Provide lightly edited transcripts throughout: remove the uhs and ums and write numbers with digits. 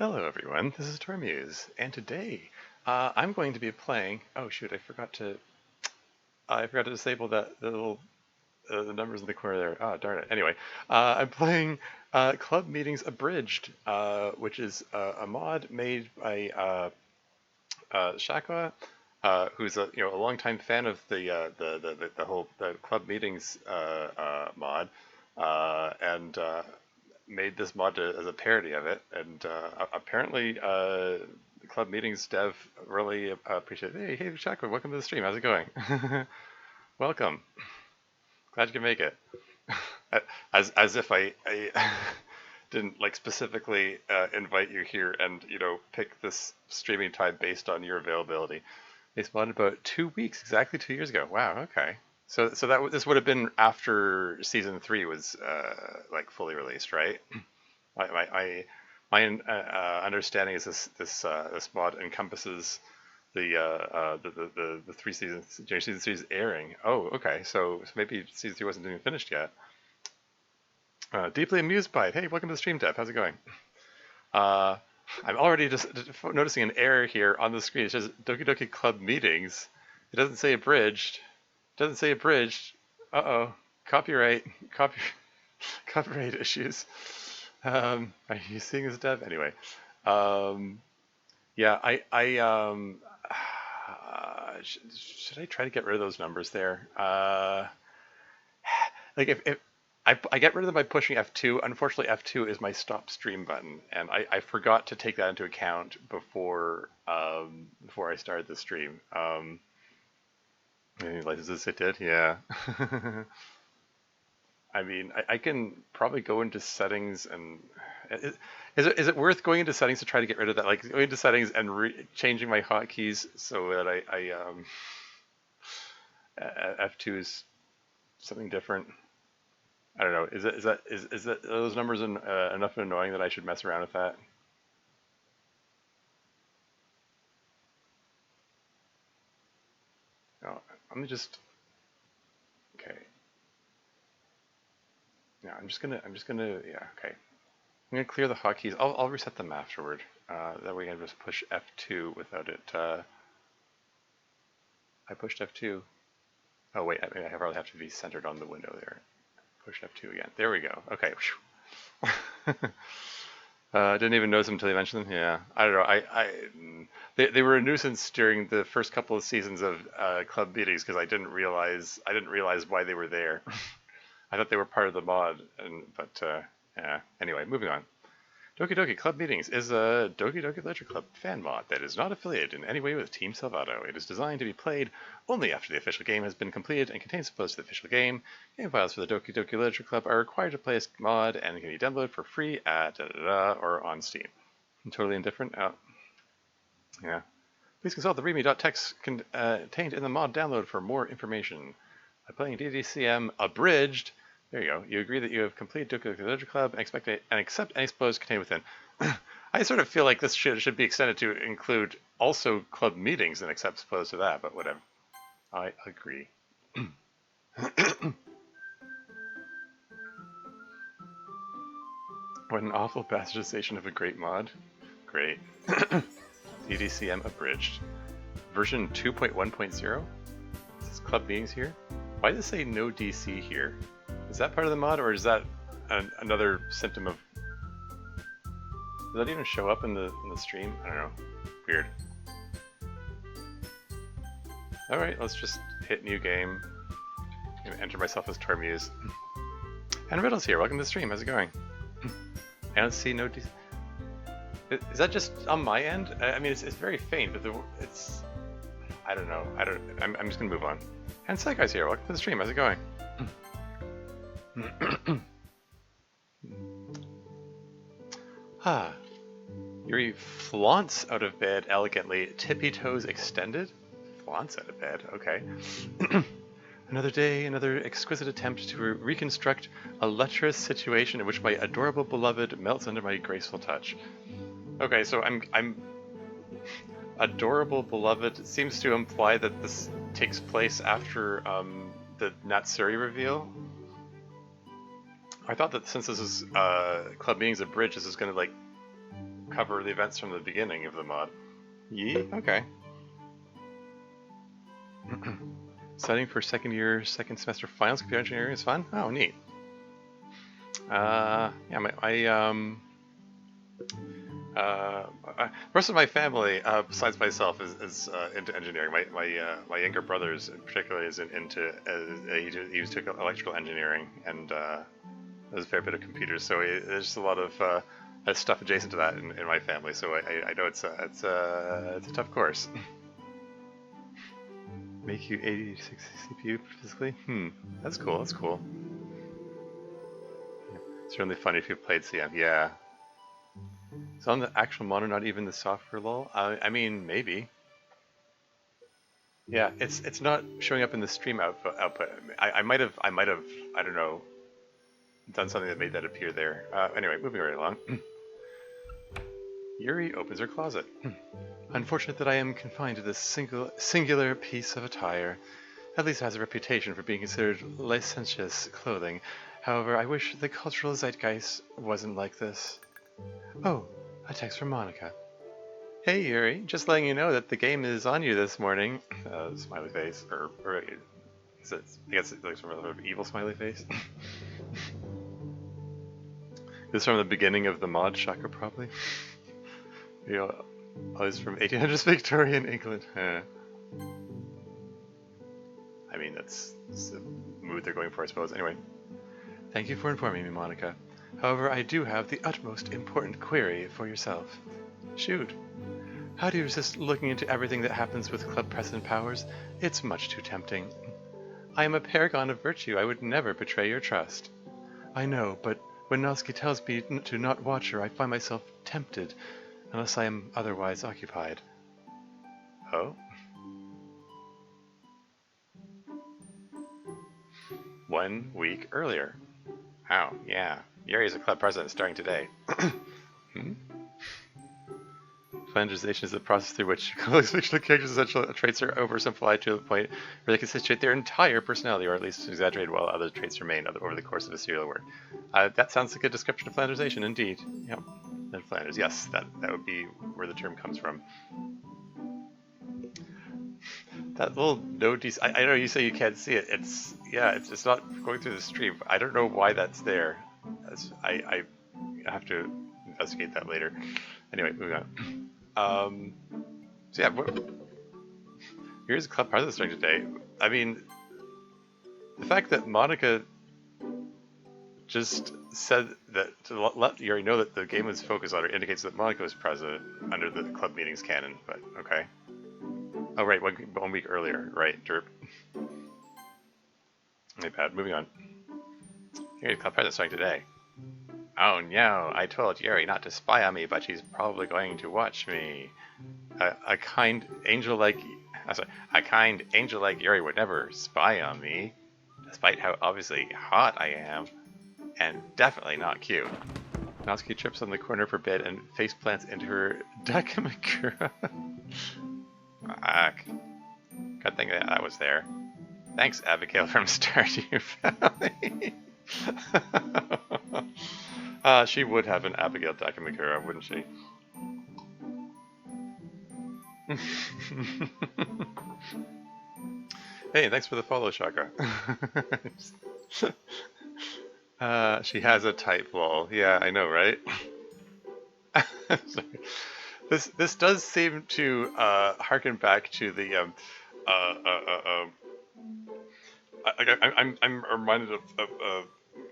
Hello everyone, this is Tormuse, and today I'm going to be playing. Oh shoot, I forgot to disable the little the numbers in the corner there. Oh darn it. Anyway, I'm playing Club Meetings Abridged, which is a mod made by Shakwa, who's a longtime fan of the whole the Club Meetings mod, and made this mod as a parody of it, and apparently the Club Meetings dev really appreciate it. Hey, Shaka, welcome to the stream. How's it going? Welcome. Glad you can make it. As if I didn't like specifically invite you here and pick this streaming time based on your availability. They spawned about 2 weeks, exactly 2 years ago. Wow. Okay. So this would have been after season 3 was like fully released, right? My understanding is this mod encompasses the 3 seasons, season 3 is airing. Oh, okay. So maybe season 3 wasn't even finished yet. Deeply amused by it. Hey, welcome to the stream, Dev. How's it going? I'm already just noticing an error here on the screen. It says Doki Doki Club Meetings. It doesn't say abridged. Doesn't say abridged. Uh-oh. Copyright. Copyright issues. Are you seeing this, Dev? Anyway. Yeah, should I try to get rid of those numbers there? Like if I get rid of them by pushing F2. Unfortunately, F2 is my stop stream button, and I forgot to take that into account before I started the stream. Any licenses it did? Yeah. I mean, I can probably go into settings and is it worth going into settings to try to get rid of that? Like going into settings and changing my hotkeys so that F2 is something different. I don't know. Is that those numbers enough annoying that I should mess around with that? No, I'm just okay. Yeah, I'm just gonna yeah, okay. I'm gonna clear the hotkeys. I'll reset them afterward. That way I can just push F2 without it. I pushed F2. Oh wait, I probably have to be centered on the window there. Push F2 again. There we go. Okay. Didn't even notice them until you mentioned them. Yeah, I don't know. They were a nuisance during the first couple of seasons of Club Meetings because I didn't realize why they were there. I thought they were part of the mod, but yeah. Anyway, moving on. Doki Doki Club Meetings is a Doki Doki Literature Club fan mod that is not affiliated in any way with Team Salvato. It is designed to be played only after the official game has been completed and contains supposed to the official game. Game files for the Doki Doki Literature Club are required to play as mod and can be downloaded for free at or on Steam. I'm totally indifferent. Oh, yeah. Please consult the readme.txt contained in the mod download for more information. By playing DDCM Abridged, there you go. You agree that you have completed Doki Doki Literature Club and accept any spoilers contained within. I sort of feel like this should be extended to include also club meetings and accept spoilers to that, but whatever. I agree. What an awful bastardization of a great mod. Great. DDCM Abridged. Version 2.1.0? Is this club meetings here? Why does it say no DC here? Is that part of the mod, or is that another symptom of... Does that even show up in the stream? I don't know. Weird. Alright, let's just hit new game. I'm gonna enter myself as Tormuse. And Riddle's here. Welcome to the stream. How's it going? I don't see no... Is that just on my end? I mean, it's very faint, but it's... I don't know. I'm just gonna move on. And Saikai's here. Welcome to the stream. How's it going? Yuri flaunts out of bed elegantly, tippy toes extended. Flaunts out of bed, okay. Another day, another exquisite attempt to reconstruct a lecherous situation in which my adorable beloved melts under my graceful touch. Okay, so I'm adorable beloved seems to imply that this takes place after the Natsuri reveal. I thought that since this is Club Meetings Abridged, this is going to like cover the events from the beginning of the mod. Yee, okay. Studying for second semester finals computer engineering is fun? Oh, neat. Yeah, most of my family, besides myself, is into engineering. My younger brothers, particularly, is into he took electrical engineering, and there's a fair bit of computers. So there's a lot of stuff adjacent to that in my family. So I know it's a tough course. Make you 80 to 60 CPU physically? That's cool. That's cool. It's really funny if you've played CM. Yeah. It's on the actual monitor, not even the software lol. I mean, maybe. Yeah, it's not showing up in the stream output. I might have I don't know, done something that made that appear there. Anyway, moving right along. Yuri opens her closet. Unfortunate that I am confined to this singular piece of attire. At least it has a reputation for being considered licentious clothing. However, I wish the cultural zeitgeist wasn't like this. Oh, a text from Monica. Hey Yuri, just letting you know that the game is on you this morning. Smiley face, or is it, I guess it looks from a evil smiley face. This is from the beginning of the mod, shocker probably. You know, oh, it's from 1800s Victorian England. I mean, that's the mood they're going for, I suppose. Anyway, thank you for informing me, Monica. However, I do have the utmost important query for yourself. Shoot. How do you resist looking into everything that happens with Club President powers? It's much too tempting. I am a paragon of virtue. I would never betray your trust. I know, but when Natsuki tells me to not watch her, I find myself tempted, unless I am otherwise occupied. Oh? 1 week earlier. Oh, yeah. Yuri is a club president starting today. Flanderization is the process through which fictional characters' essential traits are oversimplified to the point where they can situate their entire personality, or at least exaggerated, while other traits remain over the course of a serial work. That sounds like a description of Flanderization, indeed. Yep. And Flanders, yes, that would be where the term comes from. That little note, I know you say you can't see it. It's not going through the stream. I don't know why that's there. I have to investigate that later. Anyway, moving on. So yeah, here's Club President starting today. I mean, the fact that Monica just said that to let Yuri know that the game was focused on her indicates that Monica was president under the club meetings canon, but okay. Oh right, 1 week earlier, right, derp. My bad, moving on. Here's Club President starting today. Oh no, I told Yuri not to spy on me, but she's probably going to watch me. A kind angel like Yuri would never spy on me, despite how obviously hot I am, and definitely not cute. Natsuki trips on the corner of her bed and face plants into her Dakimakura. Fuck. Good thing that was there. Thanks, Abigail from Stardew Valley. She would have an Abigail Dakimakura, wouldn't she? Hey, thanks for the follow, Shaka. She has a type, lol. Yeah, I know, right? This does seem to harken back to the I'm reminded of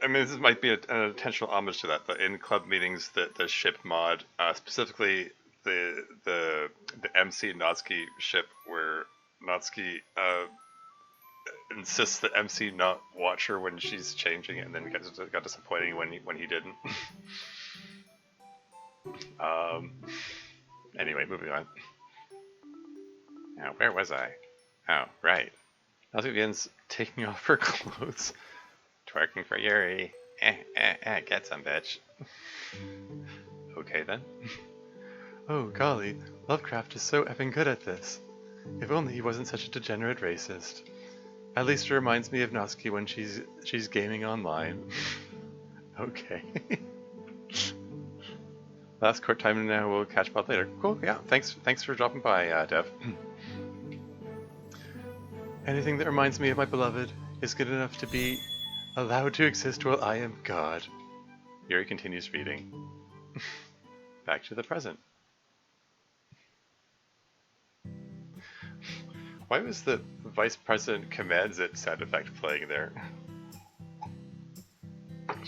I mean, this might be an intentional homage to that, but in club meetings, the ship mod, specifically the MC Natsuki ship, where Natsuki insists that MC not watch her when she's changing, and then got disappointing when he didn't. Anyway, moving on. Now, where was I? Oh, right. Natsuki begins taking off her clothes. Twerking for Yuri. Get some, bitch. Okay, then. Oh, golly. Lovecraft is so effing good at this. If only he wasn't such a degenerate racist. At least it reminds me of Natsuki when she's gaming online. Okay. Last court time now. We'll catch up later. Cool. Yeah. Thanks for dropping by, Dev. Anything that reminds me of my beloved is good enough to be allowed to exist while I am God. Yuri continues reading. Back to the present. Why was the Vice President commands it sound effect playing there?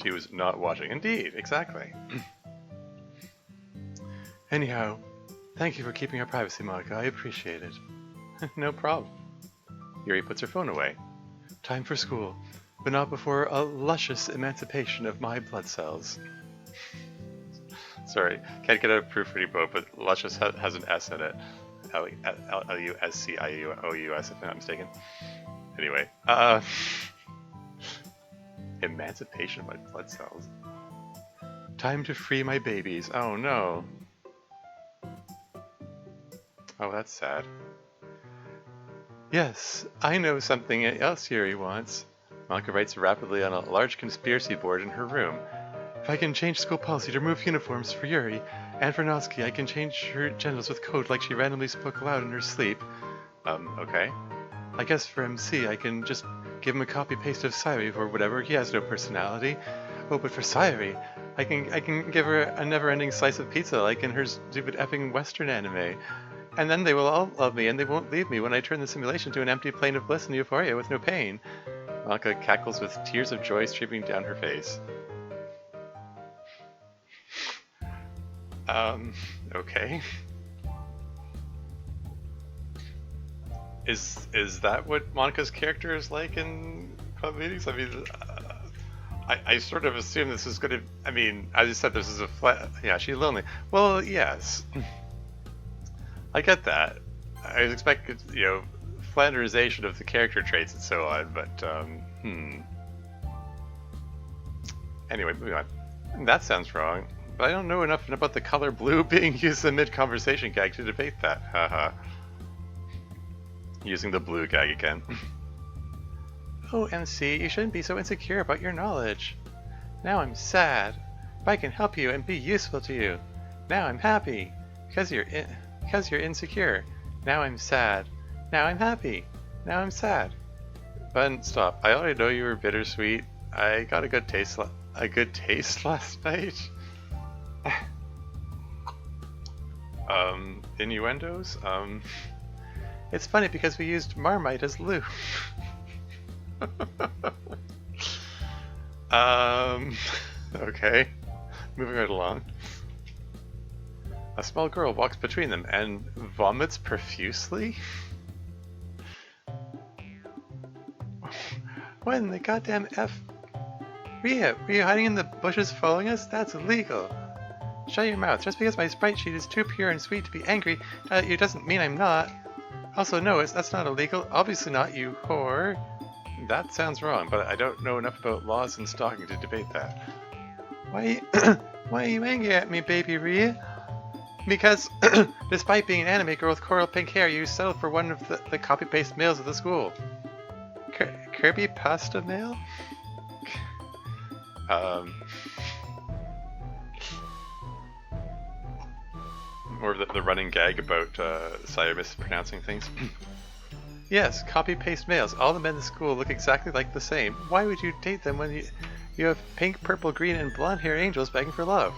She was not watching. Indeed, exactly. Anyhow, thank you for keeping our privacy, Monica. I appreciate it. No problem. Yuri puts her phone away. Time for school, but not before a luscious emancipation of my blood cells. Sorry, can't get a proofreading boat, but luscious has an S in it. Luscious, if I'm not mistaken. Anyway, emancipation of my blood cells. Time to free my babies. Oh no. Oh, that's sad. Yes, I know something else Yuri wants. Monica writes rapidly on a large conspiracy board in her room. If I can change school policy to remove uniforms for Yuri, and for Natsuki, I can change her genitals with code like she randomly spoke aloud in her sleep. Okay. I guess for MC, I can just give him a copy-paste of Sayuri or whatever. He has no personality. Oh, but for Sayuri, I can give her a never-ending slice of pizza like in her stupid effing Western anime. And then they will all love me, and they won't leave me when I turn the simulation to an empty plane of bliss and euphoria with no pain. Monica cackles with tears of joy streaming down her face. Okay. Is that what Monica's character is like in club meetings? I mean, I sort of assume this is going to. I mean, as you said, this is a flat. Yeah, she's lonely. Well, yes. I get that. I expect, flanderization of the character traits and so on, but, Anyway, moving on. That sounds wrong, but I don't know enough about the color blue being used in mid-conversation gag to debate that. Haha. Using the blue gag again. Oh, MC, you shouldn't be so insecure about your knowledge. Now I'm sad, but I can help you and be useful to you. Now I'm happy, because you're insecure. Now I'm sad. Now I'm happy. Now I'm sad. But stop. I already know you were bittersweet. I got a good taste last night. Innuendos? It's funny because we used Marmite as lube. Okay. Moving right along. A small girl walks between them and vomits profusely? What in the goddamn F? Rhea, were you hiding in the bushes following us? That's illegal. Shut your mouth. Just because my sprite sheet is too pure and sweet to be angry, it doesn't mean I'm not. Also, no, that's not illegal. Obviously not, you whore. That sounds wrong, but I don't know enough about laws and stalking to debate that. Why are you angry at me, baby Rhea? Because, despite being an anime girl with coral pink hair, you settled for one of the copy-paste males of the school. Kirby pasta male? Or the running gag about Sayuri mispronouncing things. Yes, copy-paste males. All the men in the school look exactly like the same. Why would you date them when you have pink, purple, green, and blonde-haired angels begging for love?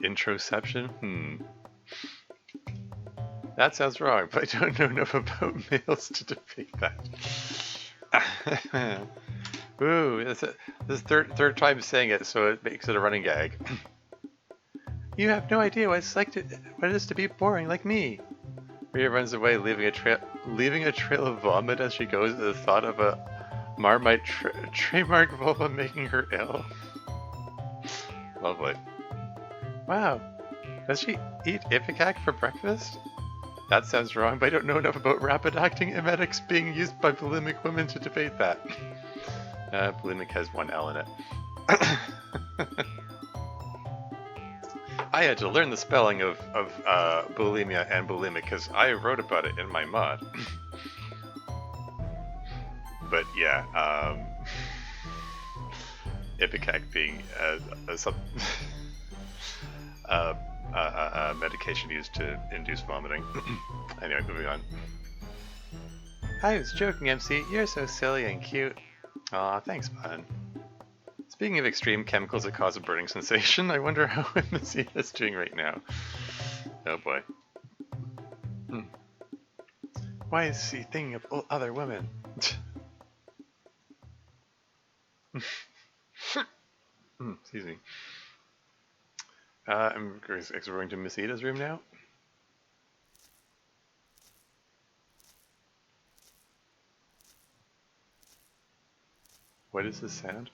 Introception? That sounds wrong, but I don't know enough about males to debate that. Ooh, this is third time saying it, so it makes it a running gag. You have no idea what it is to be boring like me. Rhea runs away, leaving a trail of vomit as she goes at the thought of a Marmite trademark vulva making her ill. Lovely. Wow, does she eat Ipecac for breakfast? That sounds wrong, but I don't know enough about rapid-acting emetics being used by bulimic women to debate that. Bulimic has one L in it. I had to learn the spelling of bulimia and bulimic because I wrote about it in my mod. But yeah, Ipecac being medication used to induce vomiting. Anyway, moving on. I was joking, MC. You're so silly and cute. Aw, thanks, bud. Speaking of extreme chemicals that cause a burning sensation, I wonder how Messina's doing right now. Oh boy. Why is he thinking of other women? Excuse me. I'm going to Miss Ida's room now. What is this sound?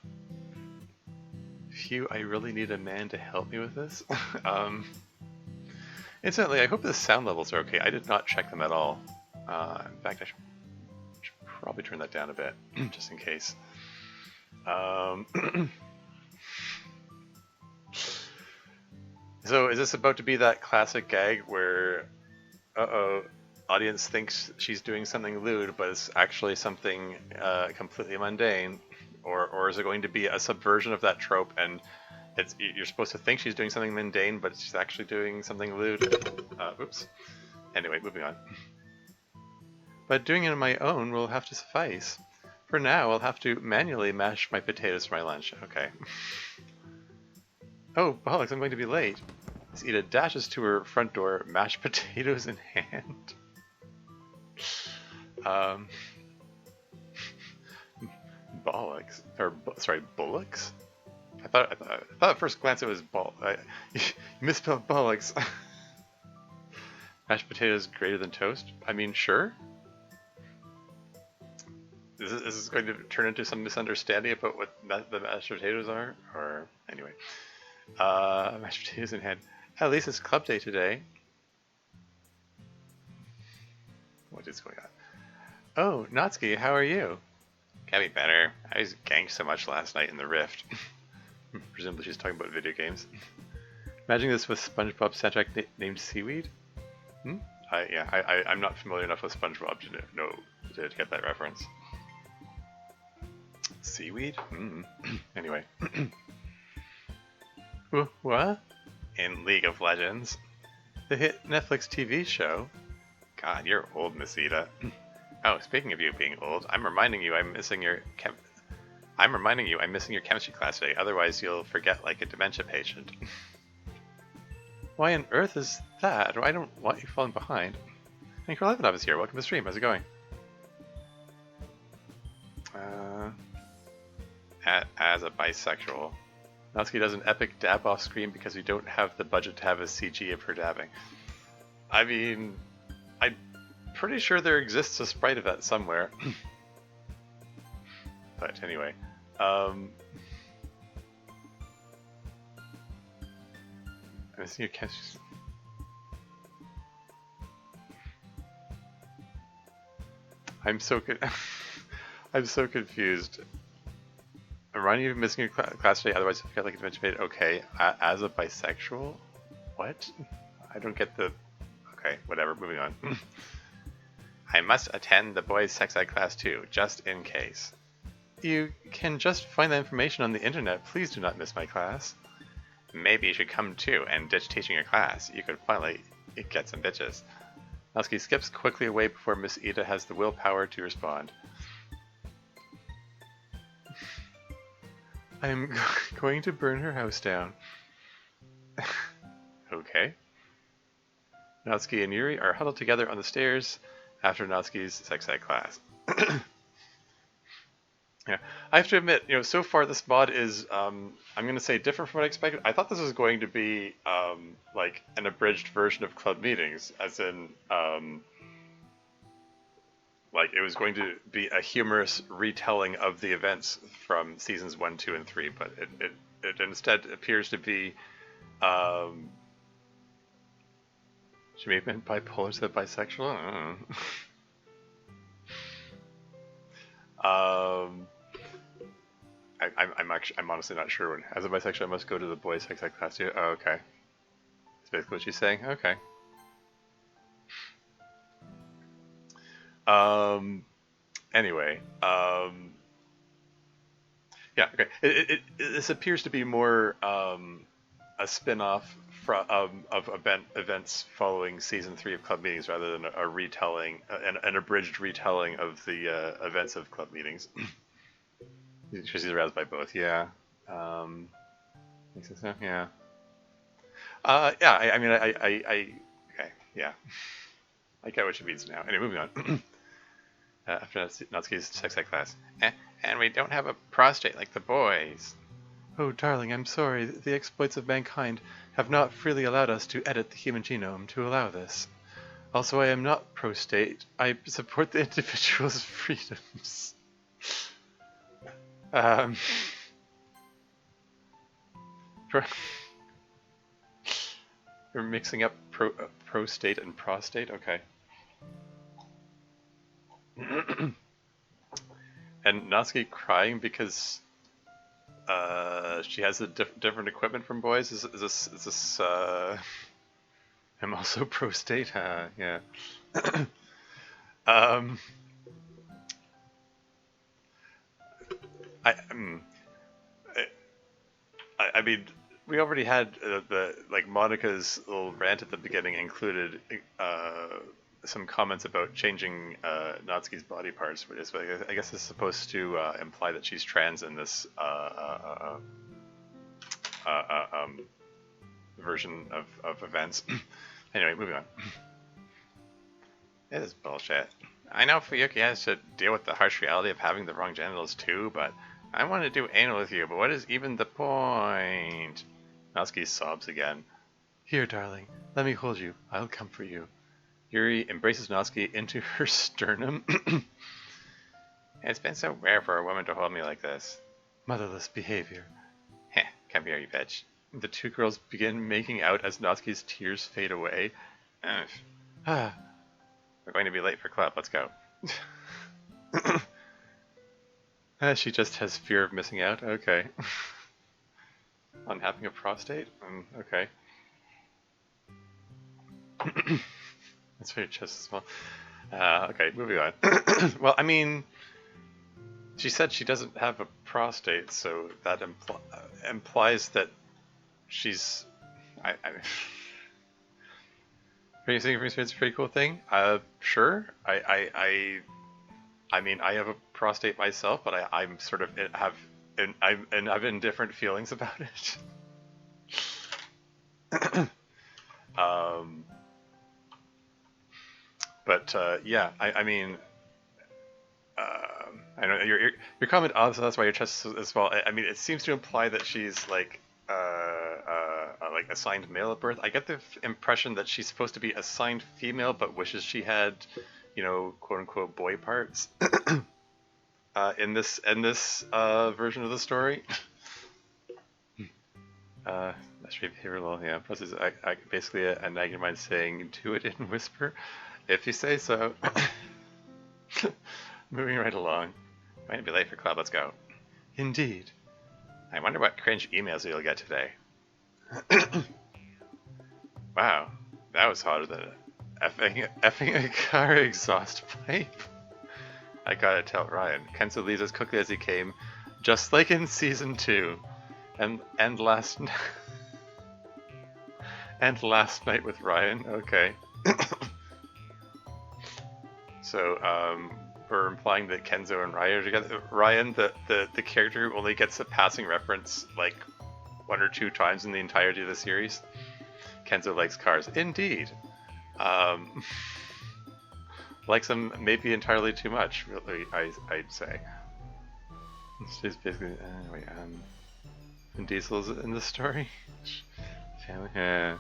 Phew, I really need a man to help me with this. Incidentally, I hope the sound levels are okay. I did not check them at all. In fact, I should probably turn that down a bit, just in case. So is this about to be that classic gag where, audience thinks she's doing something lewd, but it's actually something completely mundane? Or is it going to be a subversion of that trope, and you're supposed to think she's doing something mundane, but she's actually doing something lewd? Oops. Anyway, moving on. But doing it on my own will have to suffice. For now, I'll have to manually mash my potatoes for my lunch. Okay. Oh, bollocks, I'm going to be late. Miss Ida dashes to her front door, mashed potatoes in hand. Bollocks. Or, sorry, bullocks? I thought at first glance it was you misspelled bollocks. Mashed potatoes greater than toast? I mean, sure. Is this going to turn into some misunderstanding about what the mashed potatoes are? Or, anyway. Mashed potatoes in hand. At least it's club day today. What is going on? Oh, Natsuki, how are you? Can't be better. I was ganked so much last night in the Rift. Presumably she's talking about video games. Imagine this with SpongeBob soundtrack named Seaweed? I'm not familiar enough with SpongeBob to get that reference. Seaweed? Anyway. What? In League of Legends. The hit Netflix TV show? God, you're old, Miss Ida. Oh, speaking of you being old, I'm reminding you I'm missing your chemistry class today, otherwise you'll forget like a dementia patient. Why on earth is that? I don't want you falling behind. Thank you for living up is here. Welcome to the stream. How's it going? As a bisexual. Natsuki does an epic dab off screen because we don't have the budget to have a CG of her dabbing. I mean, I'm pretty sure there exists a sprite of that somewhere. But anyway, I'm missing your catch. I'm so confused. I'm reminding you of missing your class today, otherwise I forget like it's mentioned. Okay, as a bisexual? What? I don't get the... Okay, whatever, moving on. I must attend the boys' sex ed class too, just in case. You can just find that information on the internet. Please do not miss my class. Maybe you should come too and ditch teaching your class. You could finally get some bitches. Natsuki skips quickly away before Miss Ida has the willpower to respond. I am going to burn her house down. Okay. Natsuki and Yuri are huddled together on the stairs after Natsuki's sex ed class. Yeah, I have to admit, so far this mod is, I'm going to say different from what I expected. I thought this was going to be, like, an abridged version of club meetings, as in, like, it was going to be a humorous retelling of the events from seasons 1, 2, and 3, but it instead appears to be, she may have been bipolar to bisexual? I don't know. I'm honestly not sure. As a bisexual, I must go to the boys' sex ed class too. Oh, okay. That's basically what she's saying. Okay. Anyway. Yeah. Okay. This appears to be more a spin-off of events following season 3 of Club Meetings rather than a retelling, an abridged retelling of the events of Club Meetings. She's aroused by both, yeah. Makes sense now? Yeah. Yeah, I mean, okay, yeah. I get what she means now. Anyway, moving on. After Natsuki's sex ed class. And we don't have a prostate like the boys. Oh, darling, I'm sorry. The exploits of mankind have not freely allowed us to edit the human genome to allow this. Also, I am not pro-state. I support the individual's freedoms. We're mixing up pro-state and prostate? Okay. And Natsuki crying because she has a different equipment from boys? Is this I'm also pro-state? Yeah. I mean, we already had the like Monica's little rant at the beginning included some comments about changing Natsuki's body parts, but I guess it's supposed to imply that she's trans in this version of events. Anyway, moving on. It is bullshit. I know Fuyuki has to deal with the harsh reality of having the wrong genitals too, but I want to do anal with you, but what is even the point? Natsuki sobs again. Here, darling, let me hold you. I'll comfort you. Yuri embraces Natsuki into her sternum. It's been so rare for a woman to hold me like this. Motherless behavior. Heh, come here, you bitch. The two girls begin making out as Natsuki's tears fade away. We're going to be late for club, let's go. She just has fear of missing out? Okay. On having a prostate? Okay. That's very just as well. Okay, moving on. Well, I mean, she said she doesn't have a prostate, so that implies that she's... Are you saying it's a pretty cool thing? Sure. I mean, I have a prostate myself, but I'm sort of I've indifferent feelings about it. But yeah, I mean, I know your comment also, that's why your chest as well. I mean, it seems to imply that she's like assigned male at birth. I get the impression that she's supposed to be assigned female, but wishes she had, you know, quote unquote boy parts in this version of the story. That's pretty behavioral, yeah. Plus, it's basically a nagging mind saying, "Do it in whisper, if you say so." Moving right along. Going to be late for club. Let's go. Indeed. I wonder what cringe emails you'll get today. Wow, that was hotter than effing a car exhaust pipe. I gotta tell Ryan. Kenzo leaves as quickly as he came, just like in season 2, and last and last night with Ryan. Okay. So we're implying that Kenzo and Ryan are together. Ryan, the character who only gets a passing reference like 1 or 2 times in the entirety of the series. Kenzo likes cars. Indeed. Likes them maybe entirely too much, really, I'd say. She's basically... Anyway, Vin Diesel's in the story? Family, yeah.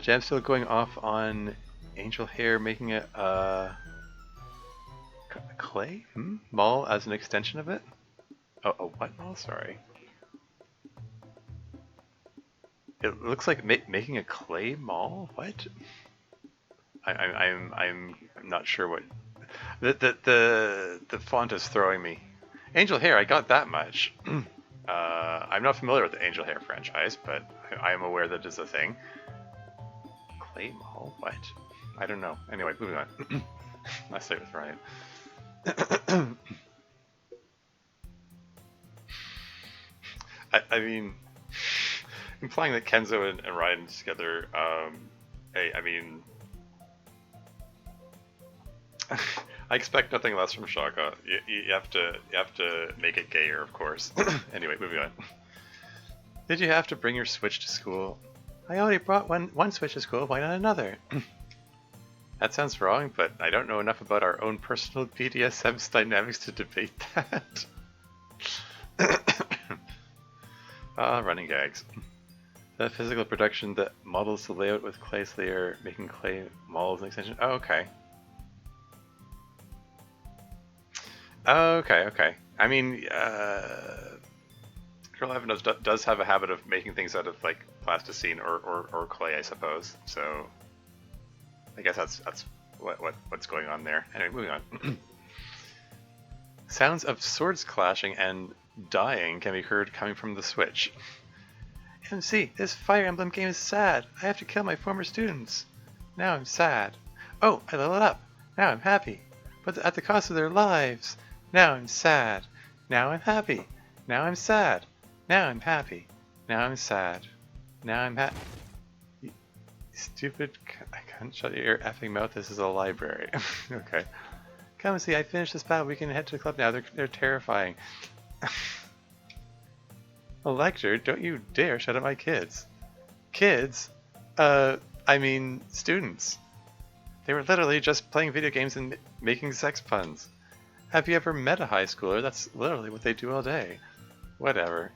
Jam's still going off on Angel Hair, making it clay mall as an extension of it. Oh, a what mall? Sorry. It looks like making a clay mall. What? I'm not sure what. The font is throwing me. Angel Hair, I got that much. I'm not familiar with the Angel Hair franchise, but I am aware that it's a thing. Clay mall? What? I don't know. Anyway, moving on. Let's stay with Ryan. I mean, implying that Kenzo and Ryan together. I mean, I expect nothing less from Shaka. You have to make it gayer, of course. Anyway, moving on. Did you have to bring your Switch to school? I already brought one Switch to school. Why not another? That sounds wrong, but I don't know enough about our own personal BDSM dynamics to debate that. Running gags. The physical production that models the layout with clay slayer, making clay models and extension. Oh, okay. Okay. I mean, Girl Heaven does have a habit of making things out of like plasticine or clay, I suppose. So I guess that's what's going on there. Anyway, moving on. Sounds of swords clashing and dying can be heard coming from the Switch. MC, this Fire Emblem game is sad. I have to kill my former students. Now I'm sad. Oh, I leveled up. Now I'm happy. But at the cost of their lives. Now I'm sad. Now I'm happy. Now I'm sad. Now I'm happy. Now I'm sad. Now I'm happy. Stupid. I can't shut your effing mouth. This is a library. Okay. Come and see. I finished this battle. We can head to the club now. They're terrifying. Elector, don't you dare shut up my kids. Kids? I mean students. They were literally just playing video games and making sex puns. Have you ever met a high schooler? That's literally what they do all day. Whatever.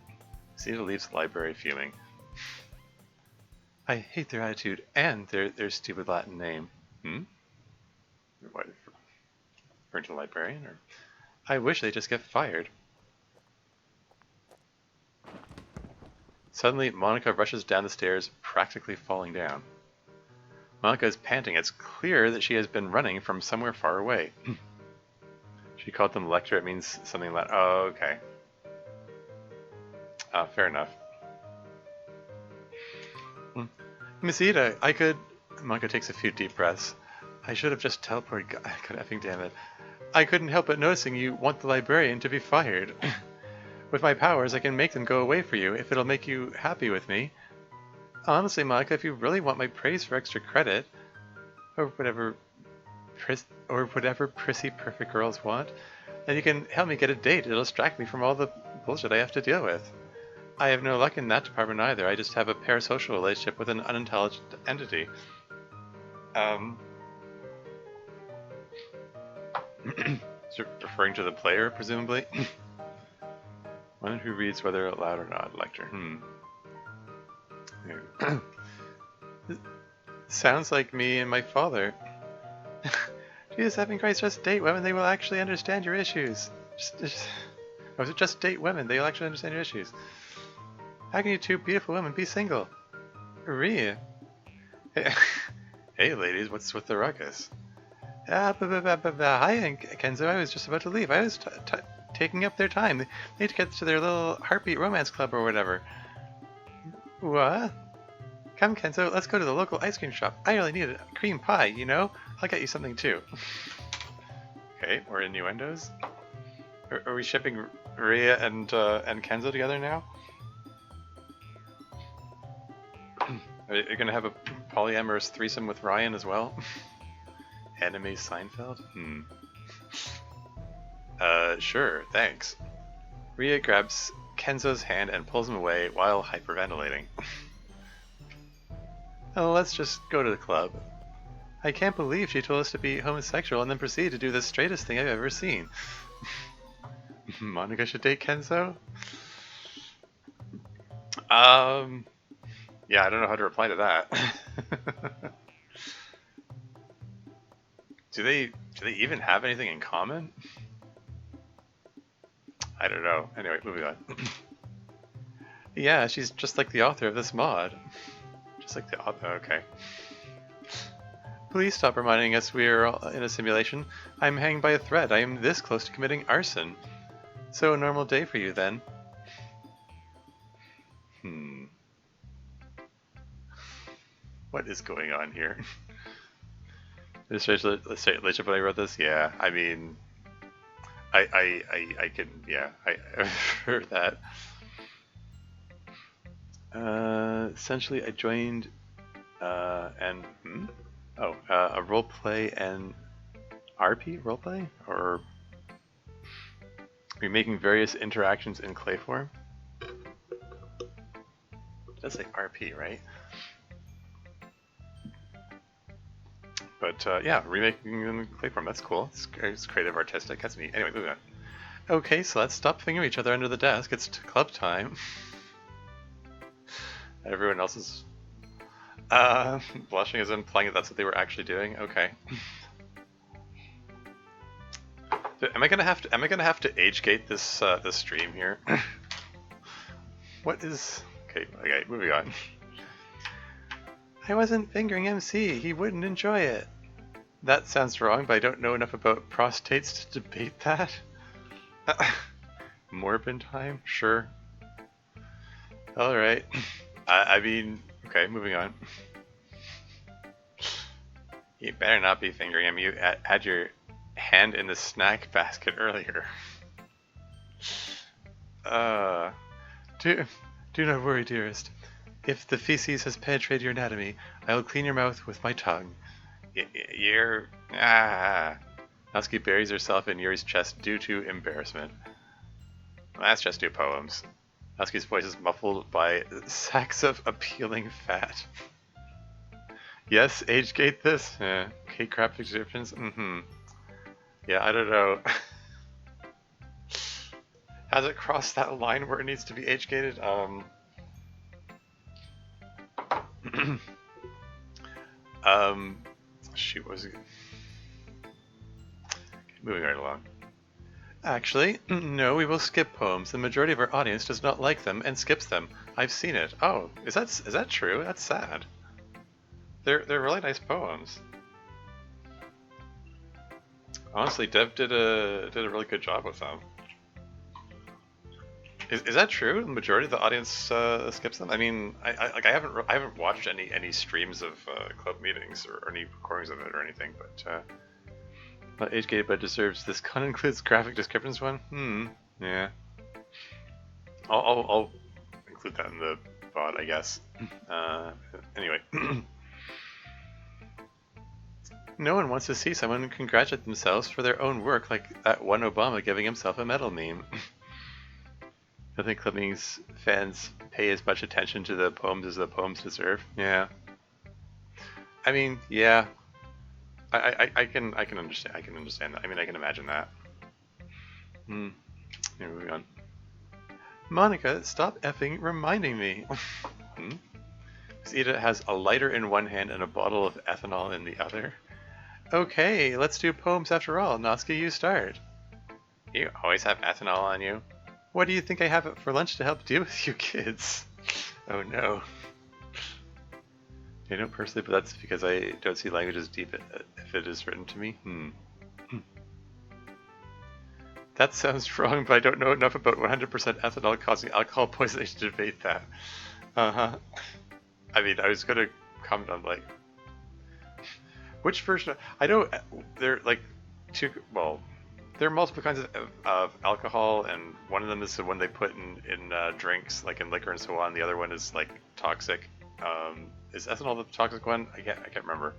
Zeta leaves the library fuming. I hate their attitude and their stupid Latin name. What? Referring to the librarian? Or I wish they'd just get fired. Suddenly, Monica rushes down the stairs, practically falling down. Monica is panting. It's clear that she has been running from somewhere far away. She called them lecture. It means something like, oh, okay. Fair enough. Miss Ida, I could... Monica takes a few deep breaths. I should have just teleported. God effing damn it. I couldn't help but noticing you want the librarian to be fired. With my powers, I can make them go away for you if it'll make you happy with me. Honestly, Monica, if you really want my praise for extra credit, or whatever prissy perfect girls want, then you can help me get a date. It'll distract me from all the bullshit I have to deal with. I have no luck in that department either. I just have a parasocial relationship with an unintelligent entity. Referring to the player, presumably? One who reads whether aloud or not. Lecture. Sounds like me and my father. Jesus having Christ, just date women, they will actually understand your issues. Just date women, they will actually understand your issues. How can you two beautiful women be single? Maria. Hey ladies, what's with the ruckus? Hi, Kenzo, I was just about to leave. I was taking up their time. They need to get to their little heartbeat romance club or whatever. What? Come, Kenzo, let's go to the local ice cream shop. I really need a cream pie, you know? I'll get you something too. Okay, more innuendos. Are we shipping Rhea and Kenzo together now? Are you gonna have a polyamorous threesome with Ryan as well? Anime Seinfeld? Sure, thanks. Rhea grabs Kenzo's hand and pulls him away while hyperventilating. Oh, let's just go to the club. I can't believe she told us to be homosexual and then proceeded to do the straightest thing I've ever seen. Monica should date Kenzo? Yeah, I don't know how to reply to that. Do they even have anything in common? I don't know. Anyway, moving on. Yeah, she's just like the author of this mod. Just like the author, okay. Please stop reminding us we are in a simulation. I'm hanging by a thread. I am this close to committing arson. So a normal day for you then. What is going on here? Let's say when I wrote this, yeah. I mean, I can, yeah. I've heard that. Essentially, I joined a roleplay and RP roleplay, or are you making various interactions in clay form? It does say RP, right? But yeah, remaking them in clay form. That's cool. It's creative, artistic. That's neat. Anyway, moving on. Okay, so let's stop fingering each other under the desk. It's club time. Everyone else is blushing as implying that that's what they were actually doing. Okay. Am I gonna have to age gate this this stream here? What is? Okay, moving on. I wasn't fingering MC. He wouldn't enjoy it. That sounds wrong, but I don't know enough about prostates to debate that. Morbin time? Sure. Alright. I mean, okay, moving on. You better not be fingering him. You had your hand in the snack basket earlier. Do not worry, dearest. If the feces has penetrated your anatomy, I will clean your mouth with my tongue. You're... Natsuki buries herself in Yuri's chest due to embarrassment. That's just two poems. Natsuki's voice is muffled by sacks of appealing fat. Yes, age gate this? Okay, crap descriptions? Yeah, I don't know. Has it crossed that line where it needs to be age gated? Shoot, what was it? Okay, moving right along. Actually, no, we will skip poems. The majority of our audience does not like them and skips them. I've seen it. Oh, is that true? That's sad. They're really nice poems. Honestly, Dev did a really good job with them. Is that true? The majority of the audience skips them. I mean, I haven't watched any streams of club meetings or any recordings of it or anything, but not age gated, but deserves this. Con includes graphic descriptions one. Yeah. I'll include that in the VOD, I guess. Anyway. No one wants to see someone congratulate themselves for their own work, like that one Obama giving himself a medal meme. I think club meetings fans pay as much attention to the poems as the poems deserve. Yeah. I mean, yeah. I can understand. I can understand that. I mean, I can imagine that. Here, moving on. Monica, stop effing reminding me. Zeta has a lighter in one hand and a bottle of ethanol in the other. Okay, let's do poems after all. Natsuki, you start. You always have ethanol on you. What do you think I have it for lunch to help deal with you kids? Oh no. I don't personally, but that's because I don't see language as deep if it is written to me. That sounds wrong, but I don't know enough about 100% ethanol causing alcohol poisoning to debate that. I mean, I was going to comment on, like, which version I know there are, like, there are multiple kinds of alcohol, and one of them is the one they put in drinks, like in liquor and so on. The other one is, like, toxic. Is ethanol the toxic one? I can't remember.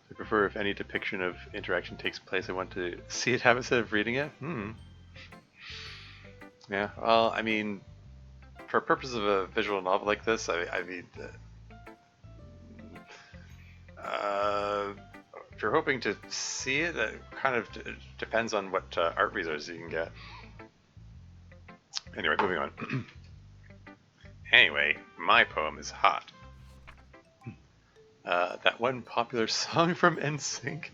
I prefer if any depiction of interaction takes place, I want to see it happen instead of reading it. Yeah, well, I mean, for purposes of a visual novel like this, I mean, if you're hoping to see it, it kind of depends on what art resources you can get. Anyway, moving on. Anyway, my poem is hot. That one popular song from NSYNC,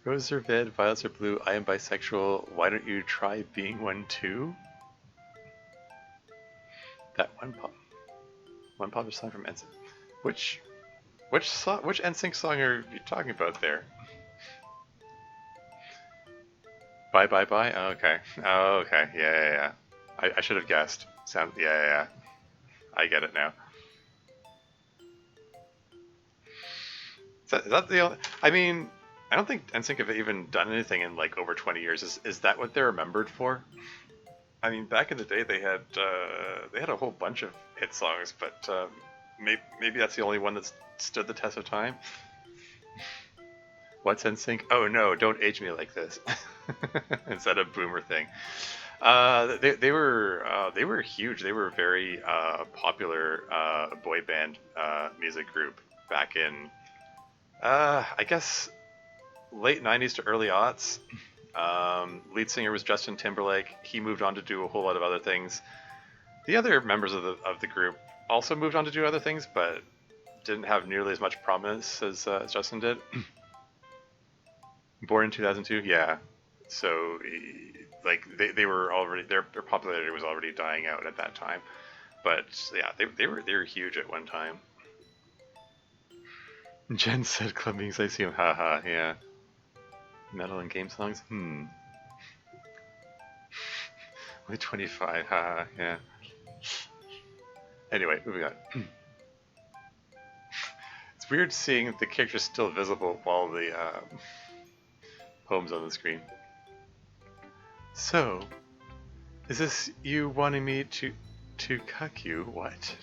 Roses are red, violets are blue, I am bisexual, why don't you try being one too? That one popular song from NSYNC. Which NSYNC song are you talking about there? Bye bye bye? Oh, okay. Oh, okay. Yeah. I should have guessed. Yeah. I get it now. Is that the only... I mean, I don't think NSYNC have even done anything in like over 20 years. Is that what they're remembered for? I mean, back in the day, they had a whole bunch of hit songs, but maybe that's the only one that's stood the test of time. What's NSYNC? Oh no, don't age me like this. Instead of Boomer thing. They were huge. They were a very popular boy band music group back in I guess late '90s to early aughts. Lead singer was Justin Timberlake. He moved on to do a whole lot of other things. The other members of the group also moved on to do other things, but didn't have nearly as much prominence as Justin did. Born in 2002, yeah. So, like, they were already their popularity was already dying out at that time. But yeah, they were huge at one time. Jen said club meetings I see him, haha, yeah. Metal and game songs? Only 25, haha, yeah. Anyway, moving on. It's weird seeing the characters still visible while the poem's on the screen. So, is this you wanting me to cuck you? What?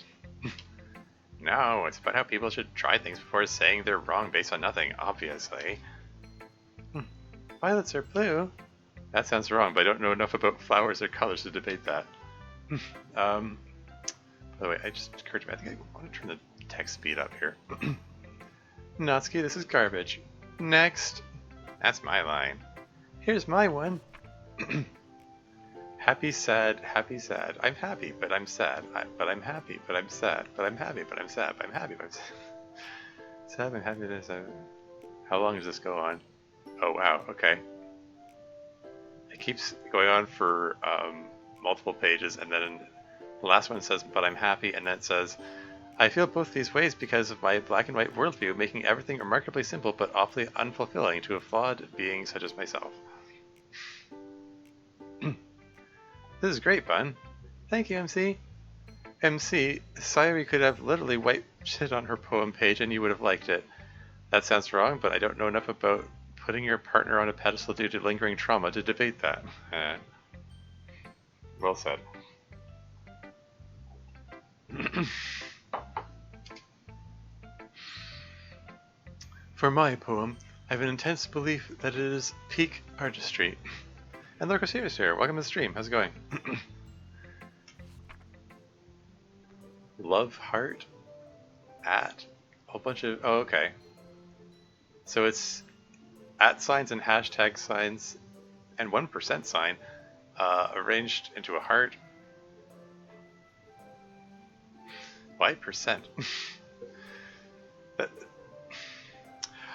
No, it's about how people should try things before saying they're wrong based on nothing, obviously. Violets are blue? That sounds wrong, but I don't know enough about flowers or colors to debate that. By the way, I just occurred to me, I think I want to turn the text speed up here. Natsuki, this is garbage. Next. That's my line. Here's my one. Happy, sad, happy, sad. I'm happy, but I'm sad. But I'm happy, but I'm sad. But I'm happy, but I'm sad. But I'm happy, but I'm sad. Sad, I'm happy, but I'm... How long does this go on? Oh, wow, okay. It keeps going on for multiple pages, and then the last one says, but I'm happy, and then it says, I feel both these ways because of my black and white worldview, making everything remarkably simple but awfully unfulfilling to a flawed being such as myself. This is great, Bun. Thank you, MC. MC, Sayuri could have literally wiped shit on her poem page and you would have liked it. That sounds wrong, but I don't know enough about putting your partner on a pedestal due to lingering trauma to debate that. Well said. For my poem, I have an intense belief that it is peak artistry. And Lurko Sirius here, welcome to the stream, how's it going? Love heart at a whole bunch of, oh okay. So it's at signs and hashtag signs and 1% sign arranged into a heart. Why percent?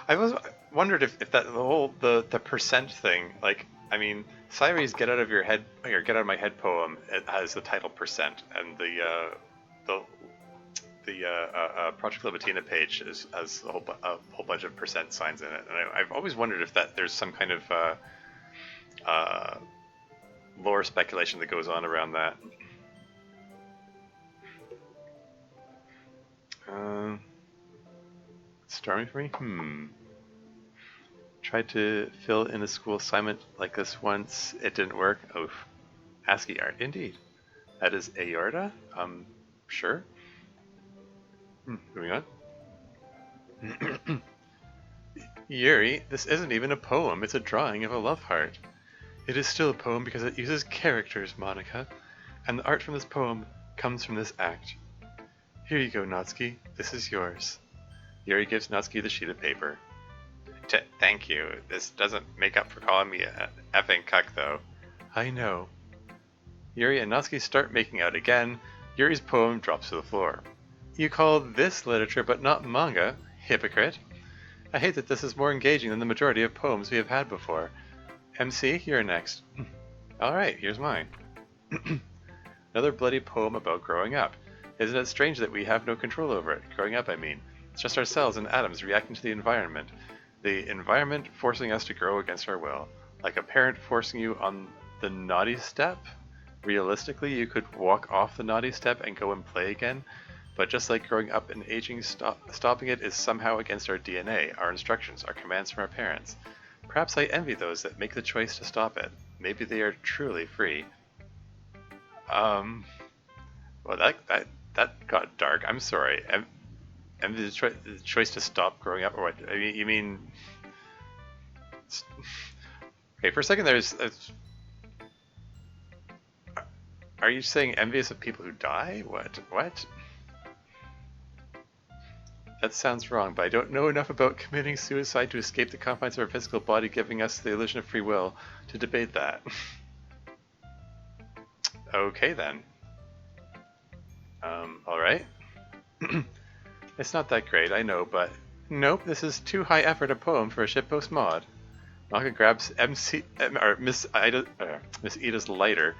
I was wondered if that the whole the percent thing, like, I mean, Sayuri's "Get Out of Your Head" or "Get Out of My Head" poem, it has the title "percent," and the Project Libitina page has a whole bunch of percent signs in it, and I've always wondered if there's some kind of lore speculation that goes on around that. Stormy for me? Tried to fill in a school assignment like this once. It didn't work. Oof. ASCII art. Indeed. That is aorta? Sure. Moving on. Yuri, this isn't even a poem. It's a drawing of a love heart. It is still a poem because it uses characters, Monica. And the art from this poem comes from this act. Here you go, Natsuki. This is yours. Yuri gives Natsuki the sheet of paper. Thank you. This doesn't make up for calling me an effing cuck, though. I know. Yuri and Natsuki start making out again. Yuri's poem drops to the floor. You call this literature but not manga? Hypocrite. I hate that this is more engaging than the majority of poems we have had before. MC, you're next. Alright, here's mine. Another bloody poem about growing up. Isn't it strange that we have no control over it? Growing up, I mean. It's just our cells and atoms reacting to the environment. The environment forcing us to grow against our will. Like a parent forcing you on the naughty step? Realistically, you could walk off the naughty step and go and play again. But just like growing up and aging, stopping it is somehow against our DNA, our instructions, our commands from our parents. Perhaps I envy those that make the choice to stop it. Maybe they are truly free. Um, well, that got dark. I'm sorry. And the choice to stop growing up, or what? I mean, you mean? Okay, for a second, are you saying envious of people who die? What? What? That sounds wrong, but I don't know enough about committing suicide to escape the confines of our physical body, giving us the illusion of free will, to debate that. Okay then. Alright. It's not that great, I know, but... Nope, this is too high effort a poem for a shitpost mod. Maka grabs Miss Ida's lighter.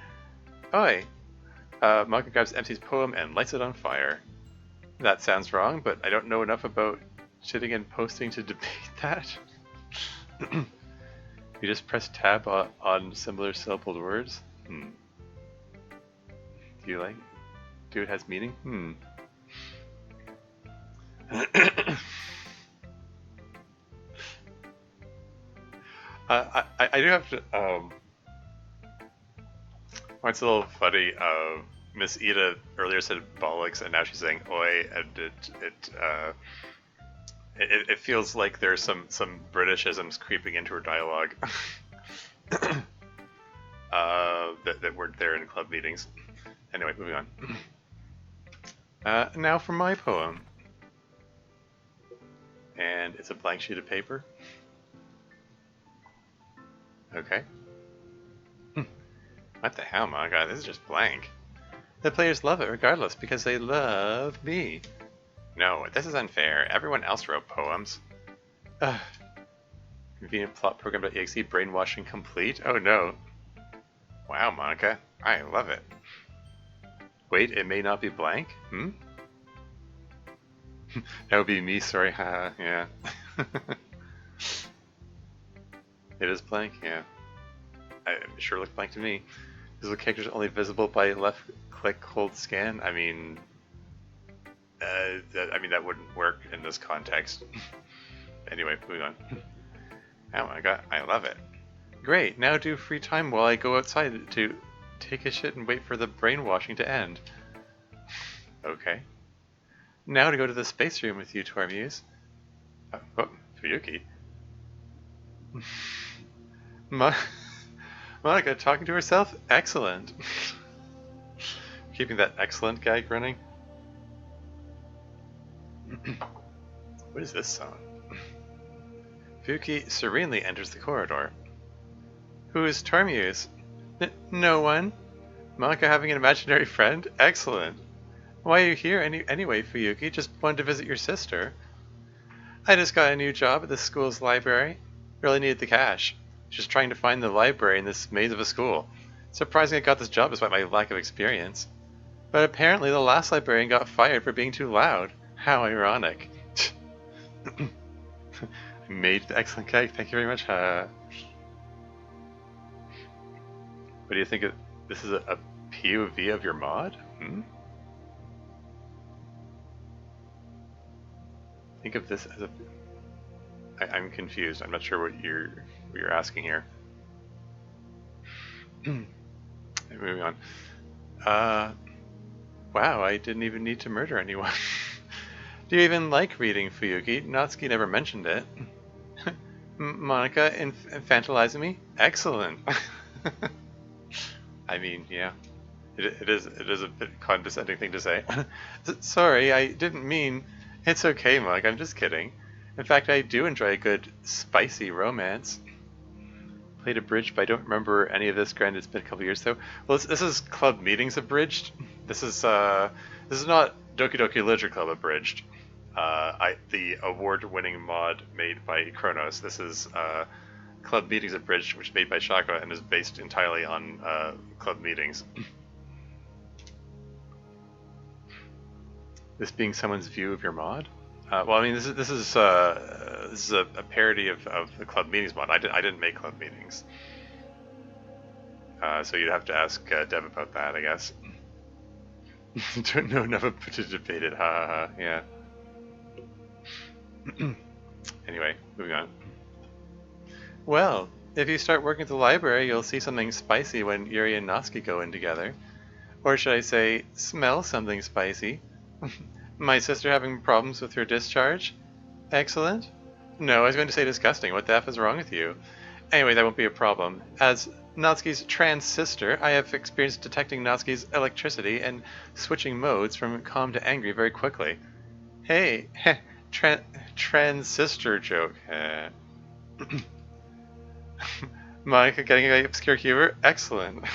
Oi! Maka grabs MC's poem and lights it on fire. That sounds wrong, but I don't know enough about shitting and posting to debate that. You just press tab on similar syllabled words? Do you like? Do it has meaning? I do have to. It's a little funny. Miss Ida earlier said bollocks, and now she's saying oi, and it feels like there's some Britishisms creeping into her dialogue that weren't there in club meetings. Anyway, moving on. Now for my poem, and it's a blank sheet of paper. Okay. What the hell, my god? This is just blank. The players love it regardless because they love me. No, this is unfair. Everyone else wrote poems. Convenient plot program.exe brainwashing complete. Oh no. Wow, Monica. I love it. Wait, it may not be blank? That would be me, sorry, haha, yeah. It is blank, yeah. It sure looked blank to me. Visual characters only visible by left click, hold, scan. I mean, that wouldn't work in this context. Anyway, moving on. Oh my god, I love it. Great, now do free time while I go outside to take a shit and wait for the brainwashing to end. Okay. Now to go to the space room with you, Tormuse. Oh, Fuyuki. Monica talking to herself? Excellent. Keeping that excellent gag running. What is this song? Fuyuki serenely enters the corridor. Who is Tormuse? No one. Monica having an imaginary friend? Excellent. Why are you here anyway, Fuyuki? Just wanted to visit your sister. I just got a new job at the school's library. Really needed the cash. Just trying to find the library in this maze of a school. Surprising I got this job despite my lack of experience. But apparently the last librarian got fired for being too loud. How ironic. I made the excellent gag. Thank you very much. What do you think of this? Is a POV of your mod? Think of this as a... I'm confused. I'm not sure what you're asking here. Moving on. Wow, I didn't even need to murder anyone. Do you even like reading, Fuyuki? Natsuki never mentioned it. Monica infantilizing me? Excellent. I mean, yeah. It is a bit condescending thing to say. Sorry, I didn't mean... It's okay, Mug, I'm just kidding. In fact, I do enjoy a good, spicy romance. Played Abridged, but I don't remember any of this. Granted, it's been a couple years though. Well, this is Club Meetings Abridged. This is not Doki Doki Literature Club Abridged. The award-winning mod made by Kronos. This is Club Meetings Abridged, which is made by Shaka and is based entirely on Club Meetings. This being someone's view of your mod? Well, I mean, this is a parody of the Club Meetings mod. I didn't make Club Meetings, so you'd have to ask Dev about that, I guess. Don't know enough to debate it. Ha ha ha. Yeah. Anyway, moving on. Well, if you start working at the library, you'll see something spicy when Yuri and Natsuki go in together. Or should I say, smell something spicy? My sister having problems with her discharge? Excellent. No, I was going to say disgusting. What the F is wrong with you? Anyway, that won't be a problem. As Natsuki's trans sister, I have experience detecting Natsuki's electricity and switching modes from calm to angry very quickly. Hey, trans sister joke. Monica getting an obscure humor? Excellent.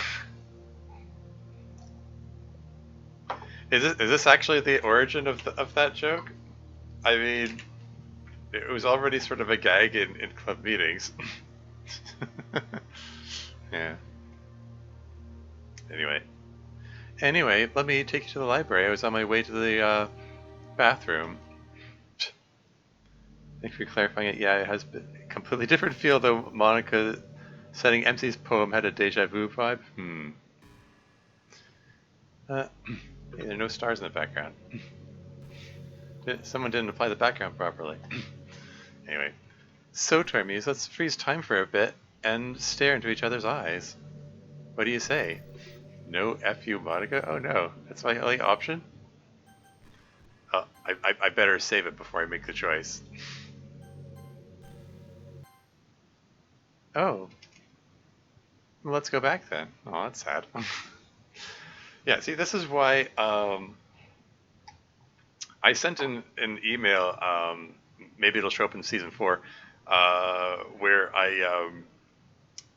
Is this actually the origin of that joke? I mean, it was already sort of a gag in club meetings. Yeah. Anyway, let me take you to the library. I was on my way to the bathroom. Thanks for clarifying it. Yeah, it has a completely different feel, though. Monica setting MC's poem had a deja vu vibe. Hey, there are no stars in the background. Someone didn't apply the background properly. Anyway, so Tormuse, let's freeze time for a bit and stare into each other's eyes. What do you say? No F you, Monica? Oh no, that's my only option? I better save it before I make the choice. Oh. Well, let's go back then. Oh, that's sad. Yeah, see, this is why I sent in an email, maybe it'll show up in season 4, where I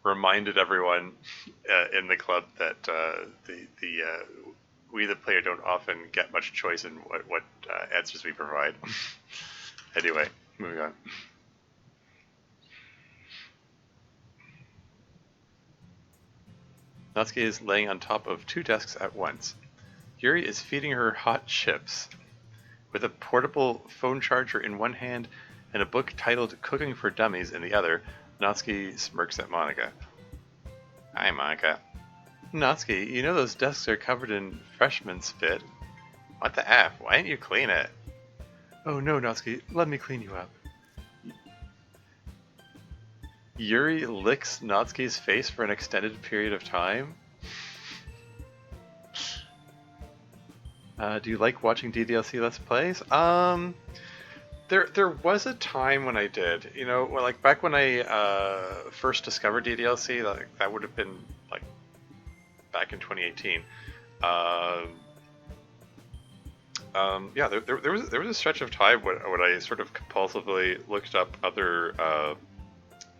reminded everyone in the club that we, the player, don't often get much choice in what answers we provide. Anyway, moving on. Natsuki is laying on top of 2 desks at once. Yuri is feeding her hot chips. With a portable phone charger in one hand and a book titled Cooking for Dummies in the other, Natsuki smirks at Monica. Hi, Monica. Natsuki, you know those desks are covered in freshman spit. What the F? Why didn't you clean it? Oh no, Natsuki, let me clean you up. Yuri licks Natsuki's face for an extended period of time. Do you like watching DDLC Let's Plays? There was a time when I did. You know, like back when I first discovered DDLC, that would have been like back in 2018. Yeah, there was a stretch of time when I sort of compulsively looked up other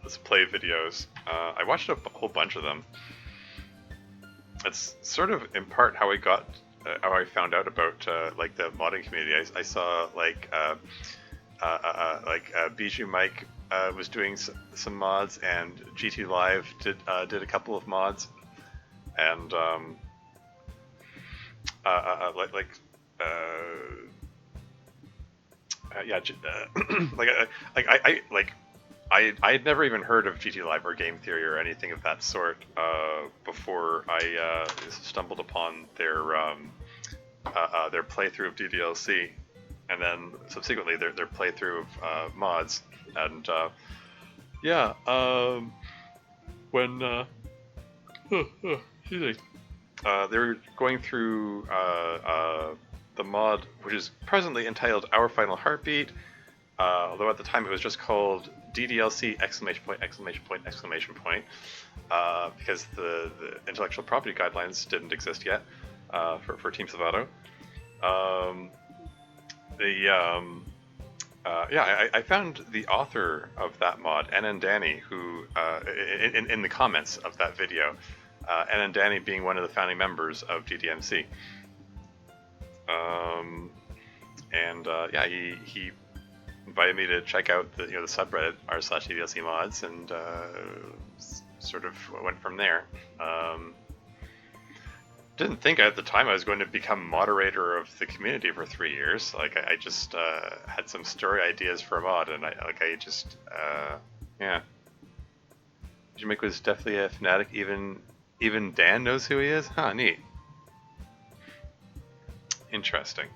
Let's Play videos. I watched a whole bunch of them. It's sort of in part how I found out about like the modding community. I saw like Bijou Mike was doing some mods, and GT Live did a couple of mods, and I had never even heard of GT Live or Game Theory or anything of that sort before I stumbled upon their playthrough of DDLC, and then subsequently their playthrough of mods. And yeah, when excuse me, they were going through the mod, which is presently entitled Our Final Heartbeat, although at the time it was just called DDLC ! Because the intellectual property guidelines didn't exist yet for Team Savato. I found the author of that mod, and Danny, who in the comments of that video, and Danny being one of the founding members of DDMC. He invited me to check out the subreddit r/DDLC mods, and sort of went from there. Didn't think at the time I was going to become moderator of the community for 3 years. Like I just had some story ideas for a mod, and yeah. Jamaica was definitely a fanatic. Even Dan knows who he is. Huh, neat. Interesting.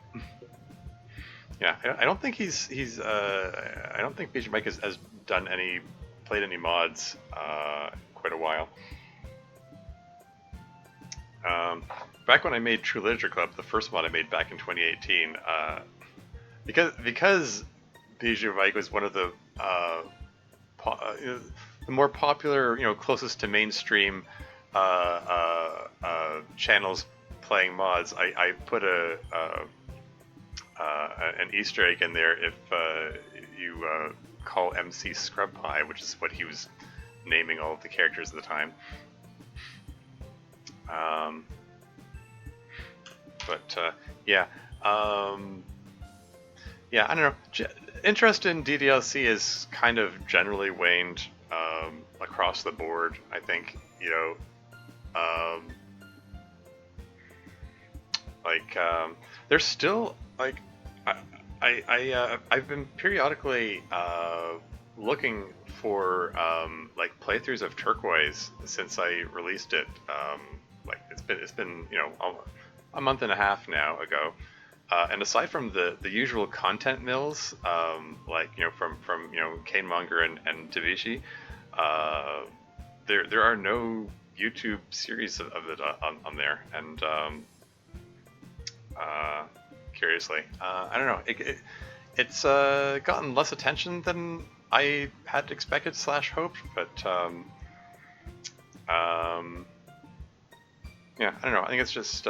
Yeah, I don't think I don't think BJ Mike has played any mods quite a while. Um, Back when I made True Literature Club, the first one I made back in 2018, because Bijou Vike was one of the the more popular, closest to mainstream channels playing mods. I put an Easter egg in there if you call MC Scrub Pie, which is what he was naming all of the characters at the time. Yeah. Yeah, I don't know. Interest in DDLC is kind of generally waned across the board. I think there's still like I've been periodically looking for like playthroughs of Turquoise since I released it. Like it's been a month and a half now ago. And aside from the usual content mills, like from Kane Monger and Davishi, there are no YouTube series of it on there. And curiously, I don't know, it's gotten less attention than I had expected / hoped, but yeah, I don't know. I think it's just.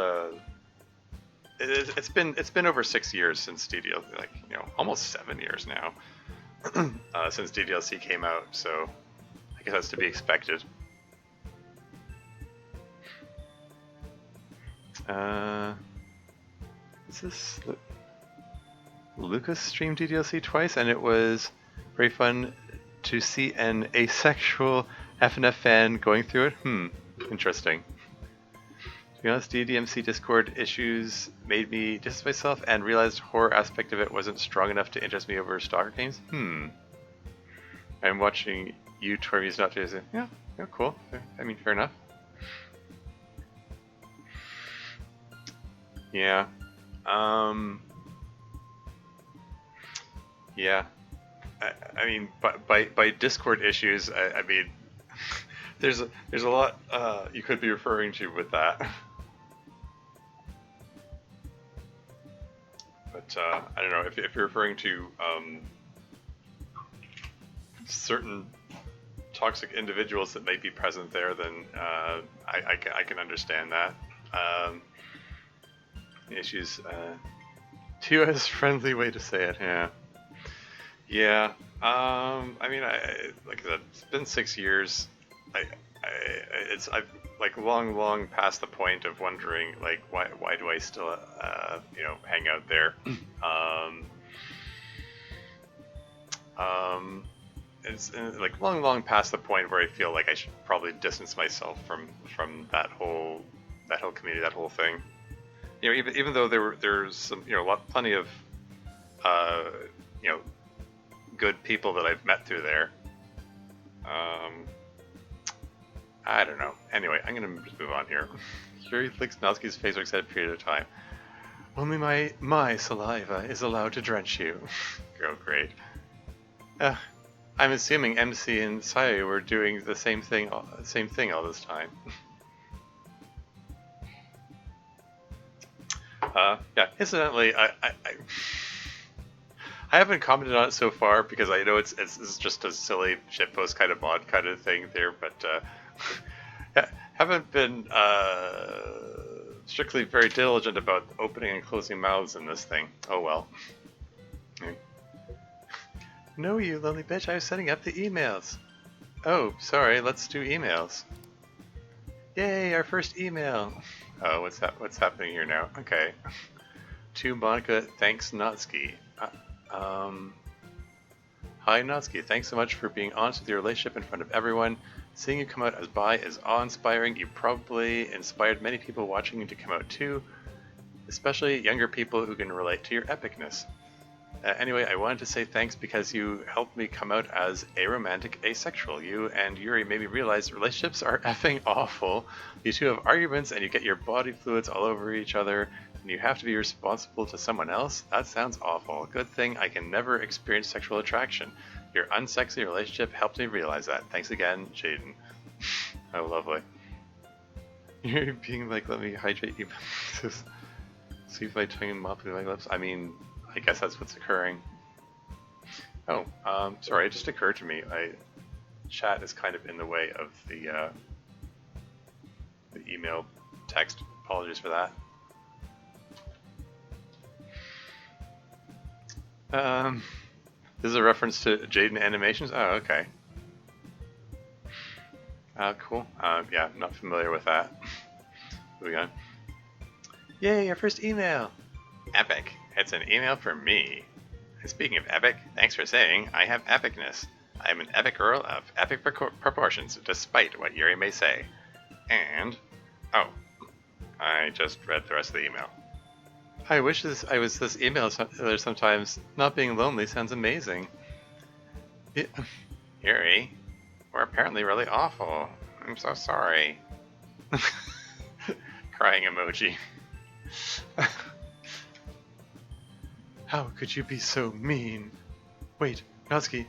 It's been over 6 years since DDLC, like almost 7 years now since DDLC came out. So I guess that's to be expected. Is this Lucas streamed DDLC twice, and it was very fun to see an asexual FNF fan going through it. Interesting. To be honest, DDMC Discord issues made me distance myself and realized horror aspect of it wasn't strong enough to interest me over Stalker games. I'm watching you Torvy's not to say, yeah, cool. I mean, fair enough. Yeah. Yeah. I mean, by Discord issues, I mean, there's a lot you could be referring to with that. But I don't know if you're referring to certain toxic individuals that may be present there, then I can understand that. Issues. TOS friendly way to say it. Yeah. I mean, like I said, it's been 6 years. I've like long past the point of wondering like why do I still hang out there. It's like long past the point where I feel like I should probably distance myself from that whole community, that whole thing. Even though there's some plenty of good people that I've met through there. I don't know. Anyway, I'm gonna just move on here. Yuri licks Nowski's face for an extended period of time. Only my saliva is allowed to drench you. Oh, great. I'm assuming MC and Sayu were doing the same thing all this time. Yeah. Incidentally, I haven't commented on it so far because I know it's just a silly shitpost kind of mod kind of thing there, but haven't been strictly very diligent about opening and closing mouths in this thing. Oh well. No, you lonely bitch! I was setting up the emails. Oh, sorry. Let's do emails. Yay! Our first email. Oh, what's happening here now? Okay. To Monica, thanks Notsky. Hi Notsky, thanks so much for being honest with your relationship in front of everyone. Seeing you come out as bi is awe-inspiring. You probably inspired many people watching you to come out too, especially younger people who can relate to your epicness. Anyway, I wanted to say thanks because you helped me come out as aromantic asexual. You and Yuri made me realize relationships are effing awful. You two have arguments and you get your body fluids all over each other and you have to be responsible to someone else? That sounds awful. Good thing I can never experience sexual attraction. Your unsexy relationship helped me realize that. Thanks again, Jaden. Oh, lovely. You're being like, let me hydrate you. Sweep my tongue and mop with my lips. I mean, I guess that's what's occurring. Oh, sorry, it just occurred to me. Chat is kind of in the way of the email text. Apologies for that. This is a reference to Jaden Animations? Oh, okay. Cool. Yeah, I'm not familiar with that. Moving on. Yay, our first email! Epic. It's an email for me. And speaking of epic, thanks for saying I have epicness. I am an epic girl of epic proportions, despite what Yuri may say. And... oh. I just read the rest of the email. I wish I was this email sometimes. Not being lonely sounds amazing. Yuri, we're apparently really awful. I'm so sorry. Crying emoji. How could you be so mean? Wait, Natsuki,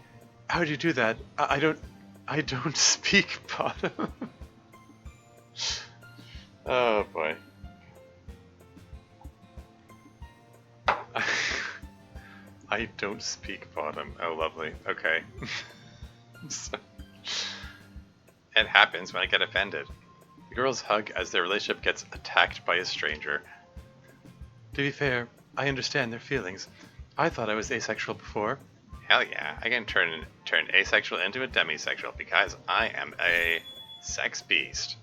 how'd you do that? I don't speak bottom. Oh boy. I don't speak bottom. Oh, lovely. Okay. It happens when I get offended. The girls hug as their relationship gets attacked by a stranger. To be fair, I understand their feelings. I thought I was asexual before. Hell yeah, I can turn asexual into a demisexual because I am a sex beast.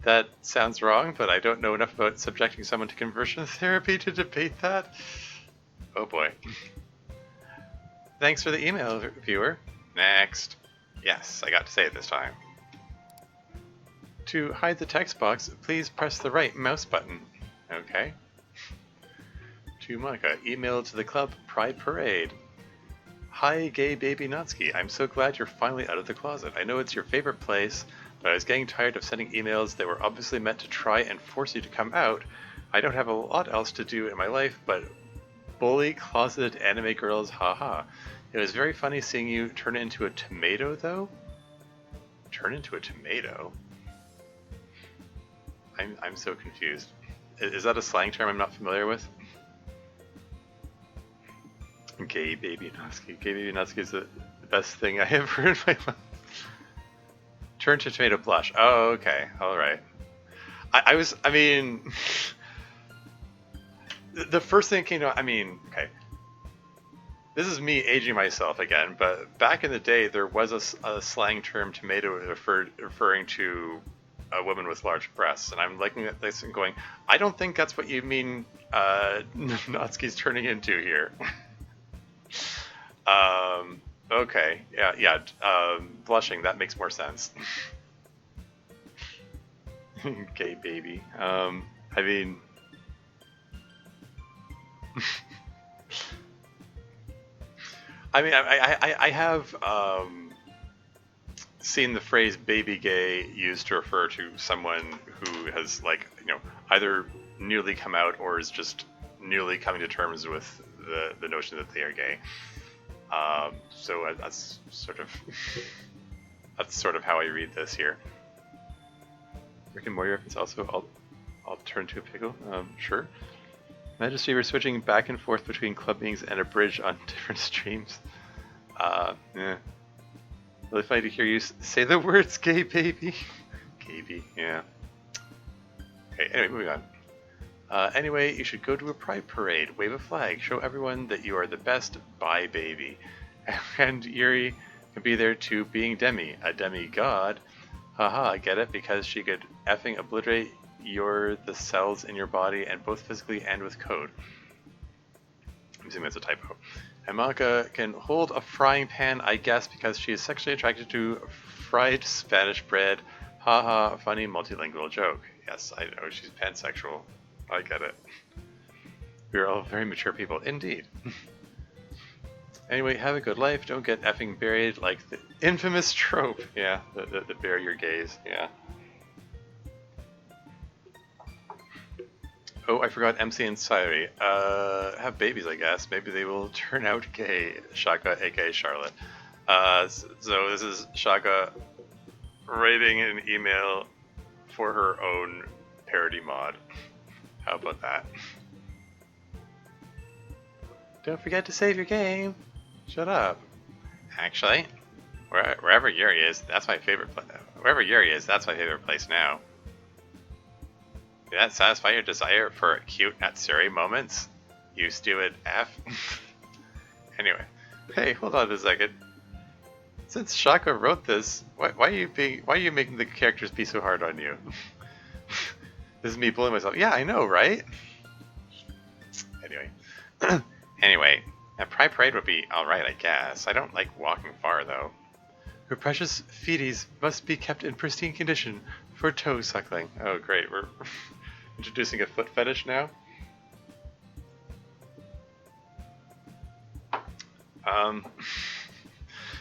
That sounds wrong, but I don't know enough about subjecting someone to conversion therapy to debate that. Oh boy. Thanks for the email, viewer. Next. Yes, I got to say it this time. To hide the text box, please press the right mouse button. Okay. To Monica, email to the club Pride Parade. Hi, gay baby Natsuki. I'm so glad you're finally out of the closet. I know it's your favorite place, but I was getting tired of sending emails that were obviously meant to try and force you to come out. I don't have a lot else to do in my life, but bully closeted anime girls, haha. It was very funny seeing you turn into a tomato, though. Turn into a tomato? I'm so confused. Is that a slang term I'm not familiar with? Gay baby Natsuki. Gay baby Natsuki is the best thing I ever heard in my life. Turn to tomato blush. Oh, okay. Alright. I mean... the first thing that came to... I mean, okay. This is me aging myself again, but back in the day, there was a slang term, tomato, referring to a woman with large breasts, and I'm looking at this and going, I don't think that's what you mean Natsuki's turning into here. Okay, yeah, blushing, that makes more sense. Gay baby. I mean... I have seen the phrase baby gay used to refer to someone who has, like, you know, either newly come out or is just newly coming to terms with the notion that they are gay. So that's sort of how I read this here. Rick and Morty reference also. I'll turn to a pickle. Sure. Majesty, we're switching back and forth between club meetings and Abridged on different streams. Yeah. Really funny to hear you say the words gay baby. Gay, yeah. Okay, anyway, moving on. Anyway, you should go to a pride parade, wave a flag, show everyone that you are the best, bye baby. And Yuri can be there too, being Demi, a demigod. Haha, get it? Because she could effing obliterate the cells in your body, and both physically and with code. I'm assuming that's a typo. And Monica can hold a frying pan, I guess, because she is sexually attracted to fried Spanish bread. Haha, funny multilingual joke. Yes, I know, she's pansexual. I get it. We're all very mature people, indeed. Anyway, have a good life. Don't get effing buried like the infamous trope. Yeah, the bury your gays. Yeah. Oh, I forgot MC and Sairi. Have babies, I guess. Maybe they will turn out gay. Shaka, aka Charlotte. So this is Shaka writing an email for her own parody mod. How about that? Don't forget to save your game. Shut up. Actually, wherever Yuri is, that's my favorite place. Wherever Yuri is, that's my favorite place now. Did that satisfy your desire for cute Natsuri moments? You stupid F. Anyway, hey, hold on a second. Since Shaka wrote this, why are you making the characters be so hard on you? This is me bullying myself. Yeah, I know, right? Anyway. Anyway, a Pride Parade would be alright, I guess. I don't like walking far, though. Her precious feeties must be kept in pristine condition for toe suckling. Oh, great. We're introducing a foot fetish now?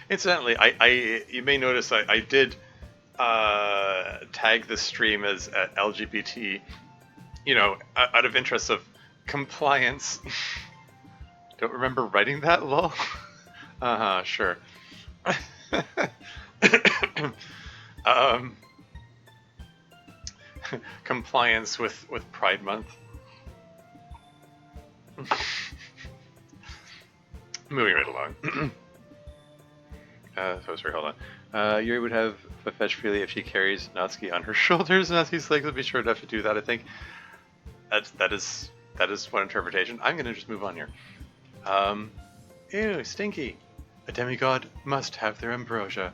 Incidentally, you may notice I did tag this stream as LGBT, you know, out of interest of compliance. Don't remember writing that, lol? Sure. Compliance with Pride Month. Moving right along. Sorry, hold on. Yuri would have a fetch freely if she carries Natsuki on her shoulders. Natsuki's legs would be short enough to do that, I think. That is one interpretation. I'm gonna just move on here. Ew, stinky. A demigod must have their ambrosia.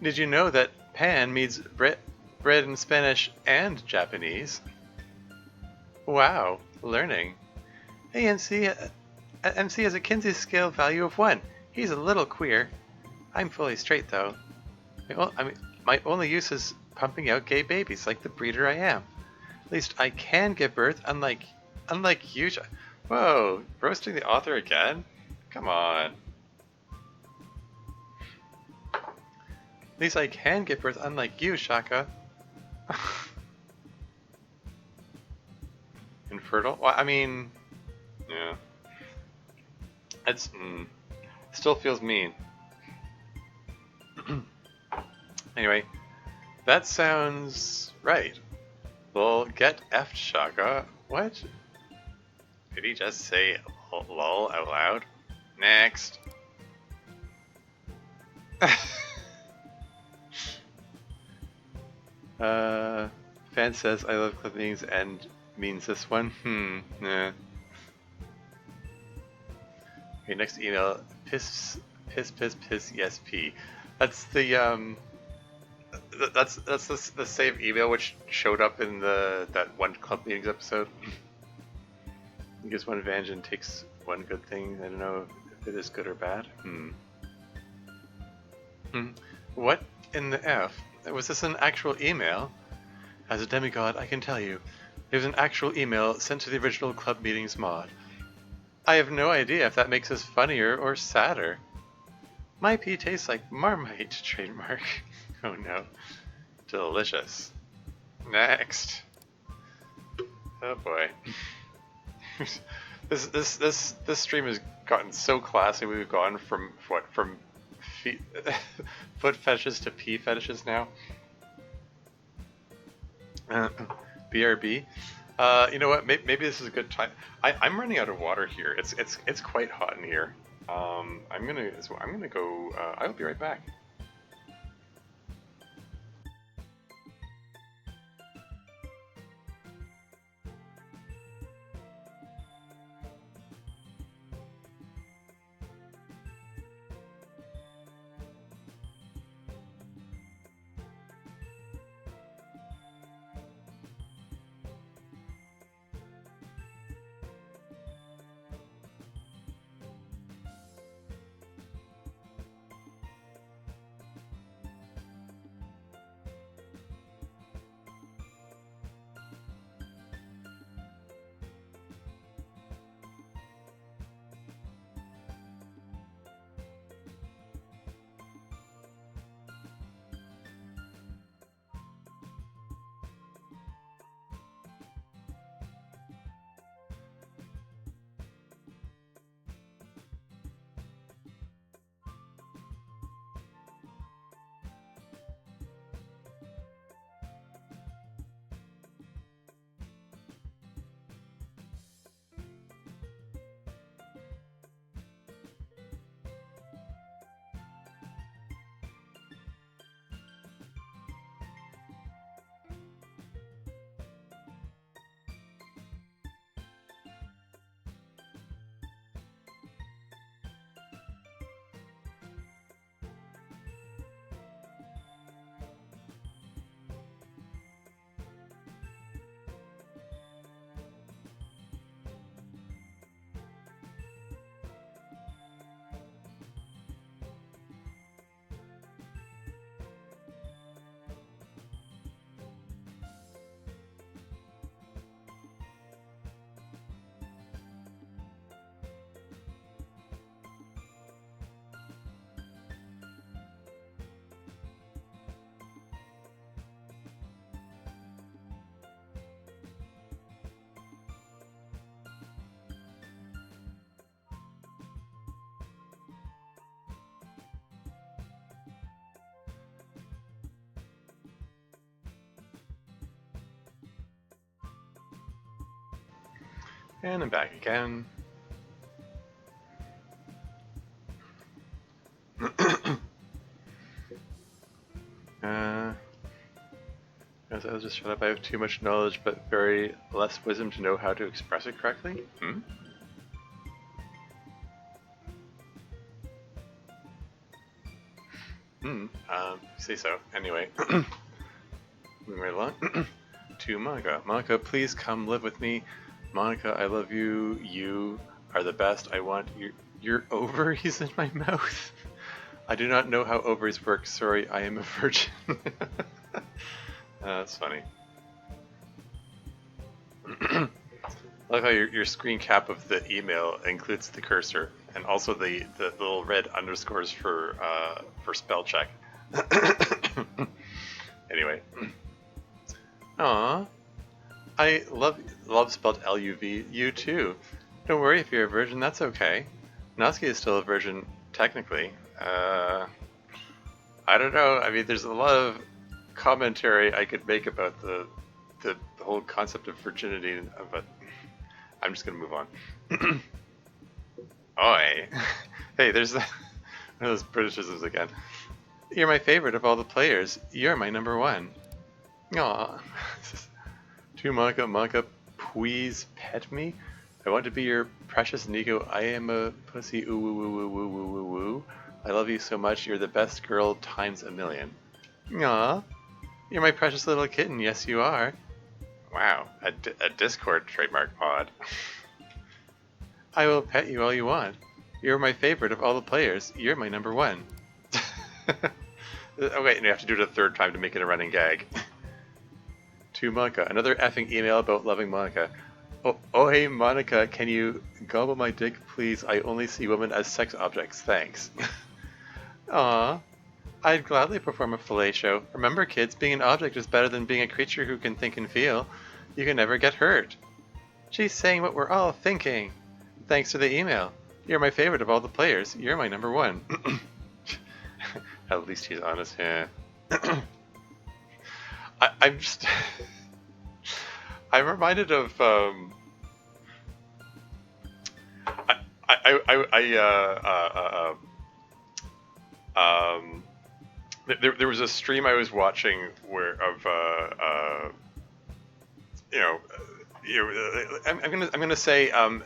Did you know that pan means bread in Spanish and Japanese? Wow, learning. Hey, MC has a Kinsey scale value of 1. He's a little queer. I'm fully straight, though. My only use is pumping out gay babies like the breeder I am. At least I can give birth, unlike you. Whoa, roasting the author again? Come on. At least I can give birth, unlike you, Shaka. Infertile? Well, I mean, yeah. It's still feels mean. Anyway, that sounds right. Well, get effed, Shaka. What? Did he just say lol out loud? Next. Fan says I love club meetings and means this one. Nah. Okay, next email. Piss, yes, P. That's the that's the same email which showed up in that one club meetings episode. He gives one advantage and takes one good thing. I don't know if it is good or bad. What in the F? Was this an actual email? As a demigod, I can tell you, it was an actual email sent to the original club meetings mod. I have no idea if that makes us funnier or sadder. My pee tastes like Marmite, trademark. Oh no. Delicious. Next. Oh boy. This stream has gotten so classy. We've gone from feet, foot fetishes to pee fetishes now. BRB. You know what? Maybe this is a good time. I'm running out of water here. It's quite hot in here. I'm gonna go. I'll be right back. And I'm back again. As I was just shut up, I have too much knowledge but very less wisdom to know how to express it correctly. Say so. Anyway, moving right along. To Monica. Monica, please come live with me. Monica, I love you. You are the best. I want your ovaries in my mouth. I do not know how ovaries work. Sorry, I am a virgin. That's funny. I like how your screen cap of the email includes the cursor and also the little red underscores for spell check. Anyway. Aww. I love spelled L-U-V. You too. Don't worry if you're a virgin, that's okay. Natsuki is still a virgin, technically. I don't know. I mean, there's a lot of commentary I could make about the whole concept of virginity, but I'm just gonna move on. Oi. Hey, there's one of those Britishisms again. You're my favorite of all the players. You're my number one. Aww. To Monica, Monica, please pet me. I want to be your precious Nico. I am a pussy. Ooh, woo, woo, woo, woo, woo, woo, woo. I love you so much. You're the best girl times a million. Aww. You're my precious little kitten. Yes, you are. Wow. A Discord trademark odd. I will pet you all you want. You're my favorite of all the players. You're my number one. Oh wait, and you have to do it a third time to make it a running gag. To Monica, another effing email about loving Monica. Oh hey Monica, can you gobble my dick please? I only see women as sex objects, thanks. Aww. I'd gladly perform a fellatio. Remember kids, being an object is better than being a creature who can think and feel. You can never get hurt. She's saying what we're all thinking. Thanks for the email. You're my favorite of all the players. You're my number one. At least he's honest, yeah. I'm just... I'm reminded of... There was a stream I was watching where I'm gonna say an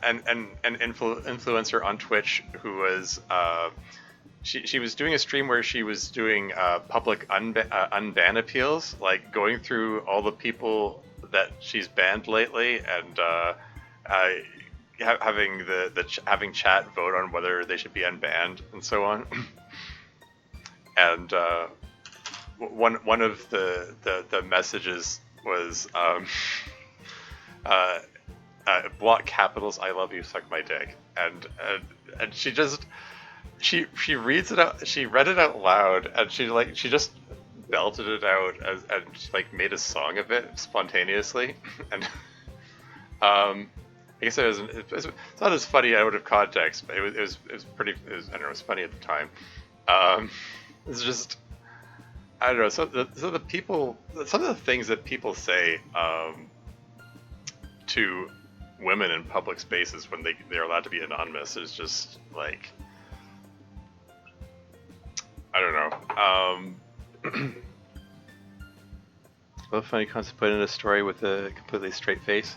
influencer on Twitch who was she was doing a stream where she was doing public unban appeals, like going through all the people that she's banned lately and having having chat vote on whether they should be unbanned and so on. And one of the messages was block capitals. I love you. Suck my dick. And she just she reads it out. She read it out loud, and she just belted it out and like made a song of it spontaneously. And I guess it's not as funny out of context, but it was pretty. I don't know. It was funny at the time. It's just, I don't know. So the people, some of the things that people say to women in public spaces when they're allowed to be anonymous is just like, I don't know. Well, funny concept put in a story with a completely straight face.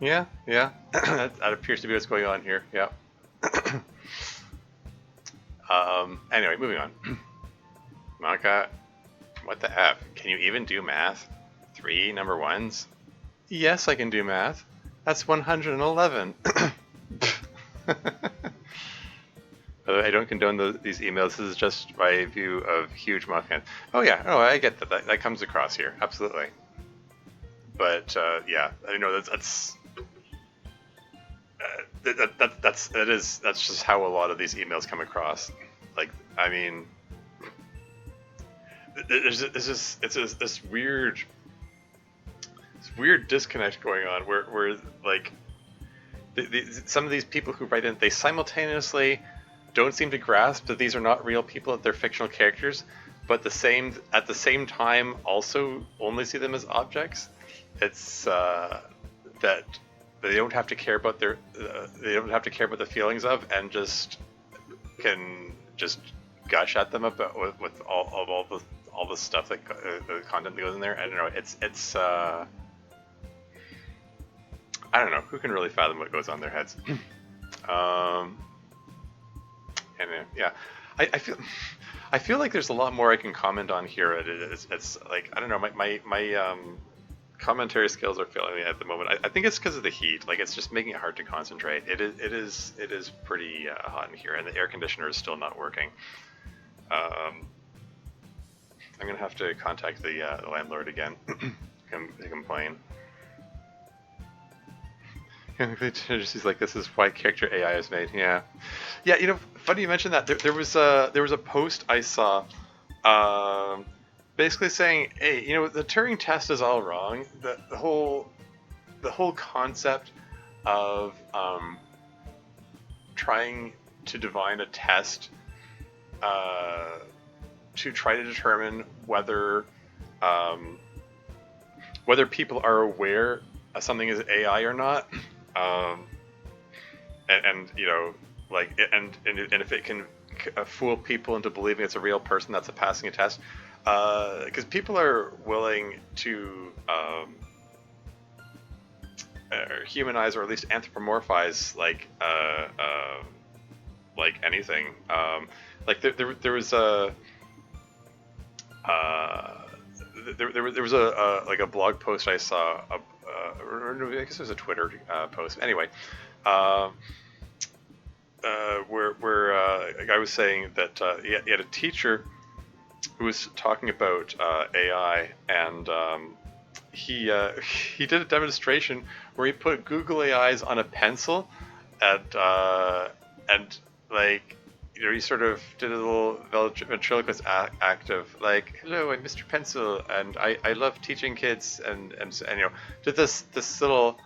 Yeah. that appears to be what's going on here. Yeah. Anyway, moving on. Monica, what the F? Can you even do math? 3 number ones? Yes, I can do math. That's 111. I don't condone these emails. This is just my view of huge Monica. Oh yeah, I get that. That comes across here. Absolutely. But yeah, I know that's just how a lot of these emails come across. Like, I mean, there's this weird disconnect going on where like some of these people who write in, they simultaneously don't seem to grasp that these are not real people, that they're fictional characters, but at the same time also only see them as objects. It's that they don't have to care about they don't have to care about the feelings of, and just can just gush at them about with all the stuff that the content that goes in there. I don't know. It's I don't know. Who can really fathom what goes on in their heads? And yeah, I feel like there's a lot more I can comment on here. It's like, I don't know, my commentary skills are failing me at the moment. I think it's because of the heat. Like, it's just making it hard to concentrate. It is pretty hot in here, and the air conditioner is still not working. I'm gonna have to contact the landlord again to complain. She's like, this is why character AI is made. Yeah, you know, funny you mentioned that. There was a post I saw, basically saying, hey, you know, the Turing test is all wrong. The whole concept of trying to divine a test to try to determine whether people are aware something is AI or not. And you know, like, and if it can fool people into believing it's a real person that's passing a test, because people are willing to humanize or at least anthropomorphize like anything. Like there was a there was a like a blog post I saw, or I guess it was a Twitter post. Anyway, where a guy was saying that he had a teacher who was talking about AI, and he did a demonstration where he put Google AIs on a pencil, and like, you know, he sort of did a little ventriloquist act of like, hello, I'm Mr. Pencil, and I love teaching kids, and you know, did this little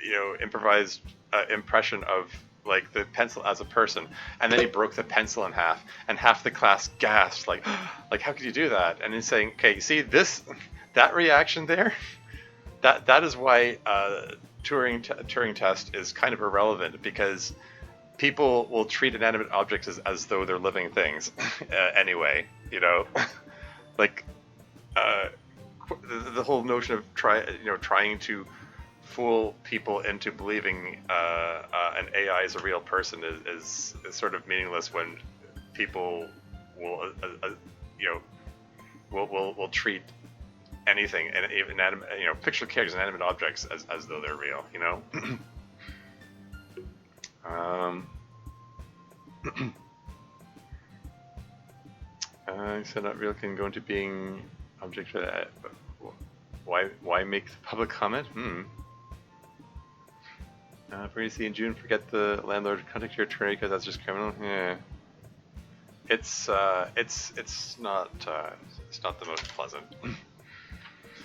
you know, improvised impression of like the pencil as a person, and then he broke the pencil in half, and half the class gasped, like how could you do that? And he's saying, okay, you see that reaction there, that is why Turing test is kind of irrelevant, because people will treat inanimate objects as though they're living things anyway, you know. Like the whole notion of trying to fool people into believing an AI is a real person is sort of meaningless when people will will treat anything, and even fictional characters, inanimate objects, as though they're real, you know. So not real can go into being object. Why make the public comment? For you to see in June, forget the landlord, contact your attorney because that's just criminal. Yeah, it's not the most pleasant.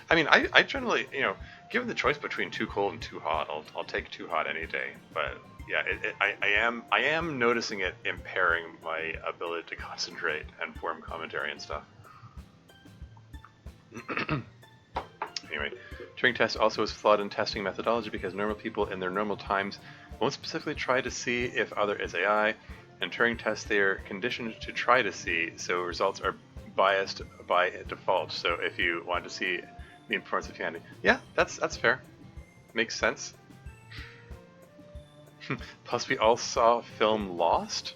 I mean, I generally, you know, given the choice between too cold and too hot, I'll take too hot any day. But yeah, I am noticing it impairing my ability to concentrate and form commentary and stuff. Anyway, Turing test also is flawed in testing methodology because normal people in their normal times won't specifically try to see if other is AI, and Turing tests they are conditioned to try to see, so results are biased by default. So if you want to see the importance of humanity, yeah, that's fair, makes sense. Plus, we all saw film Lost.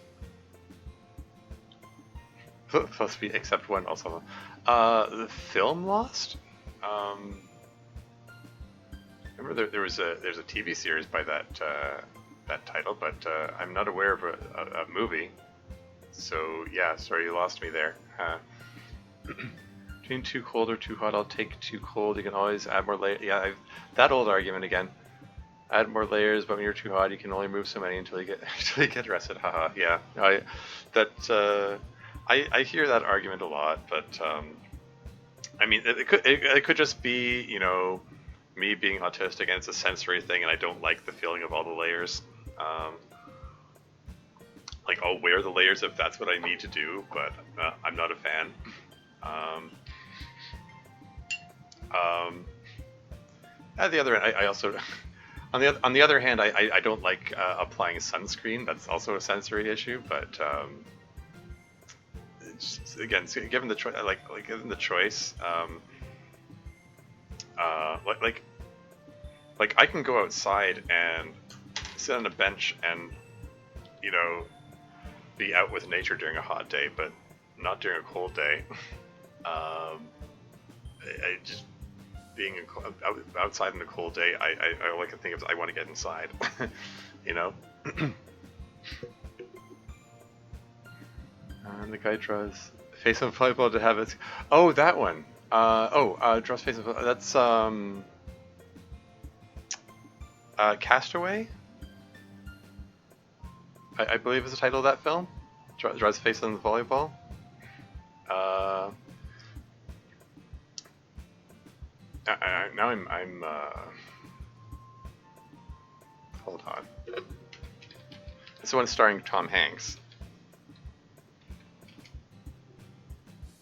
Plus, we except one also. The film Lost. Remember there's a TV series by that title, but I'm not aware of a movie. So yeah, sorry, you lost me there. Between too cold or too hot, I'll take too cold. You can always add more layers. Yeah, that old argument again. Add more layers, but when you're too hot, you can only move so many until you get arrested. Haha. Yeah, I hear that argument a lot, but I mean, it could just be, you know, me being autistic, and it's a sensory thing, and I don't like the feeling of all the layers. Like, I'll wear the layers if that's what I need to do, but I'm not a fan. At the other end, I also on the other hand, I don't like applying sunscreen. That's also a sensory issue. But again, given the choice, like given the choice, uh, like like like I can go outside and sit on a bench and you know be out with nature during a hot day, but not during a cold day. I just being outside in a cold day, I all I can think of is I want to get inside, you know. And the guy draws face on volleyball to have it. Oh, that one. Draws face on volleyball. That's Castaway. I believe is the title of that film. Draws face on the volleyball. Uh, Now I'm hold on. It's the one starring Tom Hanks.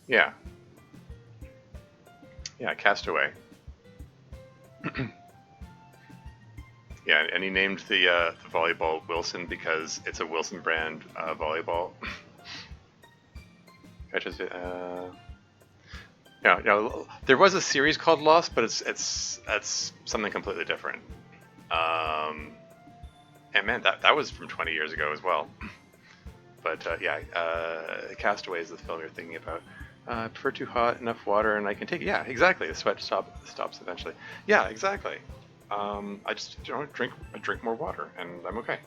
Yeah. Yeah, Castaway. Yeah, and he named the volleyball Wilson because it's a Wilson brand volleyball. Yeah, there was a series called Lost, but that's something completely different. And man, that was from 20 years ago as well. But Castaway is the film you're thinking about. I prefer too hot, enough water, and I can take it. Yeah, exactly. The sweat stops eventually. Yeah, exactly. I just drink more water, and I'm okay.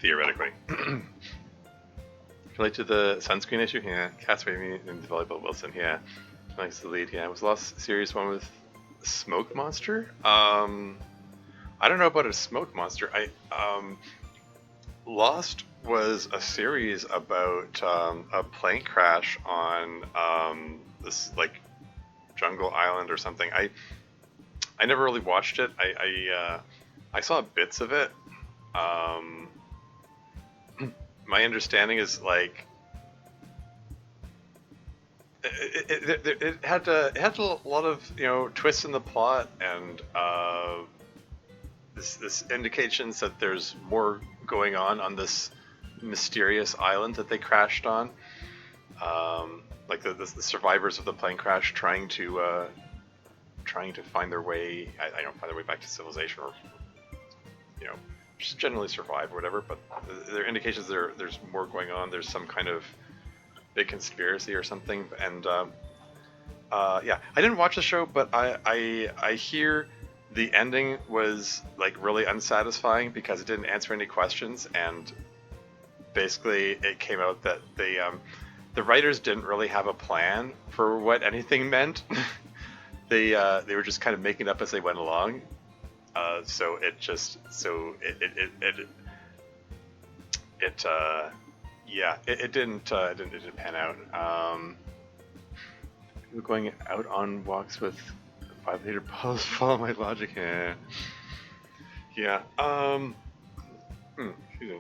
Theoretically. Relate to the sunscreen issue? Yeah. Castaway and the volleyball Wilson, yeah. Nice the lead, yeah. Was the Lost series one with Smoke Monster? I don't know about a smoke monster. Lost was a series about a plane crash on this like jungle island or something. I never really watched it. I saw bits of it. Um, my understanding is like it had a lot of twists in the plot and this indications that there's more going on this mysterious island that they crashed on. Like the survivors of the plane crash trying to find their way. I don't find their way back to civilization or just generally survive or whatever. But there are indications there's more going on. There's some kind of big conspiracy or something. And yeah, I didn't watch the show, but I hear the ending was like really unsatisfying because it didn't answer any questions, and basically it came out that the writers didn't really have a plan for what anything meant. They were just kind of making it up as they went along. So it didn't pan out. People going out on walks with 5-liter bottles. Follow my logic. Yeah. Excuse me.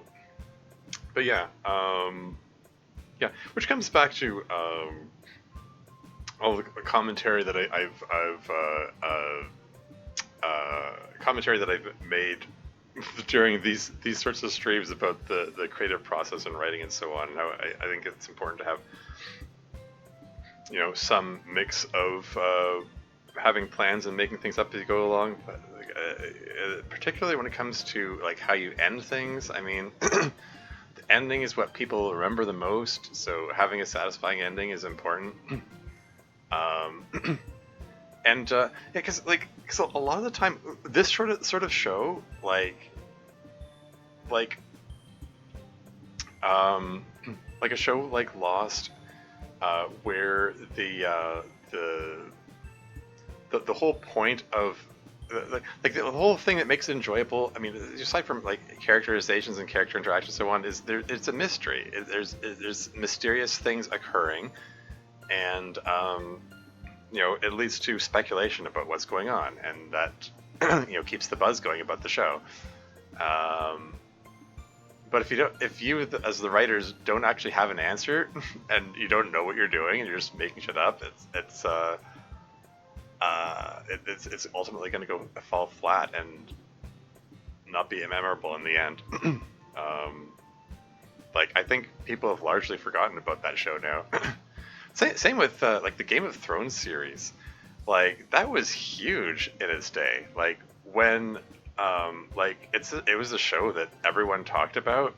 But yeah. Yeah. Which comes back to all the commentary that I've made during these sorts of streams about the creative process and writing and so on. And I think it's important to have some mix of having plans and making things up as you go along, but particularly when it comes to like how you end things. I mean, the ending is what people remember the most, so having a satisfying ending is important. And yeah, because a lot of the time, this sort of show, like a show like Lost, where the whole point of the whole thing that makes it enjoyable. I mean, aside from like characterizations and character interaction and so on, is it's a mystery. There's mysterious things occurring, and it leads to speculation about what's going on, and that keeps the buzz going about the show. But if you as the writers don't actually have an answer, and you don't know what you're doing, and you're just making shit up, it's ultimately going to go fall flat and not be memorable in the end. um, like I think people have largely forgotten about that show now. Same with like the Game of Thrones series. Like that was huge in its day. Like when like it was a show that everyone talked about.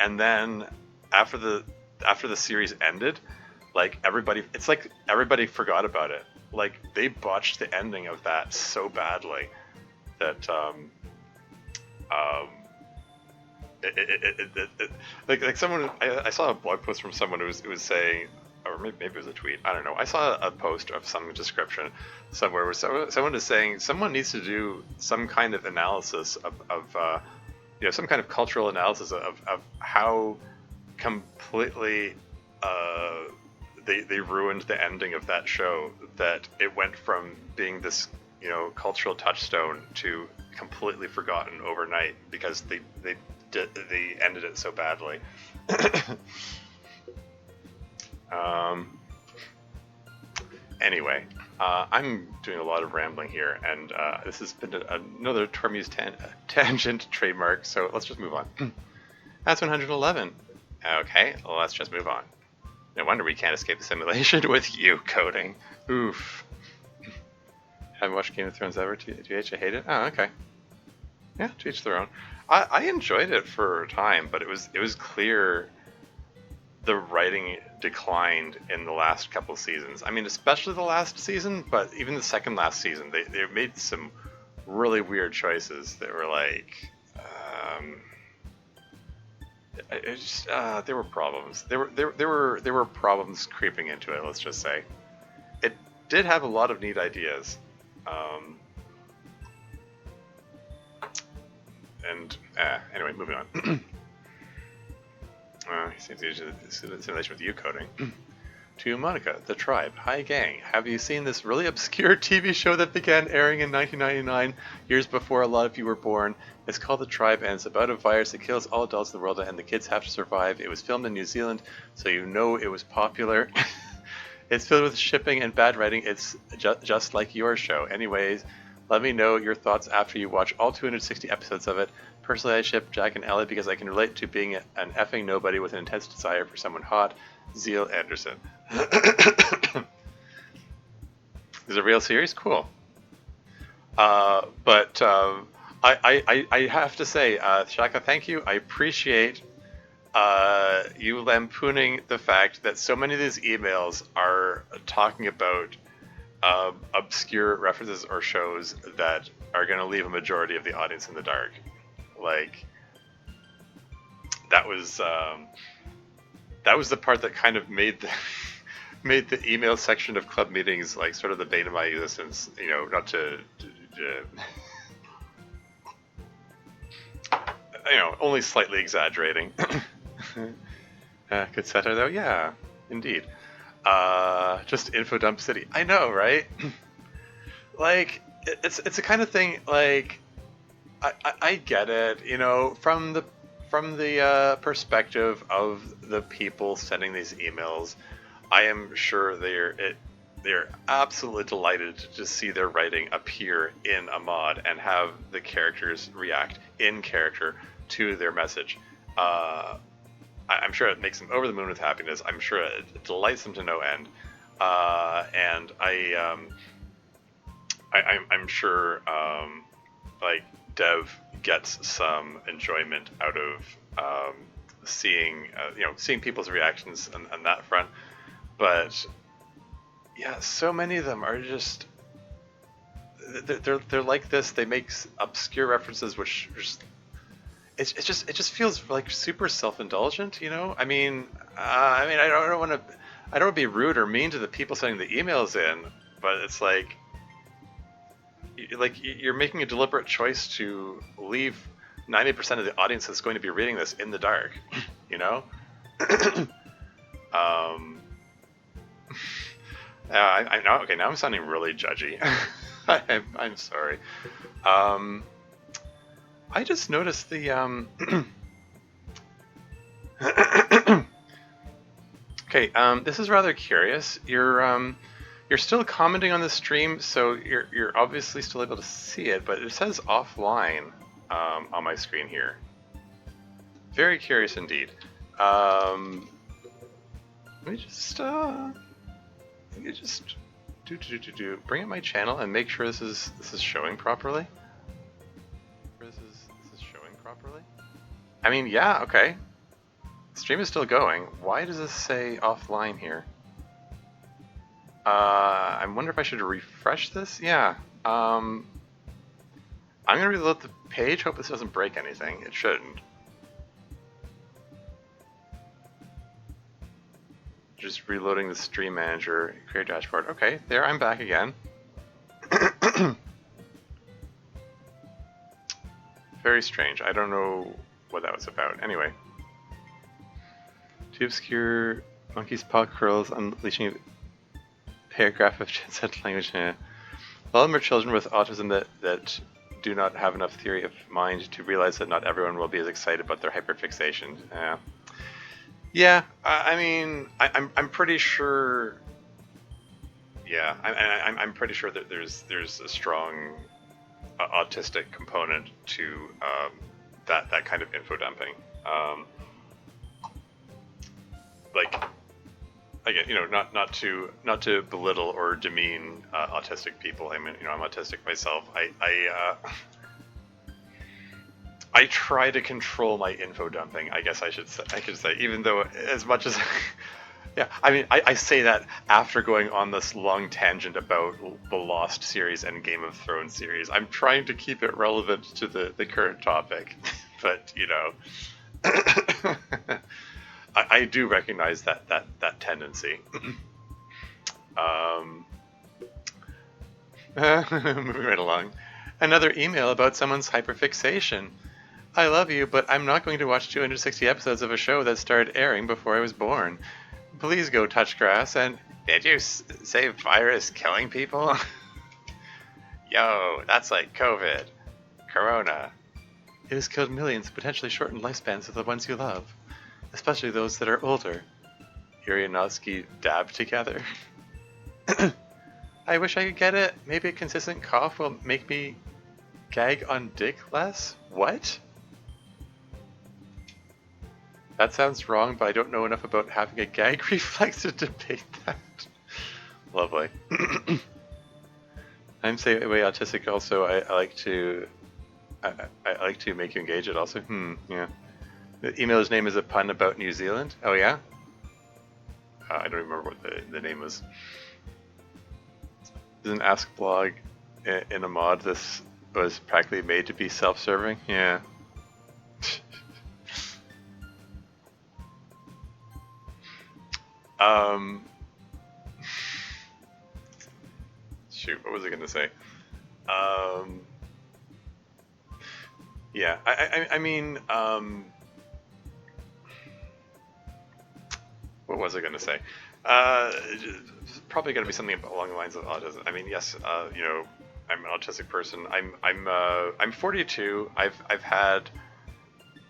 And then after the series ended, like everybody forgot about it. Like they botched the ending of that so badly that um, like someone I saw a blog post from someone who was saying, or maybe it was a tweet, I don't know. I saw a post of some description somewhere where someone is saying someone needs to do some kind of analysis of some kind of cultural analysis of how completely they ruined the ending of that show, that it went from being this cultural touchstone to completely forgotten overnight because they ended it so badly. Anyway, I'm doing a lot of rambling here, and this has been another Tormuse tangent trademark, so let's just move on. That's 111. Okay, well, let's just move on. No wonder we can't escape the simulation with you coding. Oof. Haven't watched Game of Thrones ever, TH? I hate it? Oh, okay. Yeah, to each their own. I enjoyed it for a time, but it was clear the writing declined in the last couple of seasons. I mean, especially the last season, but even the second last season, they made some really weird choices that were like, there were problems. There were problems creeping into it. Let's just say, it did have a lot of neat ideas, and anyway, moving on. Simulation with you coding. To Monica, The Tribe. Hi gang, have you seen this really obscure TV show that began airing in 1999, years before a lot of you were born? It's called The Tribe, and it's about a virus that kills all adults in the world and the kids have to survive. It was filmed in New Zealand, so you know it was popular. It's filled with shipping and bad writing. It's just like your show. Anyways, let me know your thoughts after you watch all 260 episodes of it. Personally, I ship Jack and Ellie because I can relate to being an effing nobody with an intense desire for someone hot. Zeal Anderson. Is it a real series? Cool. But I have to say, Shaka, thank you. I appreciate you lampooning the fact that so many of these emails are talking about obscure references or shows that are going to leave a majority of the audience in the dark. Like, that was the part that kind of made the email section of club meetings like sort of the bane of my existence. Not to only slightly exaggerating. Good satire though, yeah, indeed. Just info dump city. I know, right? Like, it's the kind of thing, like, I get it, from the perspective of the people sending these emails. I am sure they're absolutely delighted to see their writing appear in a mod and have the characters react in character to their message. I'm sure it makes them over the moon with happiness. I'm sure it delights them to no end. And I'm sure like Dev gets some enjoyment out of seeing people's reactions on that front. But yeah, so many of them are just they're like this. They make obscure references, which just it just feels like super self-indulgent. I mean, I don't want to be rude or mean to the people sending the emails in, but it's like you're making a deliberate choice to leave 90% of the audience that's going to be reading this in the dark. I know. Okay, now I'm sounding really judgy. I'm sorry. I just noticed the Okay, this is rather curious. You're still commenting on the stream, so you're obviously still able to see it, but it says offline on my screen here. Very curious indeed. Let me just bring up my channel and make sure this is showing properly. This is showing properly. I mean, yeah, okay. Stream is still going. Why does this say offline here? I wonder if I should refresh this. Yeah. I'm gonna reload the page. Hope this doesn't break anything. It shouldn't. Just reloading the stream manager, create dashboard. Okay, there, I'm back again. Very strange. I don't know what that was about. Anyway. Too obscure, monkey's paw curls, unleashing a paragraph of transcendent language. All of them are children with autism that do not have enough theory of mind to realize that not everyone will be as excited about their hyperfixation. Yeah, I mean, I'm pretty sure. Yeah, I'm pretty sure that there's a strong autistic component to that kind of info dumping. Like, again, you know, not to belittle or demean autistic people. I mean, you know, I'm autistic myself. I try to control my info dumping. I guess I should say, even though as much as, yeah, I mean, I say that after going on this long tangent about the Lost series and Game of Thrones series. I'm trying to keep it relevant to the current topic, but you know, I do recognize that tendency. Moving right along. Another email about someone's hyperfixation. I love you, but I'm not going to watch 260 episodes of a show that started airing before I was born. Please go touch grass and... Did you say virus killing people? Yo, that's like COVID. Corona. It has killed millions, potentially shortened lifespans of the ones you love. Especially those that are older. Urianovsky dab together. I wish I could get it. Maybe a consistent cough will make me gag on dick less? What? That sounds wrong, but I don't know enough about having a gag reflex to debate that. Lovely. I'm say way autistic also. I like to make you engage it also. Yeah. The emailer's name is a pun about New Zealand. Oh yeah? I don't remember what the name was. There's an Ask blog in a mod. This was practically made to be self-serving. Yeah. Shoot, what was I gonna say? Yeah, I mean, what was I gonna say? Probably gonna be something along the lines of autism. I mean, yes, you know, I'm an autistic person. I'm 42. I've had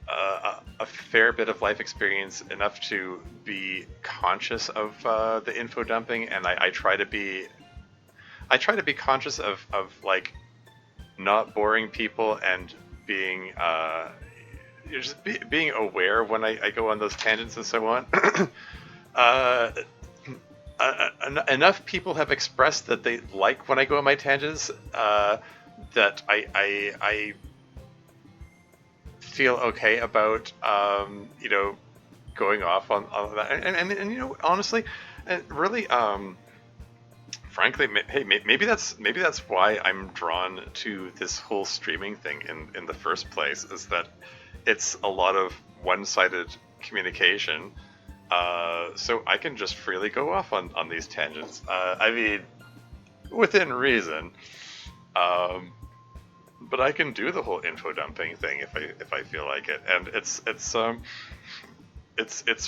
a fair bit of life experience, enough to be conscious of the info dumping, and I try to be conscious of like not boring people and being just being aware when I go on those tangents and so on. Enough people have expressed that they like when I go on my tangents that I feel okay about you know, going off on that, and you know, honestly, and really, frankly, hey, maybe that's why I'm drawn to this whole streaming thing in the first place, is that it's a lot of one-sided communication, so I can just freely go off on these tangents. I mean, within reason. But I can do the whole info dumping thing if I feel like it, and it's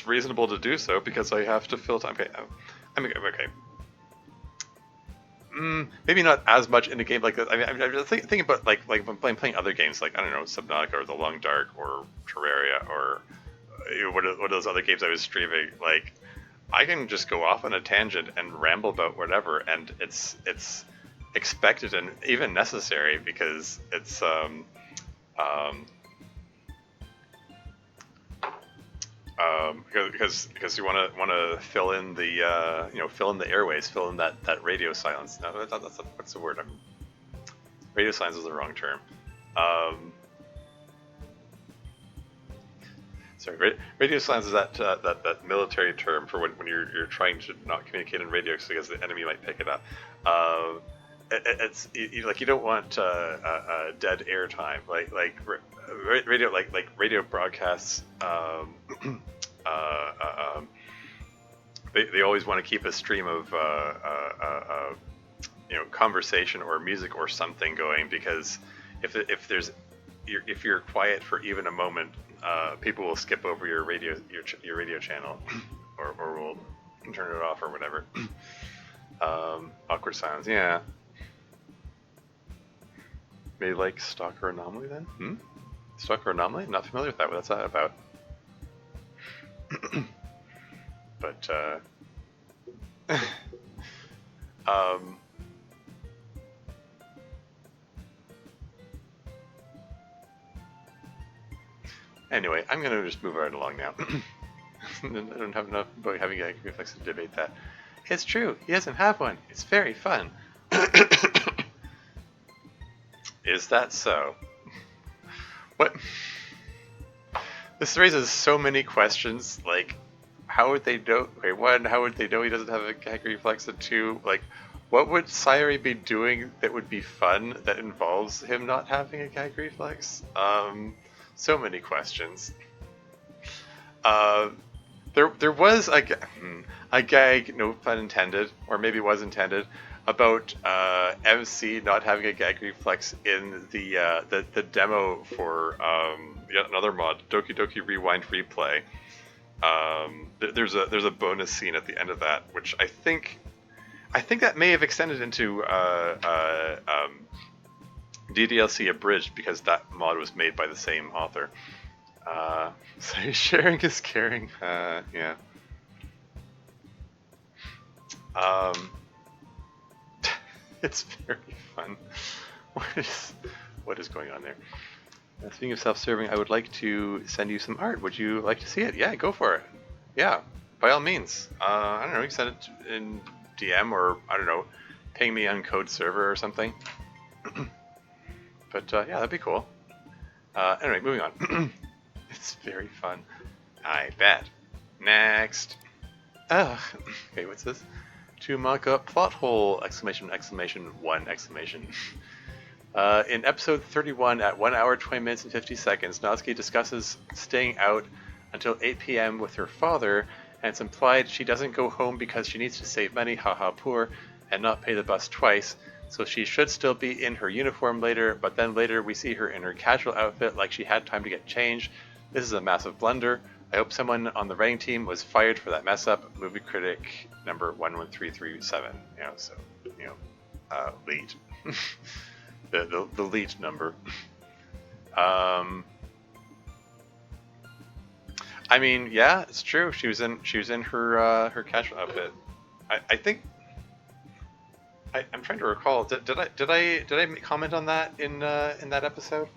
reasonable to do so because I have to fill time. Okay, okay. maybe not as much in a game like that. I mean, I'm just thinking about like when playing other games like, I don't know, Subnautica or The Long Dark or Terraria or what are those other games I was streaming. Like, I can just go off on a tangent and ramble about whatever, and it's expected and even necessary because it's um, because you want to fill in the fill in the airways, fill in that radio silence. No, what's the word? Radio silence is the wrong term. Um, Sorry, radio silence is that military term for when you're trying to not communicate in radio because the enemy might pick it up. Uh, it's like you don't want dead air time, radio like radio broadcasts. Um, they always want to keep a stream of conversation or music or something going, because if you're quiet for even a moment, people will skip over your radio channel, or will turn it off or whatever. Awkward silence, yeah. Maybe like Stalker Anomaly then? Stalker Anomaly? I'm not familiar with that. What's that about? But anyway, I'm gonna just move right along now. I don't have enough about having a reflex to debate that. It's true, he doesn't have one. It's very fun. Is that so? What? This raises so many questions. Like, how would they know? Okay, one, how would they know he doesn't have a gag reflex? And two, like, what would Sayori be doing that would be fun that involves him not having a gag reflex? So many questions. There was a gag, no pun intended, or maybe it was intended, about MC not having a gag reflex in the demo for yet another mod, Doki Doki Rewind Replay. There's a bonus scene at the end of that, which I think that may have extended into DDLC Abridged, because that mod was made by the same author. So sharing is caring. Yeah. It's very fun. What is going on there? Speaking of self-serving, I would like to send you some art. Would you like to see it? Yeah, go for it. Yeah, by all means. I don't know, you can send it in DM, or, I don't know, ping me on Code Server or something. But yeah, that'd be cool. Anyway, moving on. It's very fun. I bet. Next. Ugh. Okay, what's this? To mock up plot hole! Exclamation, exclamation, one exclamation. In episode 31, at 1 hour, 20 minutes, and 50 seconds, Natsuki discusses staying out until 8 p.m. with her father, and it's implied she doesn't go home because she needs to save money, haha poor, and not pay the bus twice, so she should still be in her uniform later, but then later we see her in her casual outfit like she had time to get changed. This is a massive blunder. I hope someone on the writing team was fired for that mess up. Movie critic number 11337. Lead. the lead number. I mean, yeah, it's true. She was in her casual outfit. I think. I'm trying to recall. Did I comment on that in that episode?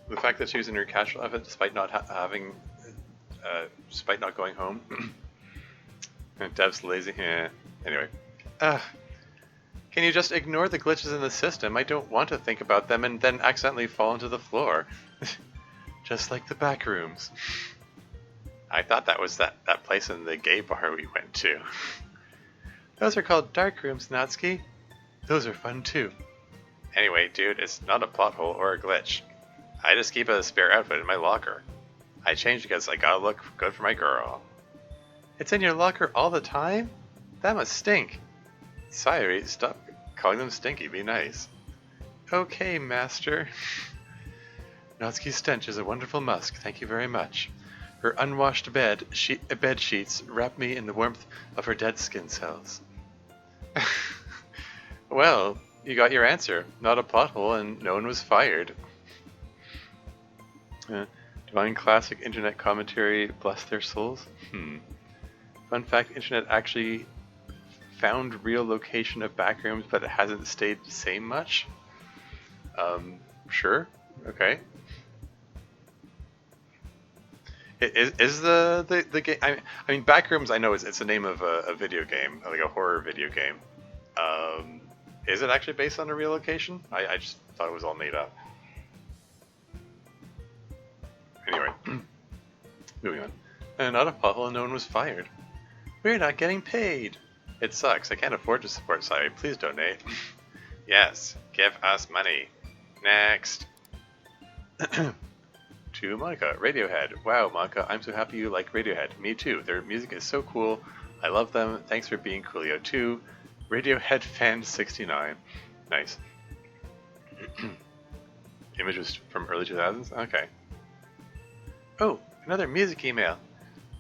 The fact that she was in her casual outfit despite not despite not going home. Dev's lazy. Yeah. Anyway. Can you just ignore the glitches in the system? I don't want to think about them and then accidentally fall into the floor. Just like the back rooms. I thought that was that place in the gay bar we went to. Those are called dark rooms, Natsuki. Those are fun too. Anyway, dude, it's not a plot hole or a glitch. I just keep a spare outfit in my locker. I changed because I gotta look good for my girl. It's in your locker all the time? That must stink. Sayori, stop calling them stinky, be nice. Okay, master. Natsuki's stench is a wonderful musk, thank you very much. Her unwashed bed sheets wrap me in the warmth of her dead skin cells. Well, you got your answer. Not a plot hole, and no one was fired. Divine classic internet commentary, bless their souls. Fun fact, internet actually found real location of backrooms, but it hasn't stayed the same much. Sure, okay. Is the game? I mean, Backrooms. I know it's the name of a video game, like a horror video game. Is it actually based on a real location? I just thought it was all made up. Anyway, moving on. Not a pothole, no one was fired. We're not getting paid. It sucks. I can't afford to support Siri. Please donate. Yes, give us money. Next. To Monica, Radiohead. Wow, Monica, I'm so happy you like Radiohead. Me too. Their music is so cool. I love them. Thanks for being coolio too. Radiohead fan 69. Nice. Images from early 2000s? Okay. Oh, another music email.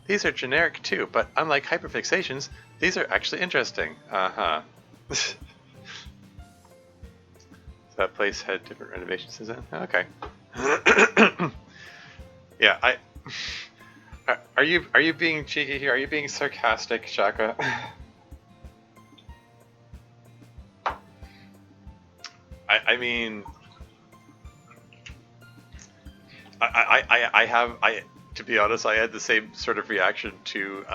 These are generic too, but unlike hyperfixations, these are actually interesting. Uh-huh. That place had different renovations since then? Okay. Yeah, are you being cheeky here? Are you being sarcastic, Shaka? I mean, to be honest, I had the same sort of reaction to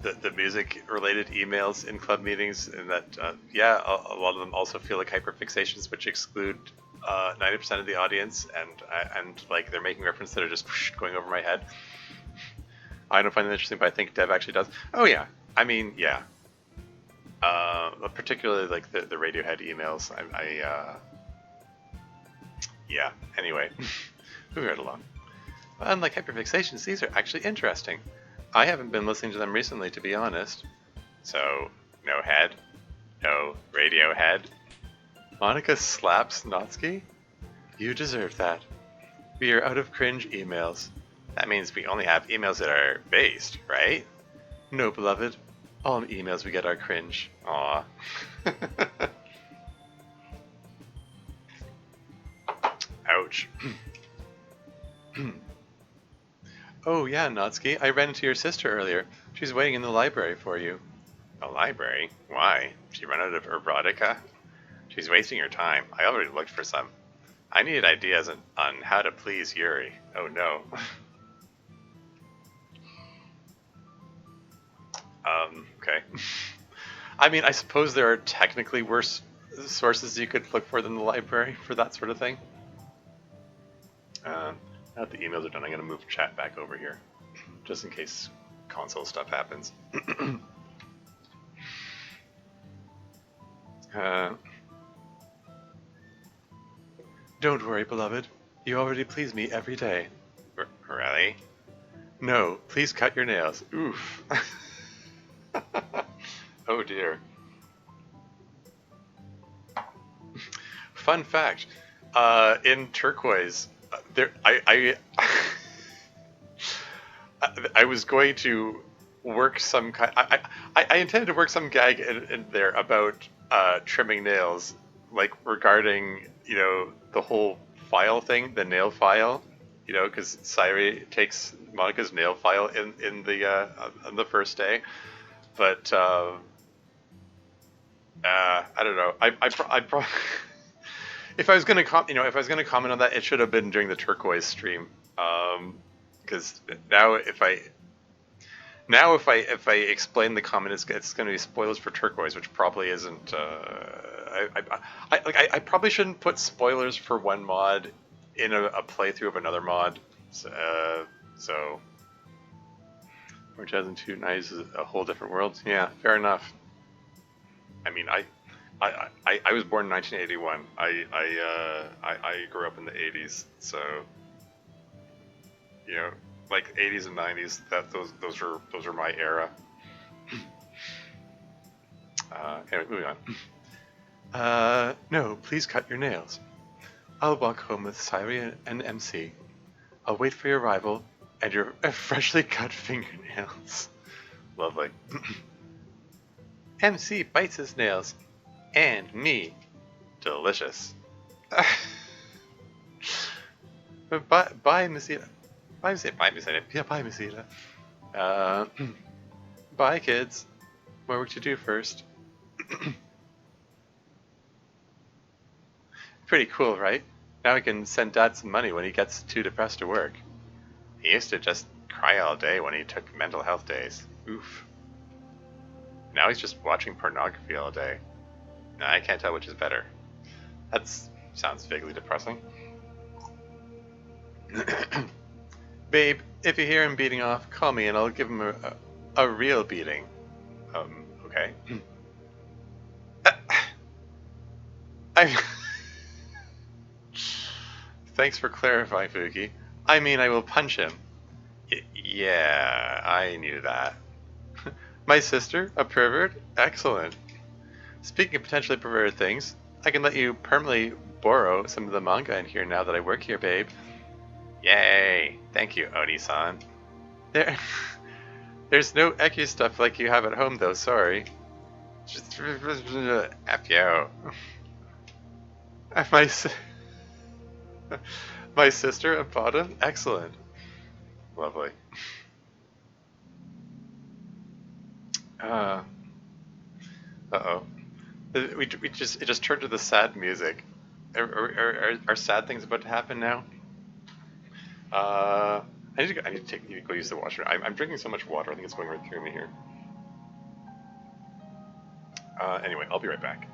the music related emails in club meetings, in that yeah, a lot of them also feel like hyperfixations, which exclude 90% of the audience, and like they're making references that are just going over my head. I don't find it interesting, but I think Dev actually does. Oh yeah, I mean yeah. Particularly like the Radiohead emails. Yeah. Anyway, moving right along. Unlike hyperfixations, these are actually interesting. I haven't been listening to them recently, to be honest. So, no head, no Radiohead. Monica slaps Natsuki? You deserve that. We are out of cringe emails. That means we only have emails that are based, right? No, beloved. All emails we get are cringe. Aw. Ouch. Oh yeah, Natsuki, I ran into your sister earlier. She's waiting in the library for you. The library? Why? She run out of erotica? She's wasting her time. I already looked for some. I needed ideas on how to please Yuri. Oh no. Okay. I mean, I suppose there are technically worse sources you could look for than the library for that sort of thing. Now that the emails are done, I'm going to move chat back over here, just in case console stuff happens. Don't worry, beloved. You already please me every day. Really? No, please cut your nails. Oof. Oh dear. Fun fact, in Turquoise, I was going to work some kind. I intended to work some gag in there about trimming nails, like regarding the whole file thing, the nail file, because Sairi takes Monica's nail file in the on the first day, but I don't know. I'd probably. If I was gonna comment on that, it should have been during the Turquoise stream, because now if I explain the comment, it's going to be spoilers for Turquoise, which probably isn't. I probably shouldn't put spoilers for one mod in a playthrough of another mod. So 2002 Nice is a whole different world. Yeah, fair enough. I mean, I was born in 1981. I grew up in the 80s, so like 80s and 90s. Those are my era. Anyway, moving on. No, please cut your nails. I'll walk home with Sairi and MC. I'll wait for your arrival and your freshly cut fingernails. Lovely. MC bites his nails. And me. Delicious. Bye, Missita. Bye, Missita. Bye, Missita. Yeah, bye, Missita. Uh, bye, kids. More work to do first. Pretty cool, right? Now we can send Dad some money when he gets too depressed to work. He used to just cry all day when he took mental health days. Oof. Now he's just watching pornography all day. Nah, I can't tell which is better. That sounds vaguely depressing. Babe, if you hear him beating off, call me and I'll give him a real beating. Okay. I... Thanks for clarifying, Fuki. I mean, I will punch him. Yeah, I knew that. My sister? A pervert? Excellent. Speaking of potentially perverted things, I can let you permanently borrow some of the manga in here now that I work here, babe. Yay! Thank you, Oni-san. There's no ecchi stuff like you have at home, though, sorry. Just F you. My sister at bottom? Excellent. Lovely. Uh-oh. It just turned to the sad music. Are sad things about to happen now? I need to go use the washroom. I'm drinking so much water, I think it's going right through me here. Anyway, I'll be right back.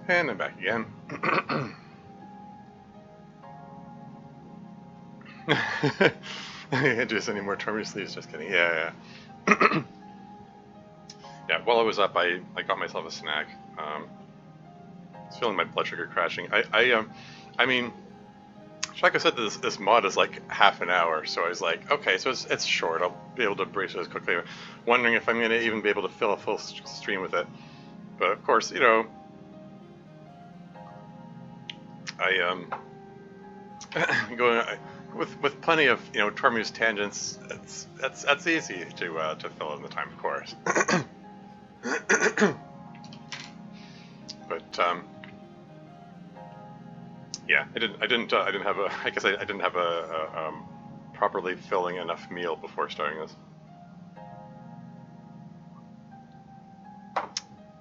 And I'm back again. Can't do this anymore. Torn your sleeves. Just kidding. Yeah. Yeah. While I was up, I got myself a snack. I was feeling my blood sugar crashing. I mean, Shaka said this mod is like half an hour, so I was like, okay, so it's short. I'll be able to breeze this quickly. Wondering if I'm gonna even be able to fill a full stream with it. But of course, you know, I going with plenty of Tormu's tangents. That's easy to fill in the time, of course. But yeah, I didn't have a. I guess I didn't have a properly filling enough meal before starting this.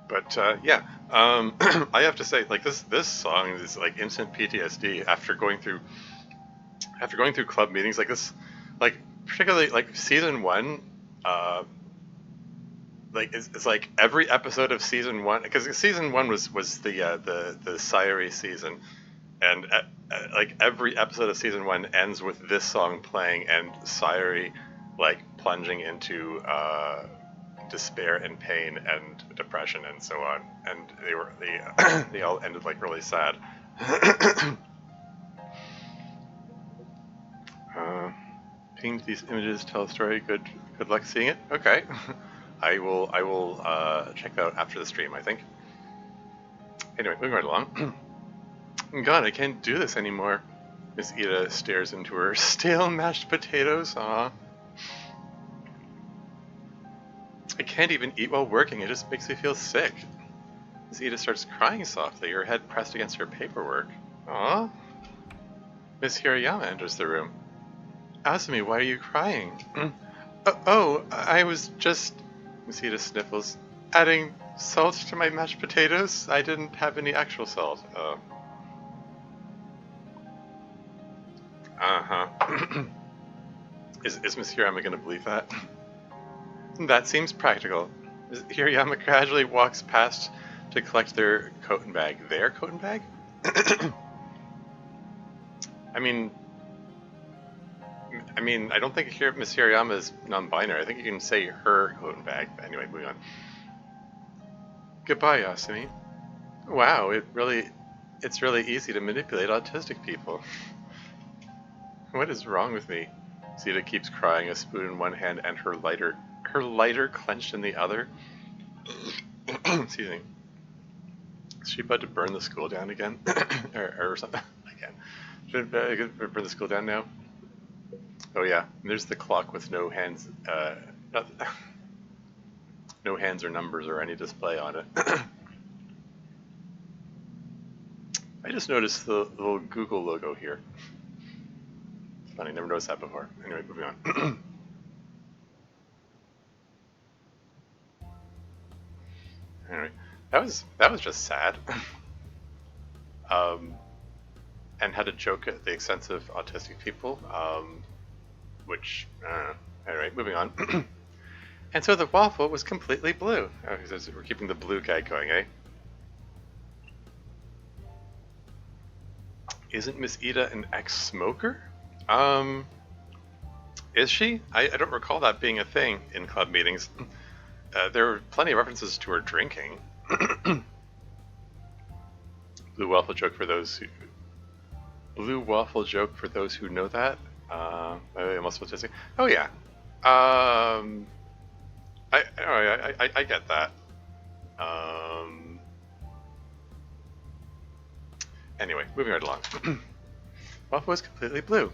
But yeah, I have to say, like this song is like instant PTSD after going through club meetings like this, like particularly like season 1. Like it's like every episode of season 1, because season 1 was the Sayuri season, and like every episode of season 1 ends with this song playing and Sayuri like plunging into despair and pain and depression and so on, and they all ended like really sad. Pinged these images tell a story. Good luck seeing it. Okay. I will check that out after the stream, I think. Anyway, moving right along. God, I can't do this anymore. Miss Ida stares into her stale mashed potatoes. Aw. I can't even eat while working. It just makes me feel sick. Miss Ida starts crying softly, her head pressed against her paperwork. Aw. Miss Hirayama enters the room. Asumi, why are you crying? I was just... Miss Ida sniffles. Adding salt to my mashed potatoes? I didn't have any actual salt. Oh. Uh-huh. Is Miss Hirayama gonna believe that? That seems practical. Hirayama casually walks past to collect their coat and bag. Their coat and bag? I mean, I don't think Miss Hirayama is non-binary. I think you can say her coat and bag. But anyway, moving on. Goodbye, Asumi. Wow, it's really easy to manipulate autistic people. What is wrong with me? Zeta keeps crying, a spoon in one hand and her lighter clenched in the other. Excuse me. Is she about to burn the school down again? or something? Again. Should I burn the school down now? Oh yeah, and there's the clock with no hands, no hands or numbers or any display on it. I just noticed the little Google logo here. Funny, never noticed that before. Anyway, moving on. Anyway, that was just sad. And had a joke at the expense of autistic people. Which, anyway, moving on. And so the waffle was completely blue. Oh, he says we're keeping the blue gag going, eh? Isn't Miss Ida an ex-smoker? Is she? I don't recall that being a thing in club meetings. There were plenty of references to her drinking. Blue waffle joke for those who know that. I'm also supposed to say, oh yeah. I get that. Anyway, moving right along. Waffle was completely blue.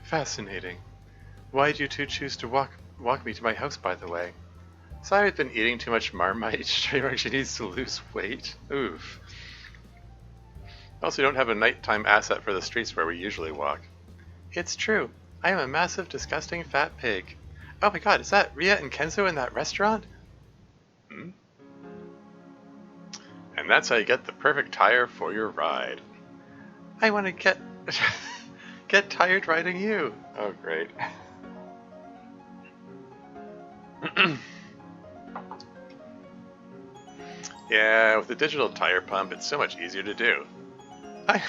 Fascinating. Why did you two choose to walk me to my house, by the way? Sayuri's been eating too much Marmite. She needs to lose weight. Oof. Also, we don't have a nighttime asset for the streets where we usually walk. It's true. I am a massive, disgusting, fat pig. Oh my god, is that Ria and Kenzo in that restaurant? Hmm? And that's how you get the perfect tire for your ride. I want to get tired riding you. Oh, great. Yeah, with the digital tire pump, it's so much easier to do. I,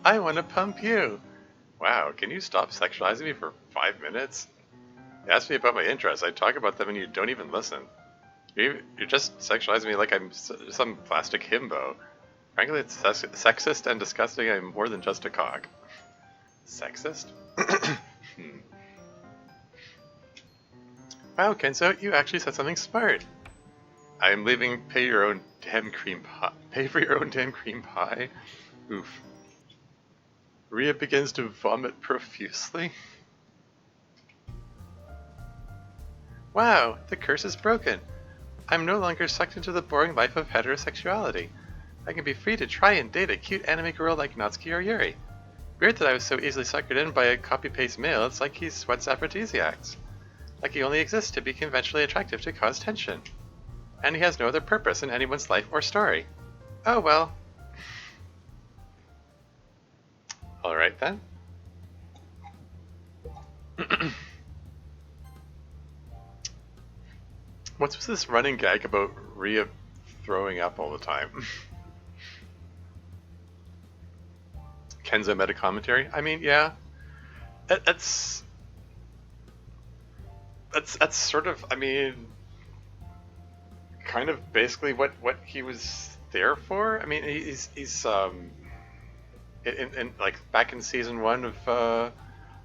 I want to pump you. Wow, can you stop sexualizing me for 5 minutes? Ask me about my interests. I talk about them and you don't even listen. You're just sexualizing me like I'm some plastic himbo. Frankly, it's sexist and disgusting. I'm more than just a cock. Sexist? Wow, Kenzo, you actually said something smart. I'm leaving pay your own damn cream pie. Pay for your own damn cream pie? Oof. Ria begins to vomit profusely. Wow, the curse is broken. I'm no longer sucked into the boring life of heterosexuality. I can be free to try and date a cute anime girl like Natsuki or Yuri. Weird that I was so easily suckered in by a copy-paste male. It's like he sweats aphrodisiacs. Like he only exists to be conventionally attractive to cause tension. And he has no other purpose in anyone's life or story. Oh well. Alright then. What's this running gag about Ria throwing up all the time? Kenzo meta commentary? I mean, yeah. That's sort of, I mean, kind of basically what he was there for. I mean, he's in like back in season 1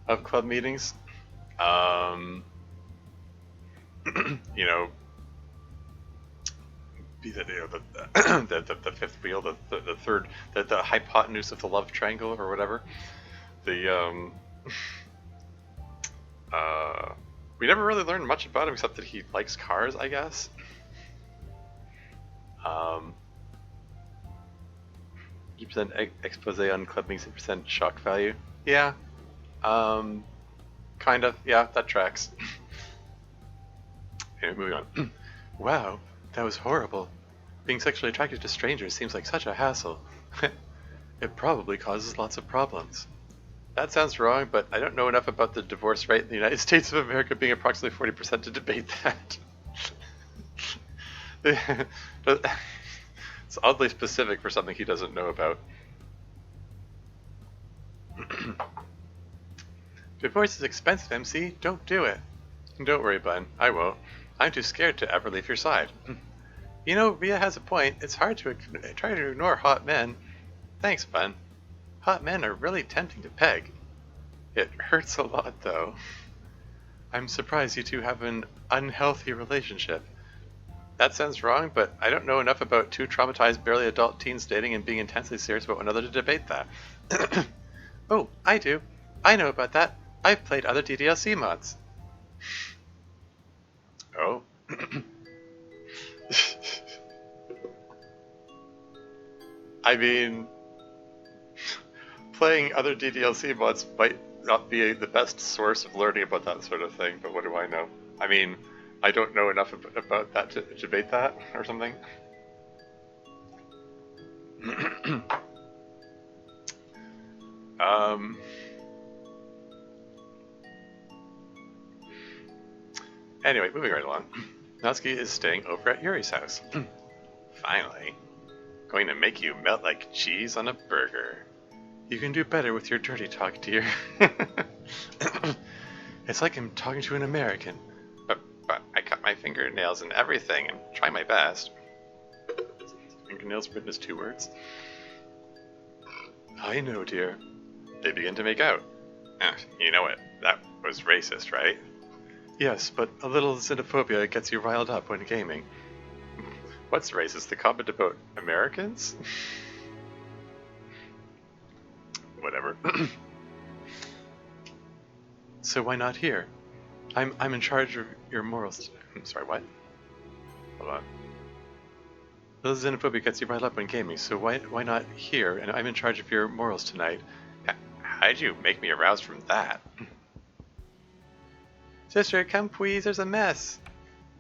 of club meetings, you know, the fifth wheel, the third, the hypotenuse of the love triangle or whatever. The we never really learned much about him except that he likes cars, I guess. 50% expose on club meets 8% shock value. Yeah. Kind of. Yeah, that tracks. Okay, moving on. Wow, that was horrible. Being sexually attracted to strangers seems like such a hassle. It probably causes lots of problems. That sounds wrong, but I don't know enough about the divorce rate in the United States of America being approximately 40% to debate that. It's oddly specific for something he doesn't know about. Divorce is expensive, MC. Don't do it. Don't worry, Bun. I won't. I'm too scared to ever leave your side. You know, Ria has a point. It's hard to try to ignore hot men. Thanks, Bun. Hot men are really tempting to peg. It hurts a lot, though. I'm surprised you two have an unhealthy relationship. That sounds wrong, but I don't know enough about two traumatized, barely adult teens dating and being intensely serious about one another to debate that. Oh, I do. I know about that. I've played other DDLC mods. Oh. I mean, playing other DDLC mods might not be the best source of learning about that sort of thing, but what do I know? I mean, I don't know enough about that to debate that or something. Anyway, moving right along. Natsuki is staying over at Yuri's house. Finally. Going to make you melt like cheese on a burger. You can do better with your dirty talk, dear. It's like I'm talking to an American. But I cut my fingernails and everything and try my best. Fingernails written as 2 words? I know, dear. They begin to make out. You know it. That was racist, right? Yes, but a little xenophobia gets you riled up when gaming. What's racist? The comment about Americans? Whatever. So why not here? I'm in charge of your morals. I'm sorry, what? Hold on. A little xenophobia gets you riled up when gaming, so why not here? And I'm in charge of your morals tonight. How'd you make me aroused from that? Sister, come please, there's a mess.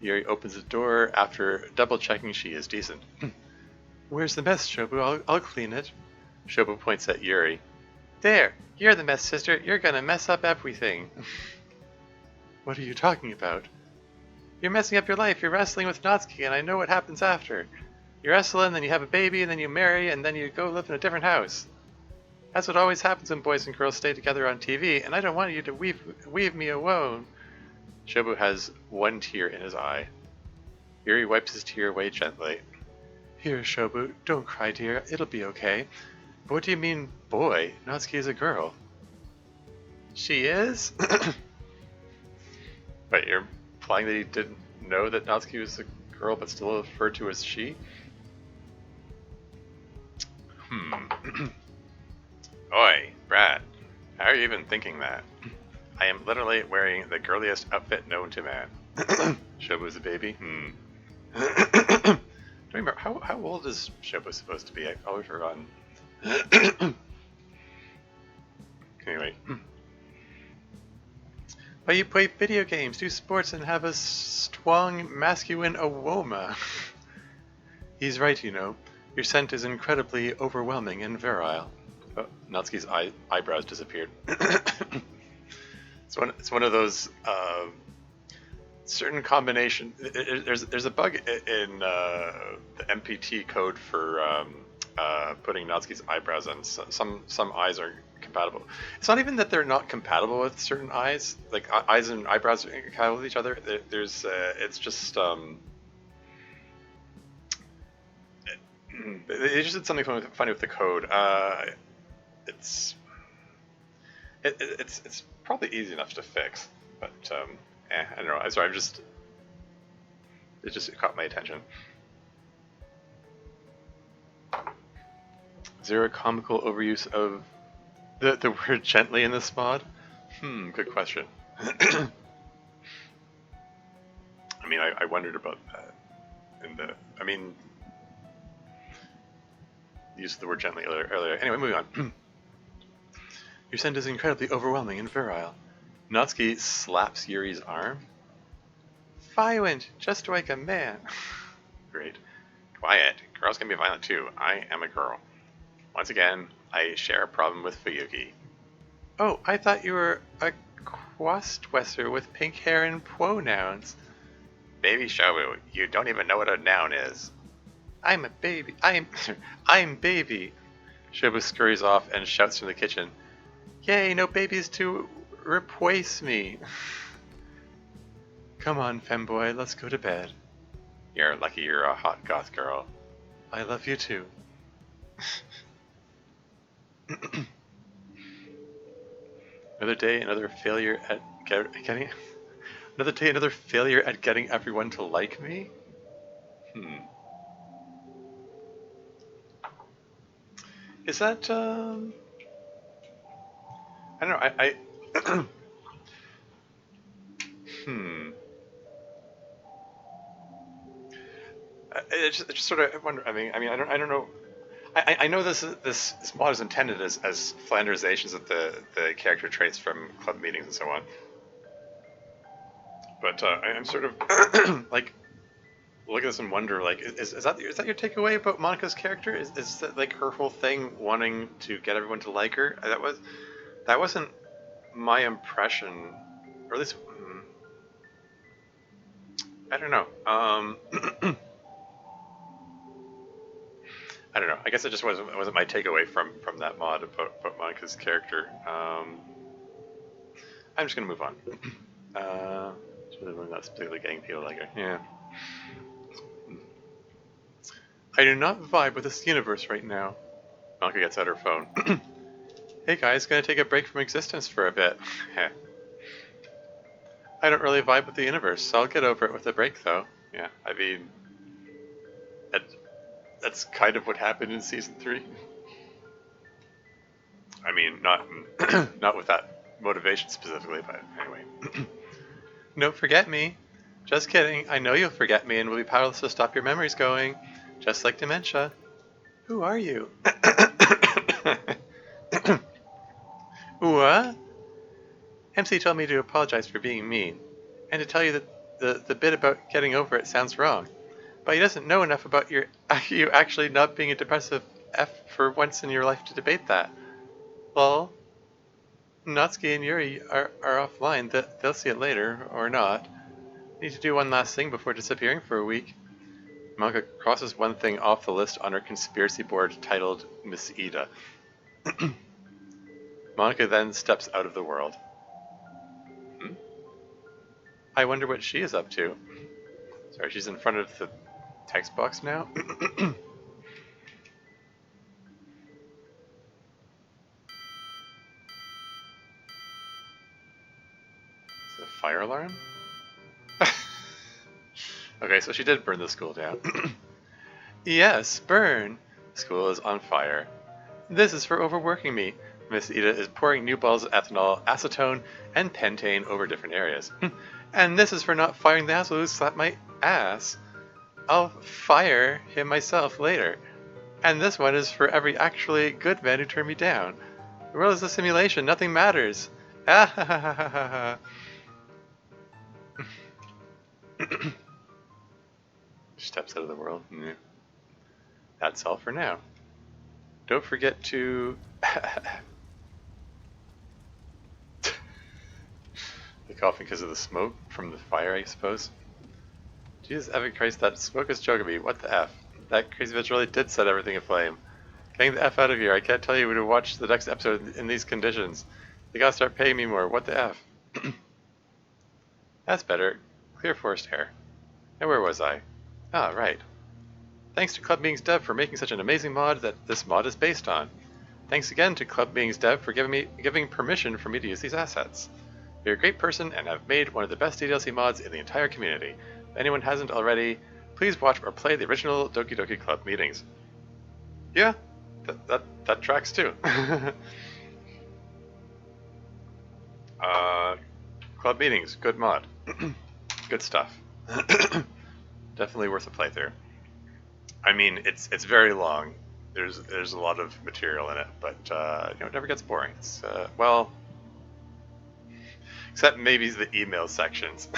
Yuri opens the door after double-checking she is decent. Where's the mess, Shobu? I'll clean it. Shobu points at Yuri. There! You're the mess, sister. You're gonna mess up everything. What are you talking about? You're messing up your life. You're wrestling with Natsuki, and I know what happens after. You wrestle, and then you have a baby, and then you marry, and then you go live in a different house. That's what always happens when boys and girls stay together on TV, and I don't want you to weave me alone. Shobu has one tear in his eye. Yuri wipes his tear away gently. Here, Shobu, don't cry, dear. It'll be okay. But what do you mean, boy? Natsuki is a girl. She is? Wait, you're implying that he didn't know that Natsuki was a girl but still referred to as she? Oi, Brad. How are you even thinking that? I am literally wearing the girliest outfit known to man. Shobu's a baby? Don't remember, how old is Shobu supposed to be? I've always forgotten. Anyway. But you play video games, do sports, and have a strong masculine aroma. He's right, you know. Your scent is incredibly overwhelming and virile. Oh, Natsuki's eyebrows disappeared. It's one of those certain combination. There's a bug in the MPT code for putting Natsuki's eyebrows on. Some eyes are compatible. It's not even that they're not compatible with certain eyes. Like eyes and eyebrows are compatible with each other. It's just they just did something funny with the code. It's probably easy enough to fix, but I don't know. I'm sorry. It just caught my attention. Is there a comical overuse of the word gently in this mod? Good question. I mean, I wondered about that. Use of the word gently earlier. Anyway, moving on. Your scent is incredibly overwhelming and virile. Natsuki slaps Yuri's arm. Violent, just like a man. Great. Quiet. Girls can be violent too. I am a girl. Once again, I share a problem with Fuyuki. Oh, I thought you were a quastwesser with pink hair and pronouns. Baby Shobu, you don't even know what a noun is. I'm a baby. I'm baby. Shobu scurries off and shouts from the kitchen. Yay, no babies to replace me. Come on, femboy, let's go to bed. You're lucky you're a hot goth girl. I love you too. Another day, another failure at getting. Another day, another failure at getting everyone to like me. Is that I don't know. I It's just sort of I wonder. I mean, I don't know. I know this mod is intended as Flanderizations of the character traits from club meetings and so on. But I'm sort of like look at this and wonder, like, is that your takeaway about Monica's character? Is that like her whole thing wanting to get everyone to like her? That wasn't my impression, or at least I don't know. I don't know. I guess it just wasn't my takeaway from that mod about Monica's character. I'm just gonna move on. It's really not particularly getting people like her. Yeah. I do not vibe with this universe right now. Monica gets out her phone. Hey guys, gonna take a break from existence for a bit. I don't really vibe with the universe, so I'll get over it with a break though. Yeah, I mean, that's kind of what happened in season 3. I mean, not with that motivation specifically, but anyway. Don't forget me. Just kidding. I know you'll forget me and will be powerless to stop your memories going. Just like dementia. Who are you? What? MC told me to apologize for being mean, and to tell you that the bit about getting over it sounds wrong. But he doesn't know enough about you actually not being a depressive F for once in your life to debate that. Lol. Natsuki and Yuri are offline. They'll see it later, or not. Need to do one last thing before disappearing for a week. Monica crosses one thing off the list on her conspiracy board titled Miss Ida. Monica then steps out of the world. I wonder what she is up to. Sorry, she's in front of the text box now. Is it a fire alarm? Okay, so she did burn the school down. Yes, burn! School is on fire. This is for overworking me. Miss Ida is pouring new bottles of ethanol, acetone, and pentane over different areas. And this is for not firing the asshole who slapped my ass. I'll fire him myself later. And this one is for every actually good man who turned me down. The world is a simulation, nothing matters. Ah ha ha ha ha ha. Steps out of the world. That's all for now. Don't forget to... The coughing because of the smoke from the fire, I suppose. Jesus ever Christ, that smoke is choking me. What the F? That crazy bitch really did set everything aflame. Getting the F out of here. I can't tell you to watch the next episode in these conditions. They gotta start paying me more. What the F? That's better. Clear forest air. And where was I? Ah, right. Thanks to Club Beings Dev for making such an amazing mod that this mod is based on. Thanks again to Club Beings Dev for giving permission for me to use these assets. You're a great person and have made one of the best DLC mods in the entire community. If anyone hasn't already, please watch or play the original Doki Doki Club meetings. Yeah, that tracks too. Club meetings, good mod. Good stuff. Definitely worth a playthrough. I mean, it's very long. There's a lot of material in it, but it never gets boring. It's well, except maybe the email sections.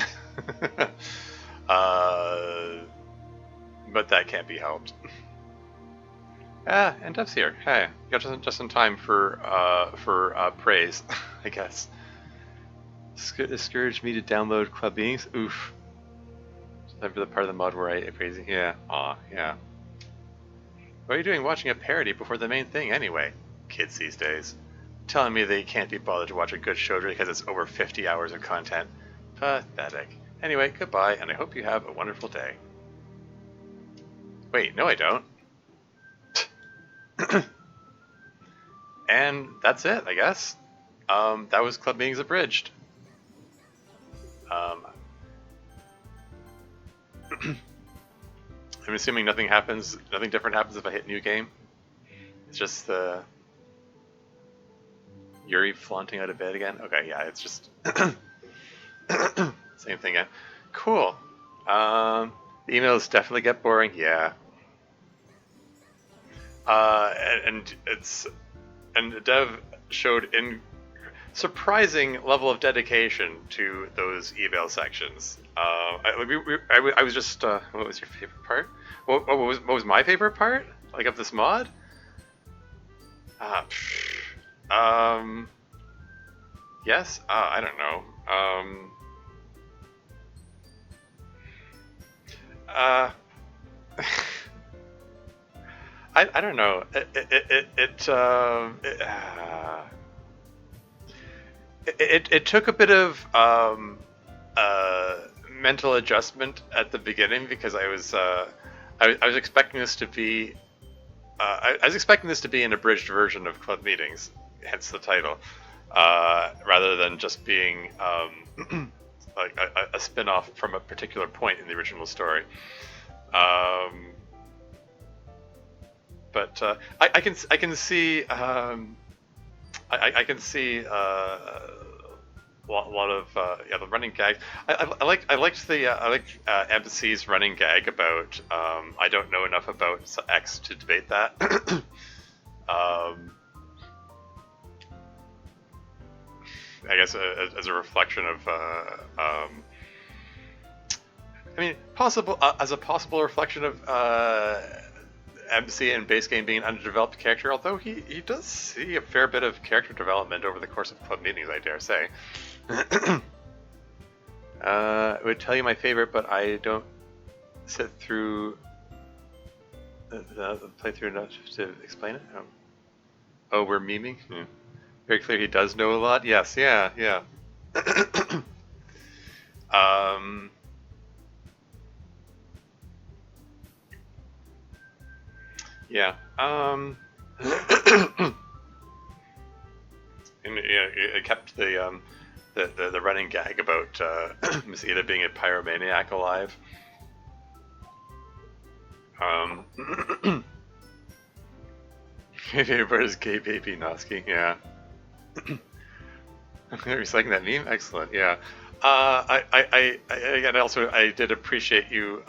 But that can't be helped. And Dev's here. Hey, you got just in time for praise, I guess. Discouraged me to download Club Beings. Oof. Time for the part of the mod where I praise. Yeah. Aw. Yeah. What are you doing watching a parody before the main thing anyway? Kids these days. Telling me they can't be bothered to watch a good show because it's over 50 hours of content. Pathetic. Anyway, goodbye, and I hope you have a wonderful day. Wait, no I don't. And that's it, I guess. That was Club Beings Abridged. I'm assuming nothing different happens if I hit new game. It's just Yuri flaunting out of bed again. Okay, yeah, it's just same thing again. Cool. The emails definitely get boring. Yeah. And Dev showed surprising level of dedication to those email sections. I was just, what was your favorite part? What was my favorite part? Like of this mod? Yes? I don't know. I don't know. It took a bit of mental adjustment at the beginning because I was expecting this to be I was expecting this to be an abridged version of Club Meetings, hence the title, rather than just being like a spin-off from a particular point in the original story. But I can see a lot of the running gag. I liked MC's running gag about I don't know enough about X to debate that. I guess as a reflection of I mean as a possible reflection of MC and base game being an underdeveloped character, although he does see a fair bit of character development over the course of Club Meetings, I dare say. I would tell you my favorite, but I don't sit through the playthrough enough to explain it? Oh, we're memeing? Yeah. Very clear he does know a lot? Yes, yeah, yeah. um, yeah. And yeah, it kept the running gag about Miss Ida being a pyromaniac alive. Favorite is gay baby Noski, yeah. Recycling that meme? Excellent, yeah. Again, also, I did appreciate you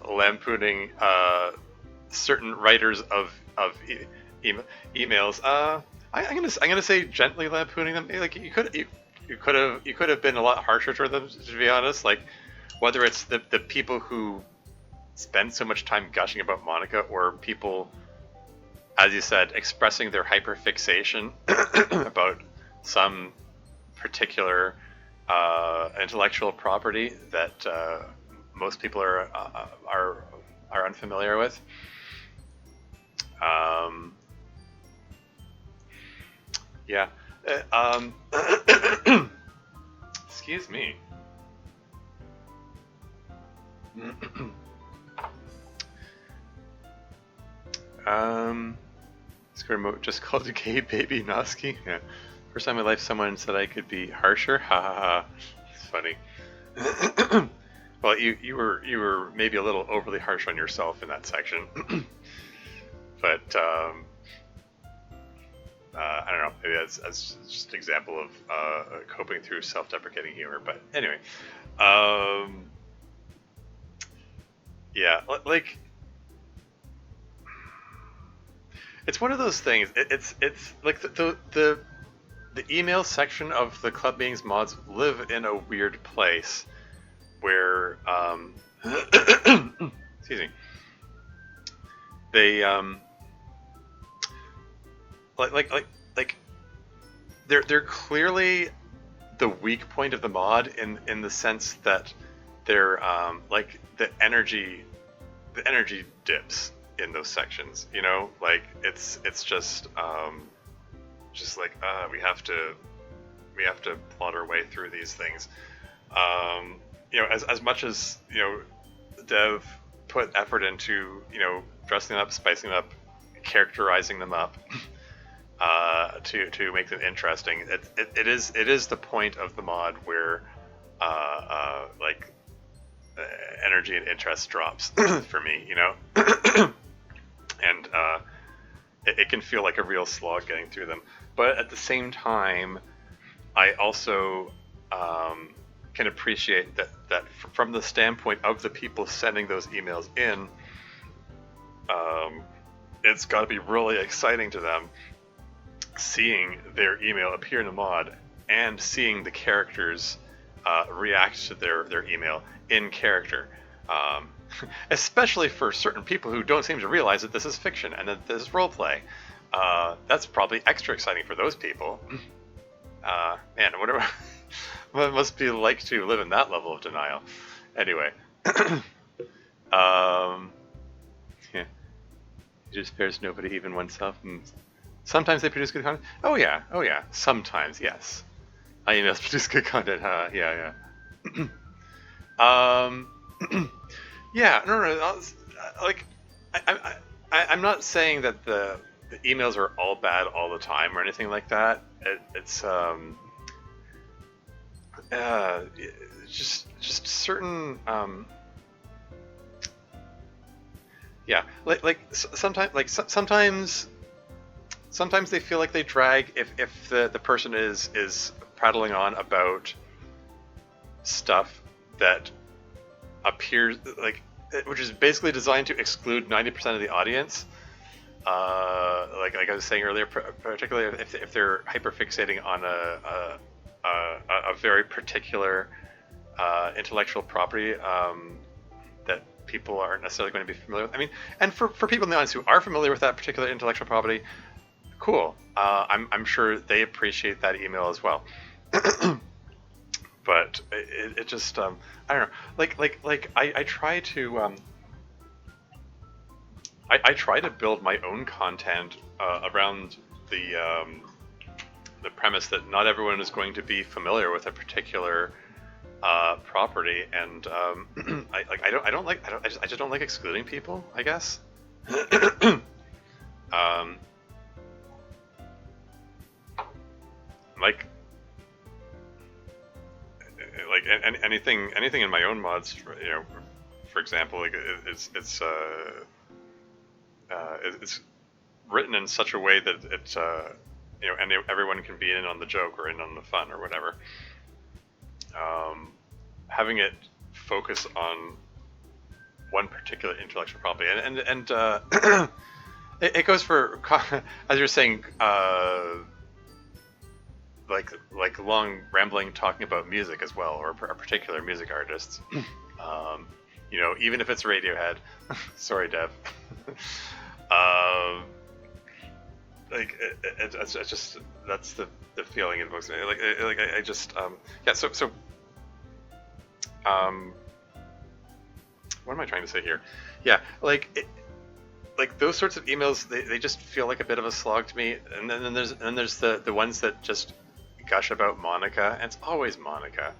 lampooning certain writers of e- emails. I'm gonna say gently lampooning them. Like you could have been a lot harsher to them, to be honest. Like whether it's the people who spend so much time gushing about Monica, or people, as you said, expressing their hyperfixation about some particular intellectual property that most people are unfamiliar with. Yeah. Excuse me. Square remote just called a gay baby Noski. Yeah. First time in my life someone said I could be harsher. Ha ha ha. It's funny. Well, you were maybe a little overly harsh on yourself in that section. But I don't know. Maybe that's just an example of coping through self-deprecating humor. But anyway, yeah, like it's one of those things. It's like the email section of the Club Meetings mods live in a weird place where excuse me, they like they're clearly the weak point of the mod in the sense that they're like the energy dips in those sections, you know, like it's just like we have to plot our way through these things. You know, as much as, you know, Dev put effort into, you know, dressing them up, spicing them up, characterizing them up to make them interesting. It is the point of the mod where like energy and interest drops for me, you know, and it can feel like a real slog getting through them. But at the same time, I also can appreciate that from the standpoint of the people sending those emails in, it's got to be really exciting to them seeing their email appear in the mod and seeing the characters react to their email in character. Especially for certain people who don't seem to realize that this is fiction and that this is roleplay. That's probably extra exciting for those people. Man, I wonder what it must be like to live in that level of denial. Anyway. Yeah. It just spares nobody, even oneself. And sometimes they produce good content. Oh yeah. Sometimes, yes. Emails produce good content. Yeah. Yeah. No. Like, I'm not saying that the emails are all bad all the time or anything like that. It's just certain yeah, sometimes they feel like they drag if the person is prattling on about stuff that appears like, which is basically designed to exclude 90% of the audience. Like I was saying earlier, particularly if they're hyperfixating on a very particular intellectual property that people aren't necessarily going to be familiar with. I mean, and for people in the audience who are familiar with that particular intellectual property, cool. I'm sure they appreciate that email as well. But it just I don't know. Like I try to I try to build my own content around the premise that not everyone is going to be familiar with a particular property, and I just don't like excluding people, I guess. um, like anything in my own mods, for example, like it's written in such a way that it's and everyone can be in on the joke or in on the fun or whatever. Having it focus on one particular intellectual property, and it goes for, as you're saying, like long rambling talking about music as well, or a particular music artists. Even if it's Radiohead. Sorry, Dev. It's just, that's the feeling it evokes me. I just yeah. So what am I trying to say here? Yeah, like those sorts of emails, they just feel like a bit of a slog to me. And then there's the ones that just gush about Monica, and it's always Monica.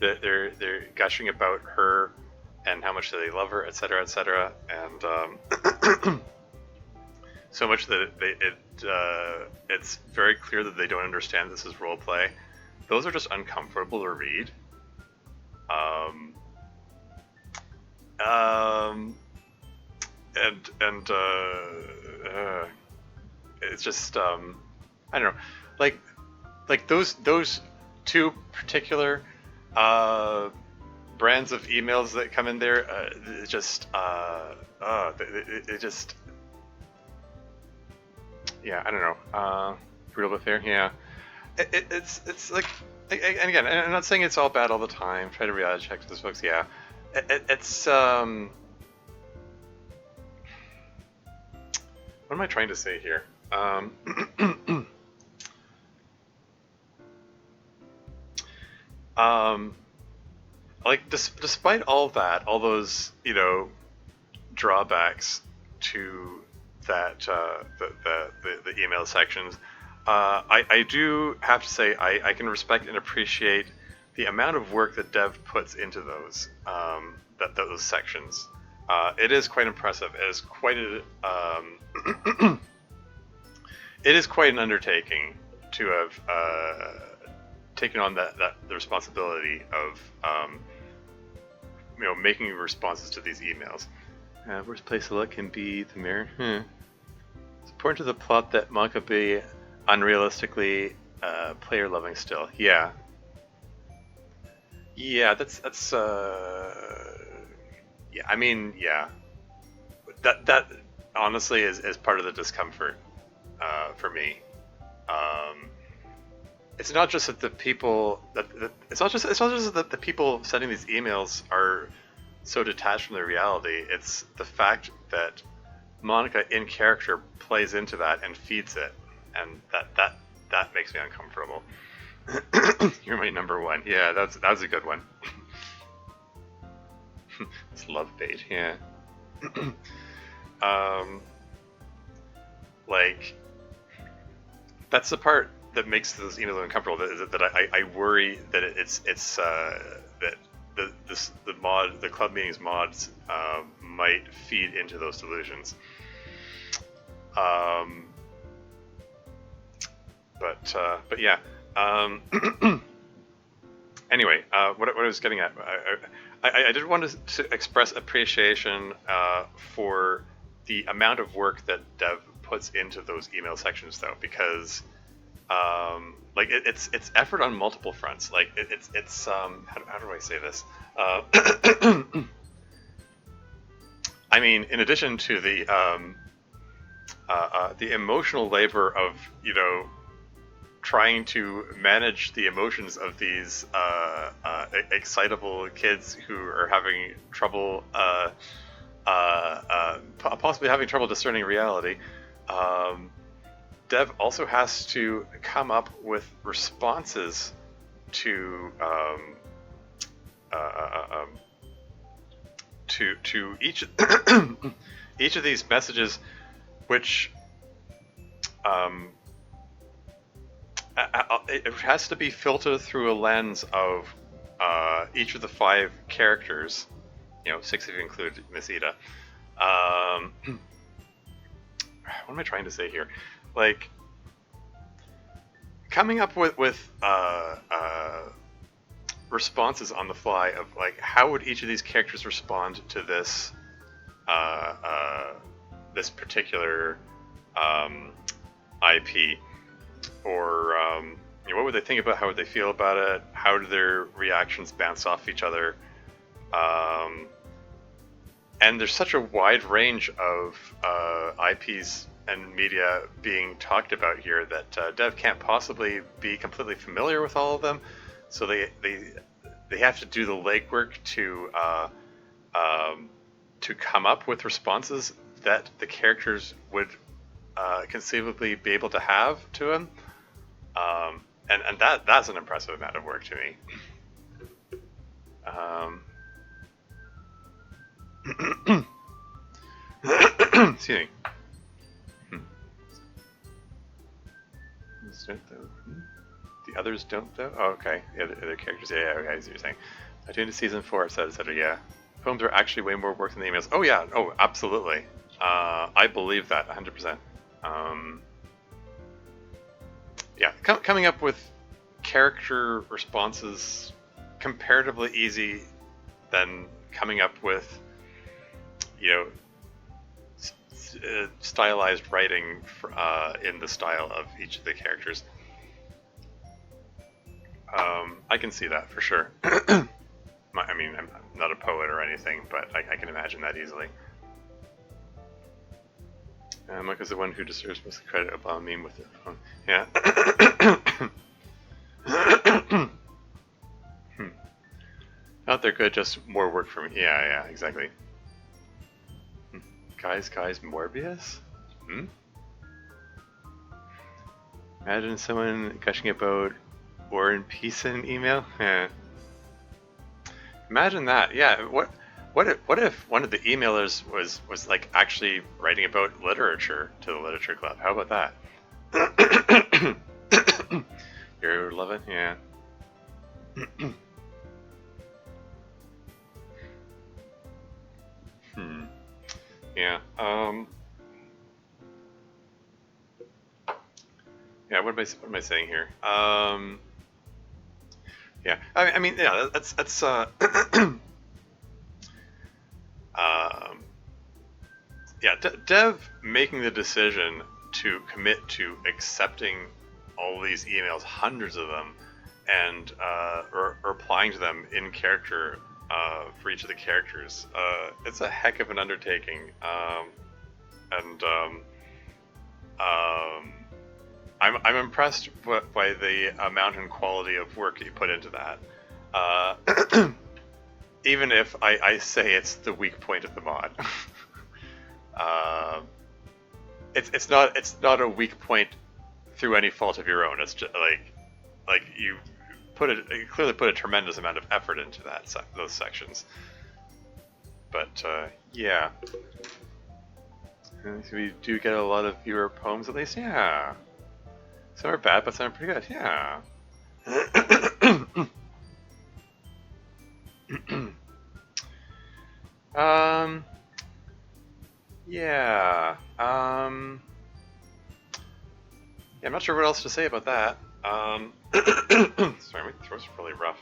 They're gushing about her and how much they love her, etc., etc., and so much that it's very clear that they don't understand this is role play. Those are just uncomfortable to read. It's just I don't know, like those two particular brands of emails that come in there, it just yeah, I don't know, real bit there, yeah. It's like, and again, I'm not saying it's all bad all the time. Try to reality check those folks, yeah. It's what am I trying to say here? Like despite all that, all those drawbacks to that the email sections, I do have to say I can respect and appreciate the amount of work that Dev puts into those those sections. It is quite impressive. It is quite it is quite an undertaking to have taken on the responsibility of making responses to these emails. Worst place to look can be the mirror. It's important to the plot that Monica be unrealistically player loving still. Yeah. Yeah, that's yeah, I mean, yeah. That honestly is part of the discomfort for me. It's not just that the people it's not just that the people sending these emails are so detached from their reality. It's the fact that Monica in character plays into that and feeds it, and that makes me uncomfortable. You're my number one. Yeah, that's a good one. It's love bait. Yeah. Like, that's the part that makes those emails uncomfortable. That I worry that it's that the club meetings mods might feed into those delusions. But yeah. Anyway, what I was getting at, I did want to express appreciation for the amount of work that Dev puts into those email sections, though, because like it's effort on multiple fronts. Like it's how do I say this? I mean, in addition to the emotional labor of trying to manage the emotions of these excitable kids who are having trouble, possibly having trouble discerning reality. Dev also has to come up with responses to to each each of these messages, which it has to be filtered through a lens of each of the 5 characters. 6 if you include Miss Ida. What am I trying to say here? Like, coming up with responses on the fly of like, how would each of these characters respond to this this particular IP, or what would they think about? How would they feel about it? How do their reactions bounce off each other? And there's such a wide range of IPs and media being talked about here that dev can't possibly be completely familiar with all of them. So they have to do the legwork to come up with responses that the characters would conceivably be able to have to him, and that's an impressive amount of work to me. Excuse me. The others don't though? Oh, okay. The other characters, yeah, okay, I see what you're saying. I tuned to season 4, etc. Yeah. Poems are actually way more work than the emails. Oh yeah, oh, absolutely. I believe that 100%. Yeah, coming up with character responses comparatively easy than coming up with, stylized writing in the style of each of the characters. I can see that for sure. I mean, I'm not a poet or anything, but I can imagine that easily. Mike is the one who deserves most of the credit. Obama meme with it. Yeah. Not they're good, just more work for me. Yeah, exactly. Guys, Morbius? Imagine someone gushing about War and Peace in an email? Yeah. Imagine that. Yeah. What if one of the emailers was like actually writing about literature to the Literature Club? How about that? You love it? Yeah. Yeah. Yeah. What am I saying here? Yeah. I mean, yeah. That's yeah. Dev making the decision to commit to accepting all these emails, hundreds of them, and replying to them in character for each of the characters. It's a heck of an undertaking, and I'm impressed by the amount and quality of work you put into that. Even if I say it's the weak point of the mod. It's not a weak point through any fault of your own. It's just like you clearly put a tremendous amount of effort into those sections. But yeah, we do get a lot of viewer poems at least. Yeah, some are bad, but some are pretty good. Yeah. Yeah. Yeah, I'm not sure what else to say about that. Sorry, my throat's really rough.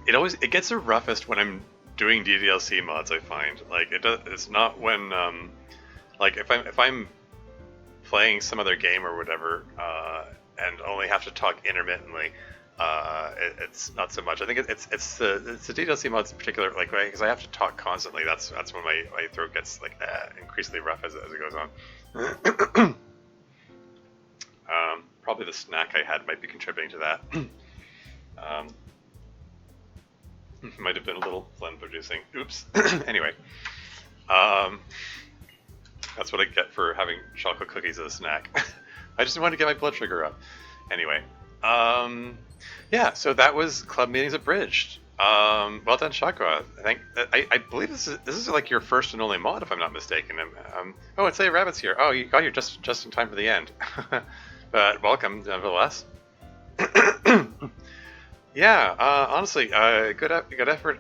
It gets the roughest when I'm doing DDLC mods. I find it's not when like if I'm playing some other game or whatever and only have to talk intermittently. It's not so much. I think it's the DDLC mods in particular, like because I have to talk constantly. That's when my throat gets like increasingly rough as it goes on. Probably the snack I had might be contributing to that. Might have been a little phlegm producing. Oops. Anyway, that's what I get for having chocolate cookies as a snack. I just wanted to get my blood sugar up. Anyway. Yeah, so that was Club Meetings Abridged. Well done, Shakwa. I believe this is like your first and only mod, if I'm not mistaken. Oh, it's a rabbit's here. Oh, you got here just in time for the end. But welcome, nevertheless. Yeah, honestly, good effort.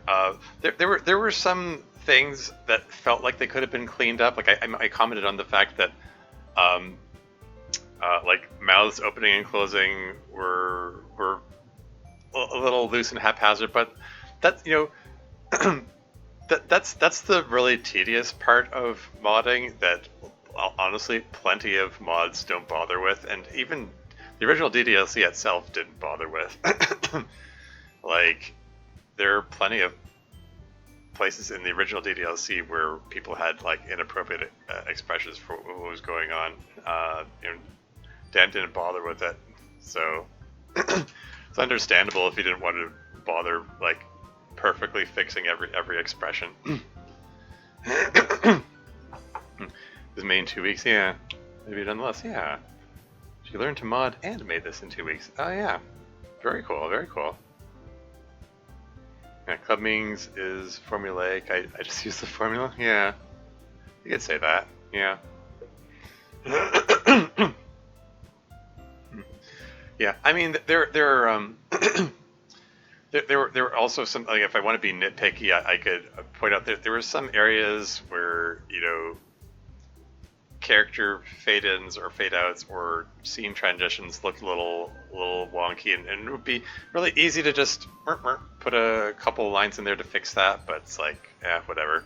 There were some things that felt like they could have been cleaned up. Like I commented on the fact that um, like mouths opening and closing were a little loose and haphazard, but that that's the really tedious part of modding that honestly plenty of mods don't bother with, and even the original DDLC itself didn't bother with. Like, there are plenty of places in the original DDLC where people had like inappropriate expressions for what was going on. Dan didn't bother with it, so it's understandable if he didn't want to bother like perfectly fixing every expression. His main 2 weeks, yeah. Maybe done less, yeah. She learned to mod and made this in 2 weeks. Oh yeah, very cool, very cool. Yeah, club meetings is formulaic. I just use the formula. Yeah, you could say that. Yeah. Yeah, I mean there are there were also some, like, if I want to be nitpicky, I could point out that there were some areas where character fade-ins or fade-outs or scene transitions looked a little wonky, and it would be really easy to just put a couple lines in there to fix that, but it's like, whatever.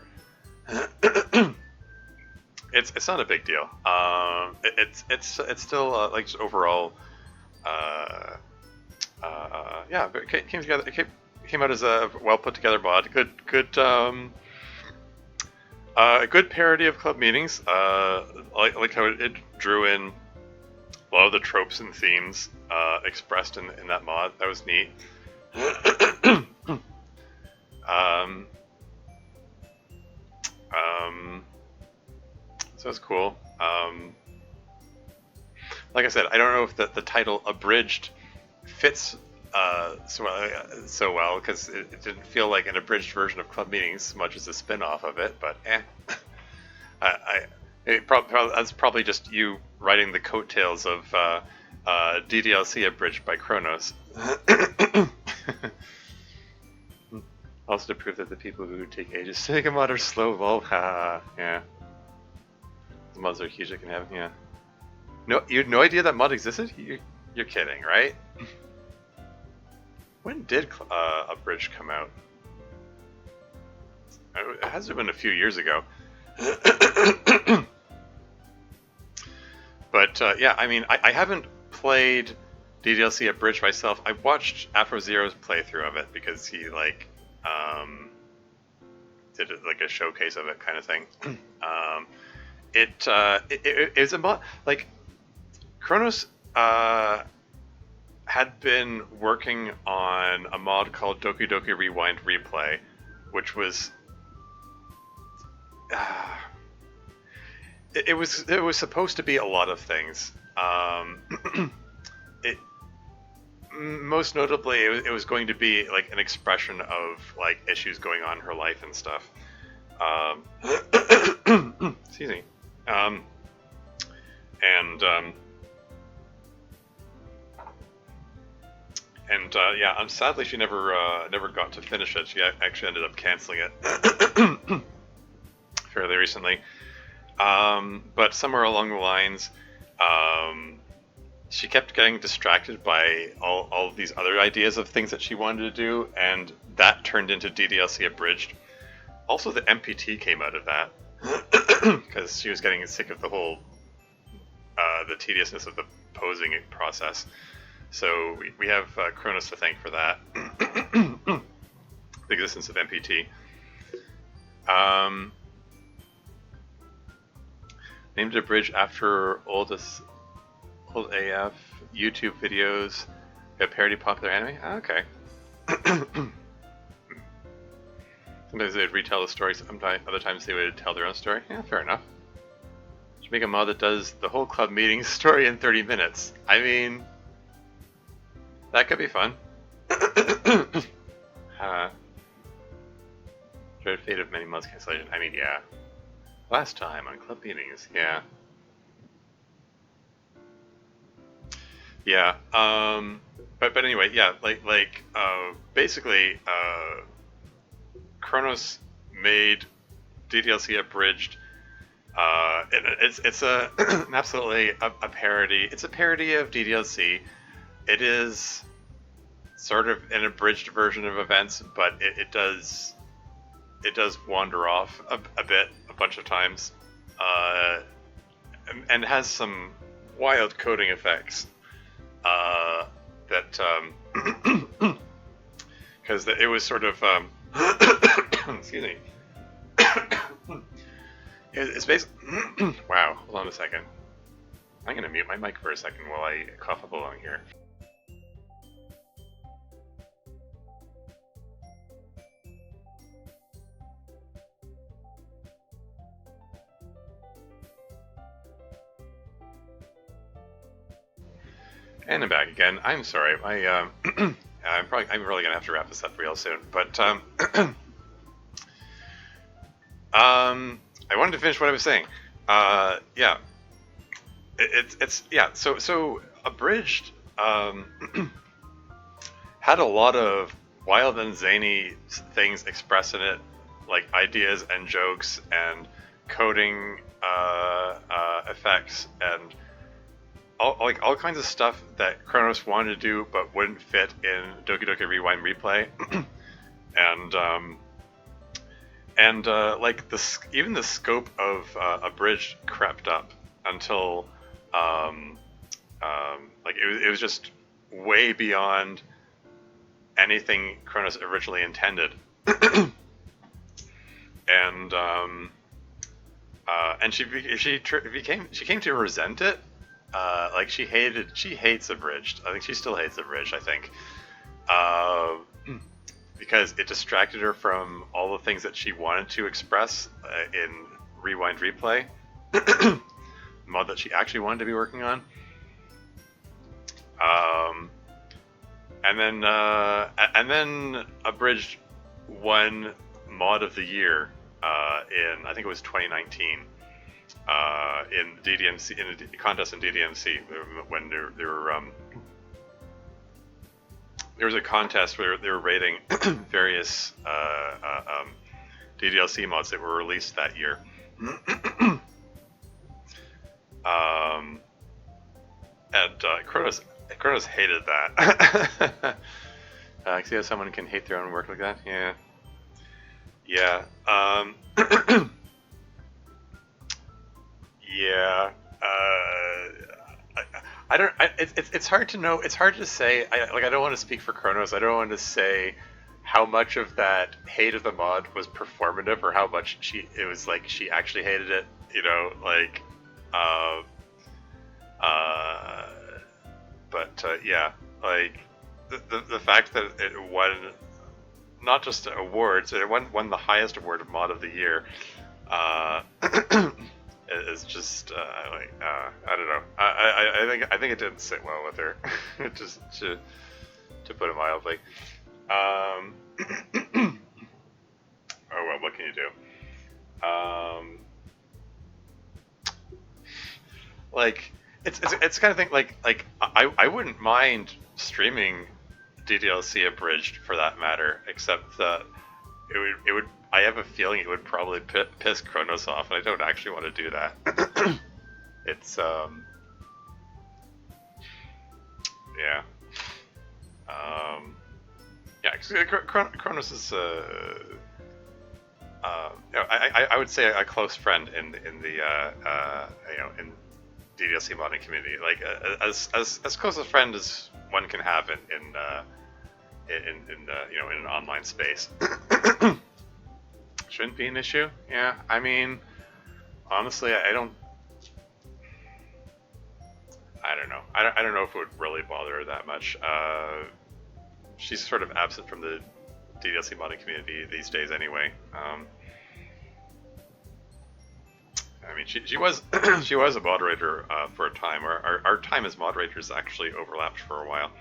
It's not a big deal. It's still like just overall, yeah, but it came together. It came out as a well put together mod. A good parody of club meetings. Like how it drew in a lot of the tropes and themes expressed in that mod. That was neat. So it's cool. Like I said, I don't know if the title Abridged fits so well, because it didn't feel like an abridged version of club meetings so much as a spin-off of it, but that's probably just you writing the coattails of DDLC Abridged by Kronos. Also to prove that the people who take ages to make a mod are slow evolve. Yeah. The mods are huge. I can have, yeah. No, you had no idea that mod existed? You're kidding, right? When did Abridged come out? It has been a few years ago. But yeah, I mean, I haven't played DDLC Abridged myself. I watched AfroZero's playthrough of it because he did like a showcase of it kind of thing. It is a mod, like Kronos had been working on a mod called Doki Doki Rewind Replay, which was it was supposed to be a lot of things. Most notably, it was going to be like an expression of like issues going on in her life and stuff. Excuse me. Yeah, sadly she never got to finish it. She actually ended up canceling it fairly recently. But somewhere along the lines, she kept getting distracted by all of these other ideas of things that she wanted to do, and that turned into DDLC Abridged. Also, the MPT came out of that because she was getting sick of the whole the tediousness of the posing process. So we have Kronos to thank for that. The existence of MPT. Named Abridged after old AF YouTube videos that parody popular anime? Oh, okay. Sometimes they would retell the story, other times they would tell their own story. Yeah, fair enough. Should make a mod that does the whole club meeting story in 30 minutes. I mean, that could be fun. Dread fate of many months cancellation. I mean, yeah. Last time on club meetings, yeah. Yeah. But anyway, yeah. Basically, Kronos made DDLC Abridged. It's absolutely a parody. It's a parody of DDLC. It is sort of an abridged version of events, but it does wander off a bit a bunch of times, and has some wild coding effects that because it was sort of excuse me. It's basically wow. Hold on a second. I'm gonna mute my mic for a second while I cough up along here. And I'm back again. I'm sorry. I'm really gonna have to wrap this up real soon. But I wanted to finish what I was saying. Yeah. It's yeah. So Abridged had a lot of wild and zany things expressed in it, like ideas and jokes and coding effects and all kinds of stuff that Kronos wanted to do but wouldn't fit in Doki Doki Rewind Replay, and even the scope of Abridged crept up until it was just way beyond anything Kronos originally intended, and she came to resent it. She hates Abridged. I think she still hates Abridged, I think. Because it distracted her from all the things that she wanted to express in Rewind Replay. The mod that she actually wanted to be working on. And then Abridged won Mod of the Year in, I think it was 2019. In DDMC, in a contest in DDMC, when there was a contest where they were rating various DDLC mods that were released that year. Kronos hated that. See how someone can hate their own work like that? Yeah. Yeah. Yeah. It's hard to know. It's hard to say. I don't want to speak for Kronos. I don't want to say how much of that hate of the mod was performative or how much she actually hated it. Yeah, the fact that it won not just awards, it won the highest award of Mod of the Year. It's just I don't know. I think it didn't sit well with her, just to put it mildly. Oh well, what can you do? It's kind of thing I wouldn't mind streaming DDLC Abridged for that matter, except that it would. I have a feeling it would probably piss Kronos off, and I don't actually want to do that. It's yeah, Kronos is I would say a close friend in the in DDLC modding community, as close a friend as one can have in an online space. Shouldn't be an issue. Yeah, I mean, honestly, I don't know. I don't know if it would really bother her that much. She's sort of absent from the DDLC modding community these days, anyway. I mean, she was she was a moderator for a time. Our time as moderators actually overlapped for a while.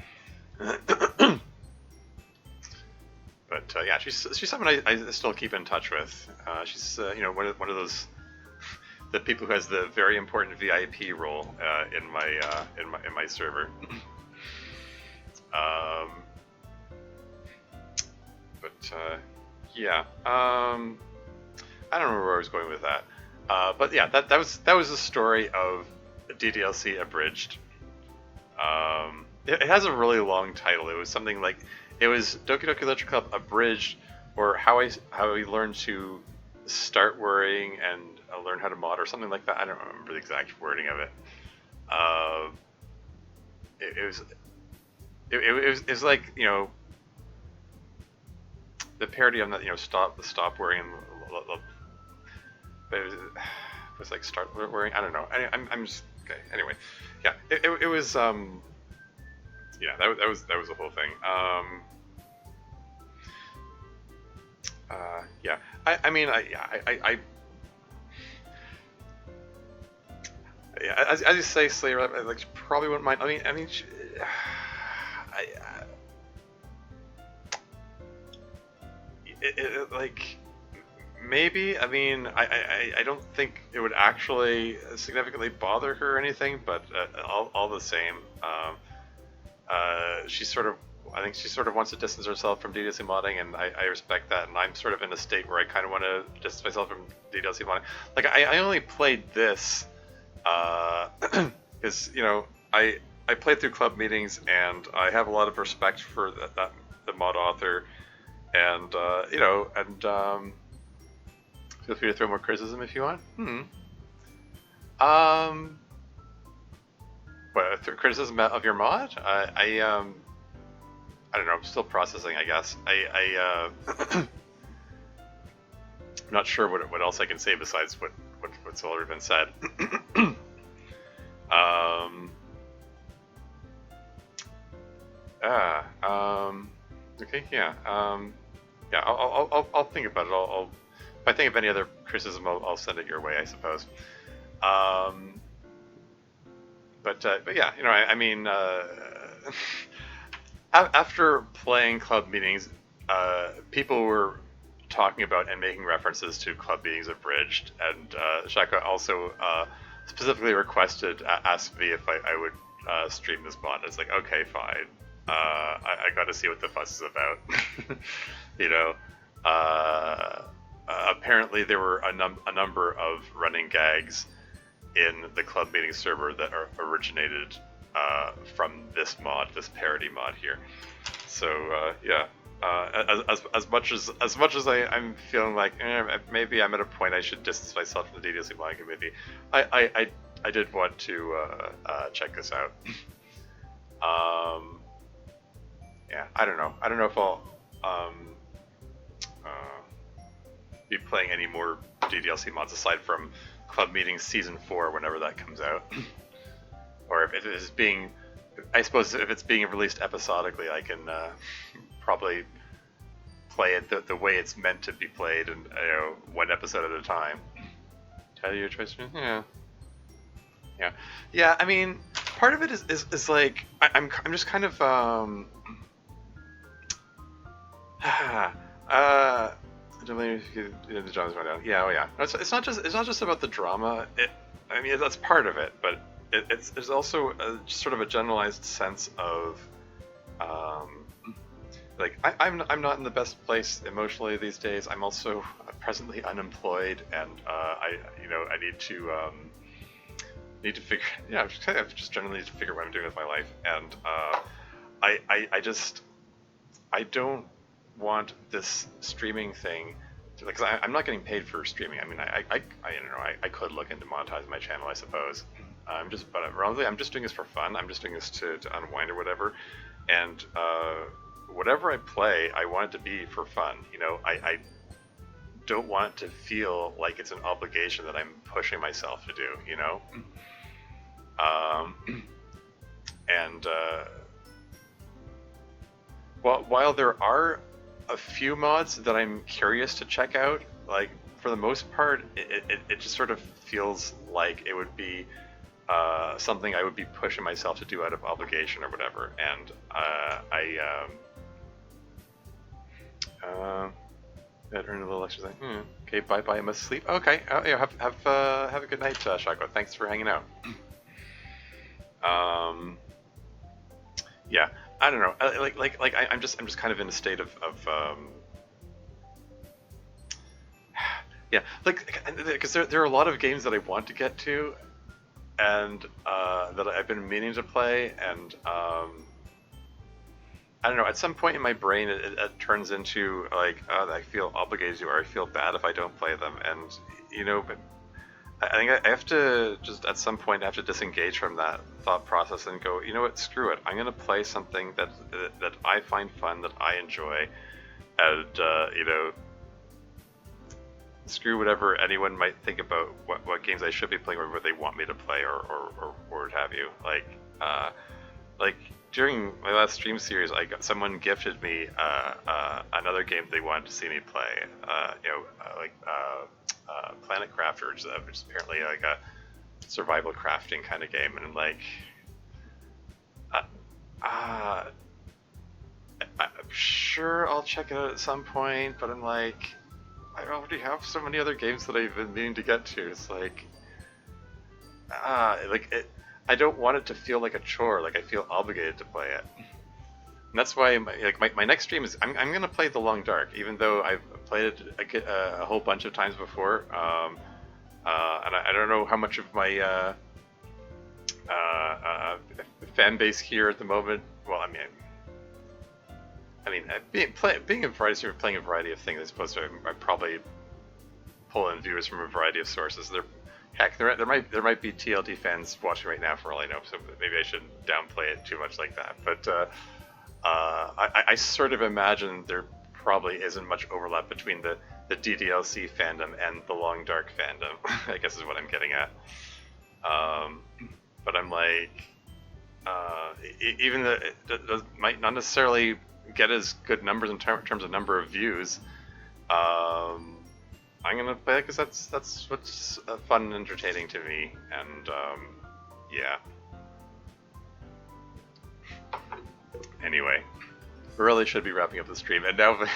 yeah, she's someone I still keep in touch with. She's one of those the people who has the very important VIP role in my server. Um, yeah, I don't remember where I was going with that. But yeah, that was the story of DDLC Abridged. It has a really long title. It was something like it was Doki Doki Literature Club Abridged, or how I learned to start worrying and learn how to mod, or something like that. I don't remember the exact wording of it. Uh, it was like, the parody on that, stop worrying, but it was like start worrying. I don't know. I'm just okay. Anyway, yeah, it was yeah, that was the whole thing. Yeah, I mean, yeah, as you say, Slayer, I like probably wouldn't mind. I mean, like maybe. I mean, I don't think it would actually significantly bother her or anything, but all the same, she sort of. I think she sort of wants to distance herself from DDLC modding, and I respect that. And I'm sort of in a state where I kind of want to distance myself from DDLC modding. Like I only played this because I played through club meetings, and I have a lot of respect for the mod author, and feel free to throw more criticism if you want. What criticism of your mod? I don't know. I'm still processing, I guess. I'm not sure what else I can say besides what's already been said. Okay, yeah. Yeah, I'll think about it. If I think of any other criticism, I'll send it your way, I suppose. But yeah, I mean, after playing club meetings, people were talking about and making references to club meetings Abridged, and Shaka also specifically asked me if I would stream this mod. It's like, okay, fine. I got to see what the fuss is about. Apparently there were a number of running gags in the club meeting server that originated from this parody mod here. So yeah, as much as I'm feeling like maybe I'm at a point I should distance myself from the DDLC modding community, I did want to check this out. Yeah, I don't know if I'll be playing any more DDLC mods aside from Club Meetings Season 4 whenever that comes out. Or if it is being, I suppose if it's being released episodically, I can probably play it the way it's meant to be played, and one episode at a time. Tell you your choice? Yeah. I mean, part of it is like I'm just kind of the drama's going down. Yeah, oh yeah. It's not just about the drama. I mean, that's part of it, but there's also just sort of a generalized sense of like I'm not in the best place emotionally these days. I'm also presently unemployed, and I need to figure. Yeah, I just generally need to figure what I'm doing with my life, and I don't want this streaming thing, because I'm not getting paid for streaming. I mean, I don't know. I could look into monetizing my channel, I suppose. I'm just doing this for fun. I'm just doing this to unwind or whatever. And whatever I play, I want it to be for fun. I don't want it to feel like it's an obligation that I'm pushing myself to do. And while there are a few mods that I'm curious to check out, like for the most part, it just sort of feels like it would be something I would be pushing myself to do out of obligation or whatever. And Uh, that earned a little extra time. Okay, bye bye. I must sleep. Okay. Yeah, have a good night, Shako. Thanks for hanging out. Um, yeah. I don't know. I'm just kind of in a state of yeah, like because there are a lot of games that I want to get to, and that I've been meaning to play, and I don't know. At some point in my brain, it turns into like I feel obligated to, or I feel bad if I don't play them, and but I think I have to just at some point have to disengage from that thought process and go, you know what, screw it. I'm gonna play something that I find fun, that I enjoy, and screw whatever anyone might think about what games I should be playing or what they want me to play or what have you. Like during my last stream series, someone gifted me another game they wanted to see me play. Planet Crafter, which is apparently like a survival crafting kind of game, and I'm like, I'm sure I'll check it out at some point, but I'm like, I already have so many other games that I've been meaning to get to. It's like, I don't want it to feel like a chore. Like I feel obligated to play it. And that's why my next stream is I'm gonna play The Long Dark, even though I've played it a whole bunch of times before. And I don't know how much of my fan base here at the moment. Well, being a variety streamer, playing a variety of things, I suppose I probably pull in viewers from a variety of sources. There might be TLD fans watching right now for all I know, so maybe I shouldn't downplay it too much like that. But I sort of imagine there probably isn't much overlap between the DDLC fandom and the Long Dark fandom, I guess is what I'm getting at. But I'm like, even though it might not necessarily get as good numbers in terms of number of views, I'm gonna play it because that's what's fun and entertaining to me, and yeah. Anyway, we really should be wrapping up the stream, and now the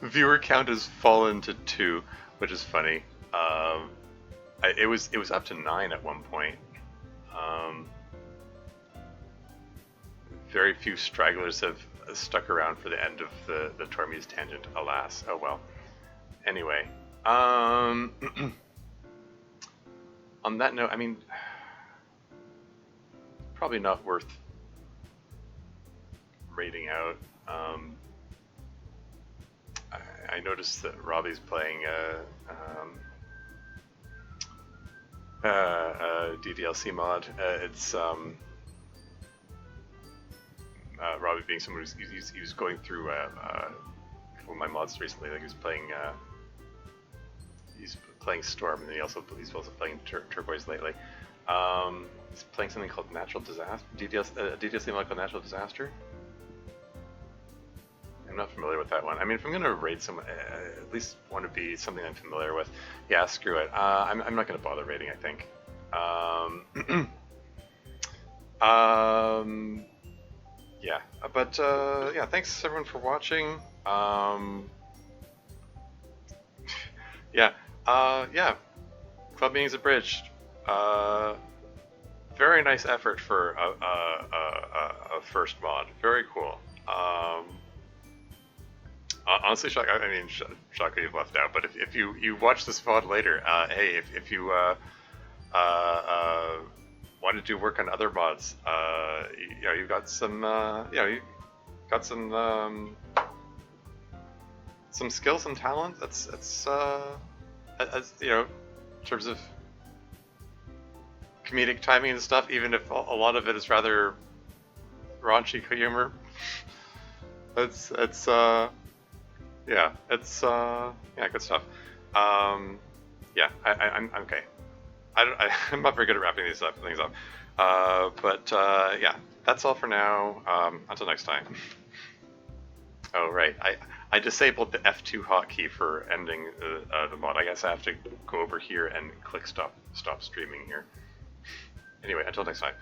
viewer count has fallen to 2, which is funny. It was up to 9 at one point. Very few stragglers have stuck around for the end of the Tormuse tangent, alas. Oh well. Anyway, on that note, probably not worth rating out. I noticed that Robbie's playing DDLC mod. It's Robbie being someone he was going through a couple of my mods recently. Like he's playing Storm, and then he's also playing Turquoise lately. He's playing something called Natural Disaster. DDLC mod called Natural Disaster. I'm not familiar with that one. If I'm gonna raid someone, at least want to be something I'm familiar with. Yeah, screw it. I'm not gonna bother raiding, I think. Yeah, but yeah, thanks everyone for watching. Yeah, yeah, Club Meetings Abridged. Very nice effort for a first mod. Very cool. Honestly, Shaka, you've left out. But if you watch this VOD later, hey, if you want to do work on other mods, you've got some you got some skills and talent. That's as in terms of comedic timing and stuff. Even if a lot of it is rather raunchy humor, it's yeah, it's yeah, good stuff. Yeah, I'm okay. I'm not very good at wrapping things up. But yeah, that's all for now. Until next time. Oh right, I disabled the F2 hotkey for ending the mod. I guess I have to go over here and click stop streaming here. Anyway, until next time.